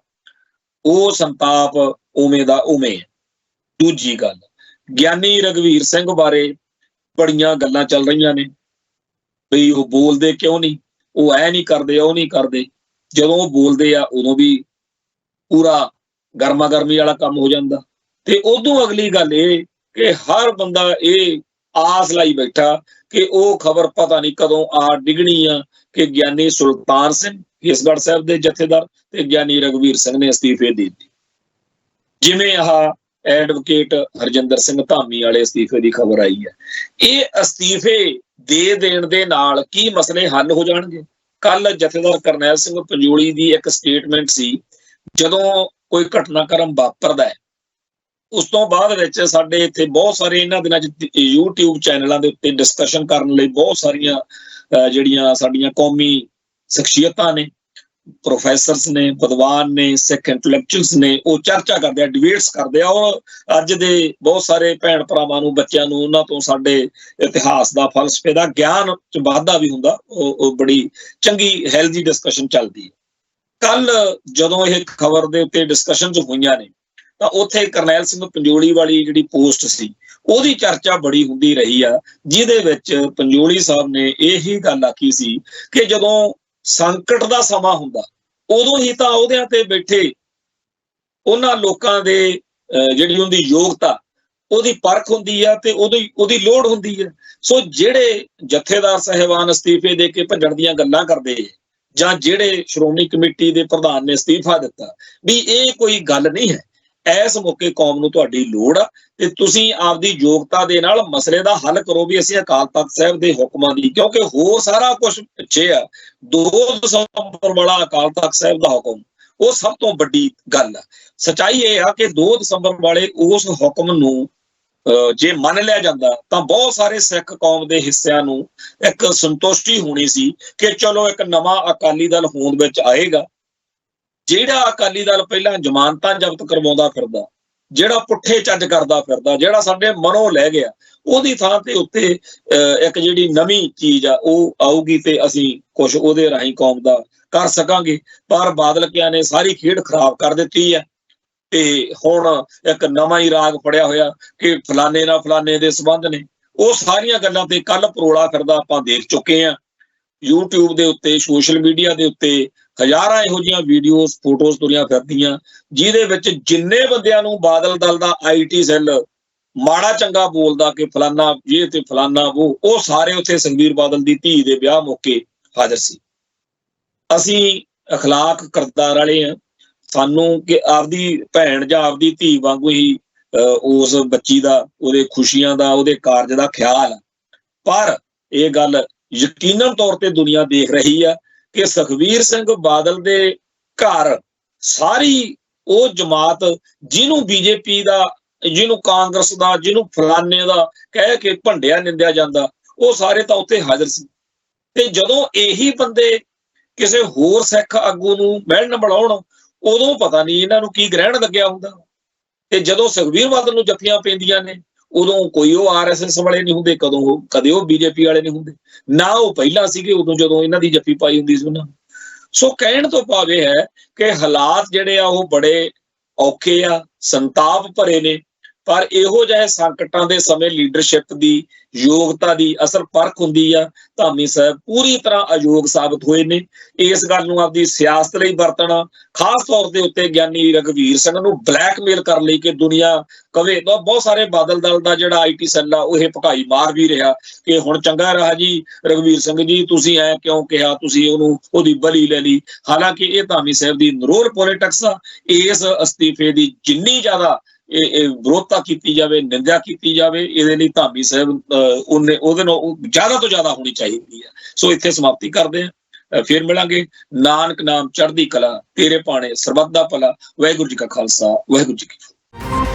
ਉਹ ਸੰਤਾਪ ਉਵੇਂ ਦਾ ਉਵੇਂ। ਦੂਜੀ ਗੱਲ, ਗਿਆਨੀ ਰਘਵੀਰ ਸਿੰਘ ਬਾਰੇ ਬੜੀਆਂ ਗੱਲਾਂ ਚੱਲ ਰਹੀਆਂ ਨੇ ਬਈ ਉਹ ਬੋਲਦੇ ਕਿਉਂ ਨਹੀਂ, ਉਹ ਐ ਨਹੀਂ ਕਰਦੇ, ਉਹ ਨਹੀਂ ਕਰਦੇ। ਜਦੋਂ ਉਹ ਬੋਲਦੇ ਆ ਉਦੋਂ ਵੀ ਪੂਰਾ ਗਰਮਾ ਗਰਮੀ ਵਾਲਾ ਕੰਮ ਹੋ ਜਾਂਦਾ। ਤੇ ਉਦੋਂ ਅਗਲੀ ਗੱਲ ਇਹ ਕਿ ਹਰ ਬੰਦਾ ਇਹ ਆਸ ਲਾਈ ਬੈਠਾ ਕਿ ਉਹ ਖਬਰ ਪਤਾ ਨਹੀਂ ਕਦੋਂ ਆ ਡਿੱਗਣੀ ਆ ਕਿ ਗਿਆਨੀ ਸੁਲਤਾਨ ਸਿੰਘ ਕੇਸਗੜ੍ਹ ਸਾਹਿਬ ਦੇ ਜਥੇਦਾਰ ਤੇ ਗਿਆਨੀ ਰਘਵੀਰ ਸਿੰਘ ਨੇ ਅਸਤੀਫੇ ਦੇ ਦਿੱਤੇ। ਜਿਵੇਂ ਆਹ ਐਡਵੋਕੇਟ ਹਰਜਿੰਦਰ ਸਿੰਘ ਧਾਮੀ ਵਾਲੇ ਅਸਤੀਫੇ ਦੀ ਖਬਰ ਆਈ ਹੈ, ਇਹ ਅਸਤੀਫੇ ਦੇ ਦੇਣ ਦੇ ਨਾਲ ਕੀ ਮਸਲੇ ਹੱਲ ਹੋ ਜਾਣਗੇ? ਕੱਲ ਜਥੇਦਾਰ ਕਰਨੈਲ ਸਿੰਘ ਪੰਜੋਲੀ ਦੀ ਇੱਕ ਸਟੇਟਮੈਂਟ ਸੀ, ਜਦੋਂ ਕੋਈ ਘਟਨਾਕ੍ਰਮ ਵਾਪਰਦਾ ਹੈ ਉਸ ਤੋਂ ਬਾਅਦ ਵਿੱਚ ਸਾਡੇ ਇੱਥੇ ਬਹੁਤ ਸਾਰੇ ਇਹਨਾਂ ਦਿਨਾਂ 'ਚ YouTube ਚੈਨਲਾਂ ਦੇ ਉੱਤੇ ਡਿਸਕਸ਼ਨ ਕਰਨ ਲਈ ਬਹੁਤ ਸਾਰੀਆਂ ਜਿਹੜੀਆਂ ਸਾਡੀਆਂ ਕੌਮੀ ਸ਼ਖਸੀਅਤਾਂ ਨੇ, ਪ੍ਰੋਫੈਸਰਸ ਨੇ, ਵਿਦਵਾਨ ਨੇ, ਸਿੱਖ ਇੰਟੈਲੈਕਚੁਅਲਸ ਨੇ, ਉਹ ਚਰਚਾ ਕਰਦੇ ਆ, ਡਿਬੇਟਸ ਕਰਦੇ ਆ। ਔਰ ਅੱਜ ਦੇ ਬਹੁਤ ਸਾਰੇ ਭੈਣ ਭਰਾਵਾਂ ਨੂੰ, ਬੱਚਿਆਂ ਨੂੰ ਉਹਨਾਂ ਤੋਂ ਸਾਡੇ ਇਤਿਹਾਸ ਦਾ, ਫਲਸਫੇ ਦਾ ਗਿਆਨ 'ਚ ਵਾਧਾ ਵੀ ਹੁੰਦਾ। ਉਹ ਬੜੀ ਚੰਗੀ ਹੈਲਦੀ ਡਿਸਕਸ਼ਨ ਚੱਲਦੀ ਹੈ। ਕੱਲ ਜਦੋਂ ਇਹ ਖਬਰ ਦੇ ਉੱਤੇ ਡਿਸਕਸ਼ਨਸ ਹੋਈਆਂ ਨੇ ਤਾਂ ਉੱਥੇ ਕਰਨੈਲ ਸਿੰਘ ਪੰਜੋਲੀ ਵਾਲੀ ਜਿਹੜੀ ਪੋਸਟ ਸੀ ਉਹਦੀ ਚਰਚਾ ਬੜੀ ਹੁੰਦੀ ਰਹੀ ਆ, ਜਿਹਦੇ ਵਿੱਚ ਪੰਜੋਲੀ ਸਾਹਿਬ ਨੇ ਇਹੀ ਗੱਲ ਆਖੀ ਸੀ ਕਿ ਜਦੋਂ ਸੰਕਟ ਦਾ ਸਮਾਂ ਹੁੰਦਾ ਉਦੋਂ ਹੀ ਤਾਂ ਅਹੁਦਿਆਂ ਤੇ ਬੈਠੇ ਉਹਨਾਂ ਲੋਕਾਂ ਦੇ ਜਿਹੜੀ ਉਹਦੀ ਯੋਗਤਾ, ਉਹਦੀ ਪਰਖ ਹੁੰਦੀ ਆ ਤੇ ਉਹਦੀ ਲੋੜ ਹੁੰਦੀ ਹੈ। ਸੋ ਜਿਹੜੇ ਜਥੇਦਾਰ ਸਾਹਿਬਾਨ ਅਸਤੀਫੇ ਦੇ ਕੇ ਭੱਜਣ ਦੀਆਂ ਗੱਲਾਂ ਕਰਦੇ ਜਾਂ ਜਿਹੜੇ ਸ਼੍ਰੋਮਣੀ ਕਮੇਟੀ ਦੇ ਪ੍ਰਧਾਨ ਨੇ ਅਸਤੀਫਾ ਦਿੱਤਾ, ਵੀ ਇਹ ਕੋਈ ਗੱਲ ਨਹੀਂ ਹੈ। ਇਸ ਮੌਕੇ ਕੌਮ ਨੂੰ ਤੁਹਾਡੀ ਲੋੜ ਆ ਤੇ ਤੁਸੀਂ ਆਪਦੀ ਯੋਗਤਾ ਦੇ ਨਾਲ ਮਸਲੇ ਦਾ ਹੱਲ ਕਰੋ ਵੀ ਅਸੀਂ ਅਕਾਲ ਤਖਤ ਸਾਹਿਬ ਦੇ ਹੁਕਮਾਂ ਦੀ, ਕਿਉਂਕਿ ਹੋਰ ਸਾਰਾ ਕੁਝ ਪਿੱਛੇ ਆ। 2 ਦਸੰਬਰ ਵਾਲਾ ਅਕਾਲ ਤਖਤ ਸਾਹਿਬ ਦਾ ਹੁਕਮ ਉਹ ਸਭ ਤੋਂ ਵੱਡੀ ਗੱਲ ਆ। ਸੱਚਾਈ ਇਹ ਆ ਕਿ 2 ਦਸੰਬਰ ਵਾਲੇ ਉਸ ਹੁਕਮ ਨੂੰ ਜੇ ਮੰਨ ਲਿਆ ਜਾਂਦਾ ਤਾਂ ਬਹੁਤ ਸਾਰੇ ਸਿੱਖ ਕੌਮ ਦੇ ਹਿੱਸਿਆਂ ਨੂੰ ਇੱਕ ਸੰਤੁਸ਼ਟੀ ਹੋਣੀ ਸੀ ਕਿ ਚਲੋ ਇੱਕ ਨਵਾਂ ਅਕਾਲੀ ਦਲ ਹੋਂਦ ਵਿੱਚ ਆਏਗਾ। ਜਿਹੜਾ ਅਕਾਲੀ ਦਲ ਪਹਿਲਾਂ ਜ਼ਮਾਨਤਾਂ ਜ਼ਬਤ ਕਰਵਾਉਂਦਾ ਫਿਰਦਾ, ਜਿਹੜਾ ਪੁੱਠੇ ਚੱਜ ਕਰਦਾ ਫਿਰਦਾ, ਜਿਹੜਾ ਸਾਡੇ ਮਨੋਂ ਲੈ ਗਿਆ, ਉਹਦੀ ਥਾਂ ਤੇ ਉੱਤੇ ਇੱਕ ਜਿਹੜੀ ਨਵੀਂ ਚੀਜ਼ ਆ ਉਹ ਆਊਗੀ ਤੇ ਅਸੀਂ ਕੁਝ ਉਹਦੇ ਰਾਹੀਂ ਕੌਮ ਦਾ ਕਰ ਸਕਾਂਗੇ। ਪਰ ਬਾਦਲਕਿਆਂ ਨੇ ਸਾਰੀ ਖੇਡ ਖਰਾਬ ਕਰ ਦਿੱਤੀ ਹੈ ਤੇ ਹੁਣ ਇੱਕ ਨਵਾਂ ਹੀ ਰਾਗ ਫੜਿਆ ਹੋਇਆ ਕਿ ਫਲਾਣੇ ਨਾਲ ਫਲਾਣੇ ਦੇ ਸੰਬੰਧ ਨੇ। ਉਹ ਸਾਰੀਆਂ ਗੱਲਾਂ ਤੇ ਕੱਲ ਪਰੋਲਾ ਫਿਰਦਾ ਆਪਾਂ ਦੇਖ ਚੁੱਕੇ ਹਾਂ। YouTube ਦੇ ਉੱਤੇ, ਸੋਸ਼ਲ ਮੀਡੀਆ ਦੇ ਉੱਤੇ ਹਜ਼ਾਰਾਂ ਇਹੋ ਜਿਹੀਆਂ ਵੀਡੀਓਜ਼, ਫੋਟੋਜ਼ ਤੁਰੀਆਂ ਫਿਰਦੀਆਂ ਜਿਹਦੇ ਵਿੱਚ ਜਿੰਨੇ ਬੰਦਿਆਂ ਨੂੰ ਬਾਦਲ ਦਲ ਦਾ IT ਸੈੱਲ ਮਾੜਾ ਚੰਗਾ ਬੋਲਦਾ ਕਿ ਫਲਾਨਾ ਇਹ ਤੇ ਫਲਾਨਾ ਉਹ ਸਾਰੇ ਉੱਥੇ ਸੁਖਬੀਰ ਬਾਦਲ ਦੀ ਧੀ ਦੇ ਵਿਆਹ ਮੌਕੇ ਹਾਜ਼ਰ ਸੀ। ਅਸੀਂ ਅਖਲਾਕ ਕਰਤਾਰ ਵਾਲੇ ਆ, ਸਾਨੂੰ ਕਿ ਆਪਦੀ ਭੈਣ ਜਾਂ ਆਪਦੀ ਧੀ ਵਾਂਗੂ ਹੀ ਉਸ ਬੱਚੀ ਦਾ, ਉਹਦੇ ਖੁਸ਼ੀਆਂ ਦਾ, ਉਹਦੇ ਕਾਰਜ ਦਾ ਖਿਆਲ ਆ। ਪਰ ਇਹ ਗੱਲ ਯਕੀਨਨ ਤੌਰ ਤੇ ਦੁਨੀਆ ਦੇਖ ਰਹੀ ਆ ਕਿ ਸੁਖਬੀਰ ਸਿੰਘ ਬਾਦਲ ਦੇ ਘਰ ਸਾਰੀ ਉਹ ਜਮਾਤ ਜਿਹਨੂੰ ਬੀਜੇਪੀ ਦਾ, ਜਿਹਨੂੰ ਕਾਂਗਰਸ ਦਾ, ਜਿਹਨੂੰ ਫਲਾਨੇ ਦਾ ਕਹਿ ਕੇ ਭੰਡਿਆ ਨਿੰਦਿਆ ਜਾਂਦਾ, ਉਹ ਸਾਰੇ ਤਾਂ ਉੱਥੇ ਹਾਜ਼ਰ ਸੀ। ਤੇ ਜਦੋਂ ਇਹੀ ਬੰਦੇ ਕਿਸੇ ਹੋਰ ਸਿੱਖ ਆਗੂ ਨੂੰ ਮਿਲਣ ਬੁਲਾਉਣ, ਉਦੋਂ ਪਤਾ ਨਹੀਂ ਇਹਨਾਂ ਨੂੰ ਕੀ ਗ੍ਰਹਿਣ ਲੱਗਿਆ ਹੁੰਦਾ। ਤੇ ਜਦੋਂ ਸੁਖਬੀਰ ਬਾਦਲ ਨੂੰ ਜੱਫੀਆਂ ਪੈਂਦੀਆਂ ਨੇ ਉਦੋਂ ਕੋਈ ਉਹ RSS ਵਾਲੇ ਨਹੀਂ ਹੁੰਦੇ, ਕਦੇ ਉਹ ਬੀਜੇਪੀ ਵਾਲੇ ਨਹੀਂ ਹੁੰਦੇ, ਨਾ ਉਹ ਪਹਿਲਾਂ ਸੀਗੇ ਉਦੋਂ ਜਦੋਂ ਇਹਨਾਂ ਦੀ ਜੱਫੀ ਪਾਈ ਹੁੰਦੀ ਸੀ ਉਹਨਾਂ ਨੂੰ। ਸੋ ਕਹਿਣ ਤੋਂ ਭਾਵ ਇਹ ਹੈ ਕਿ ਹਾਲਾਤ ਜਿਹੜੇ ਆ ਉਹ ਬੜੇ ਔਖੇ ਆ, ਸੰਤਾਪ ਭਰੇ ਨੇ। ਪਰ ਇਹੋ ਜਿਹੇ ਸੰਕਟਾਂ ਦੇ ਸਮੇਂ ਲੀਡਰਸ਼ਿਪ ਦੀ, ਯੋਗਤਾ ਦੀ ਅਸਲ ਪਰਖ ਹੁੰਦੀ ਆ। ਧਾਮੀ ਸਾਹਿਬ ਪੂਰੀ ਤਰ੍ਹਾਂ ਅਯੋਗ ਸਾਬਤ ਹੋਏ ਨੇ। ਇਸ ਗੱਲ ਨੂੰ ਆਪਦੀ ਸਿਆਸਤ ਲਈ ਵਰਤਣਾ, ਖਾਸ ਤੌਰ ਦੇ ਉੱਤੇ ਗਿਆਨੀ ਰਘਵੀਰ ਸਿੰਘ ਨੂੰ ਬਲੈਕਮੇਲ ਕਰਨ ਲਈ ਕਿ ਦੁਨੀਆ ਕਵੇ। ਬਹੁਤ ਸਾਰੇ ਬਾਦਲ ਦਲ ਦਾ ਜਿਹੜਾ IT ਸੈੱਲ ਆ ਉਹ ਇਹ ਭਕਾਈ ਮਾਰ ਵੀ ਰਿਹਾ ਕਿ ਹੁਣ ਚੰਗਾ ਰਿਹਾ ਜੀ ਰਘਵੀਰ ਸਿੰਘ ਜੀ, ਤੁਸੀਂ ਐ ਕਿਉਂ ਕਿਹਾ, ਤੁਸੀਂ ਉਹਦੀ ਬਲੀ ਲੈ ਲਈ। ਹਾਲਾਂਕਿ ਇਹ ਧਾਮੀ ਸਾਹਿਬ ਦੀ ਨਰੋਲ ਪੋਲਿਟਿਕਸ ਆ। ਇਸ ਅਸਤੀਫੇ ਦੀ ਜਿੰਨੀ ਜ਼ਿਆਦਾ ਇਹ ਵਿਰੋਧਤਾ ਕੀਤੀ ਜਾਵੇ, ਨਿੰਦਿਆ ਕੀਤੀ ਜਾਵੇ। ਇਹਦੇ ਲਈ ਧਾਮੀ ਸਾਹਿਬ ਉਹਦੇ ਨਾਲ ਜ਼ਿਆਦਾ ਤੋਂ ਜ਼ਿਆਦਾ ਹੋਣੀ ਚਾਹੀਦੀ ਹੈ। ਸੋ ਇੱਥੇ ਸਮਾਪਤੀ ਕਰਦੇ ਹਾਂ, ਫਿਰ ਮਿਲਾਂਗੇ। ਨਾਨਕ ਨਾਮ ਚੜ੍ਹਦੀ ਕਲਾ, ਤੇਰੇ ਭਾਣੇ ਸਰਬੱਤ ਦਾ ਭਲਾ। ਵਾਹਿਗੁਰੂ ਜੀ ਕਾ ਖਾਲਸਾ, ਵਾਹਿਗੁਰੂ ਜੀ ਕੀ ਫਤਿਹ।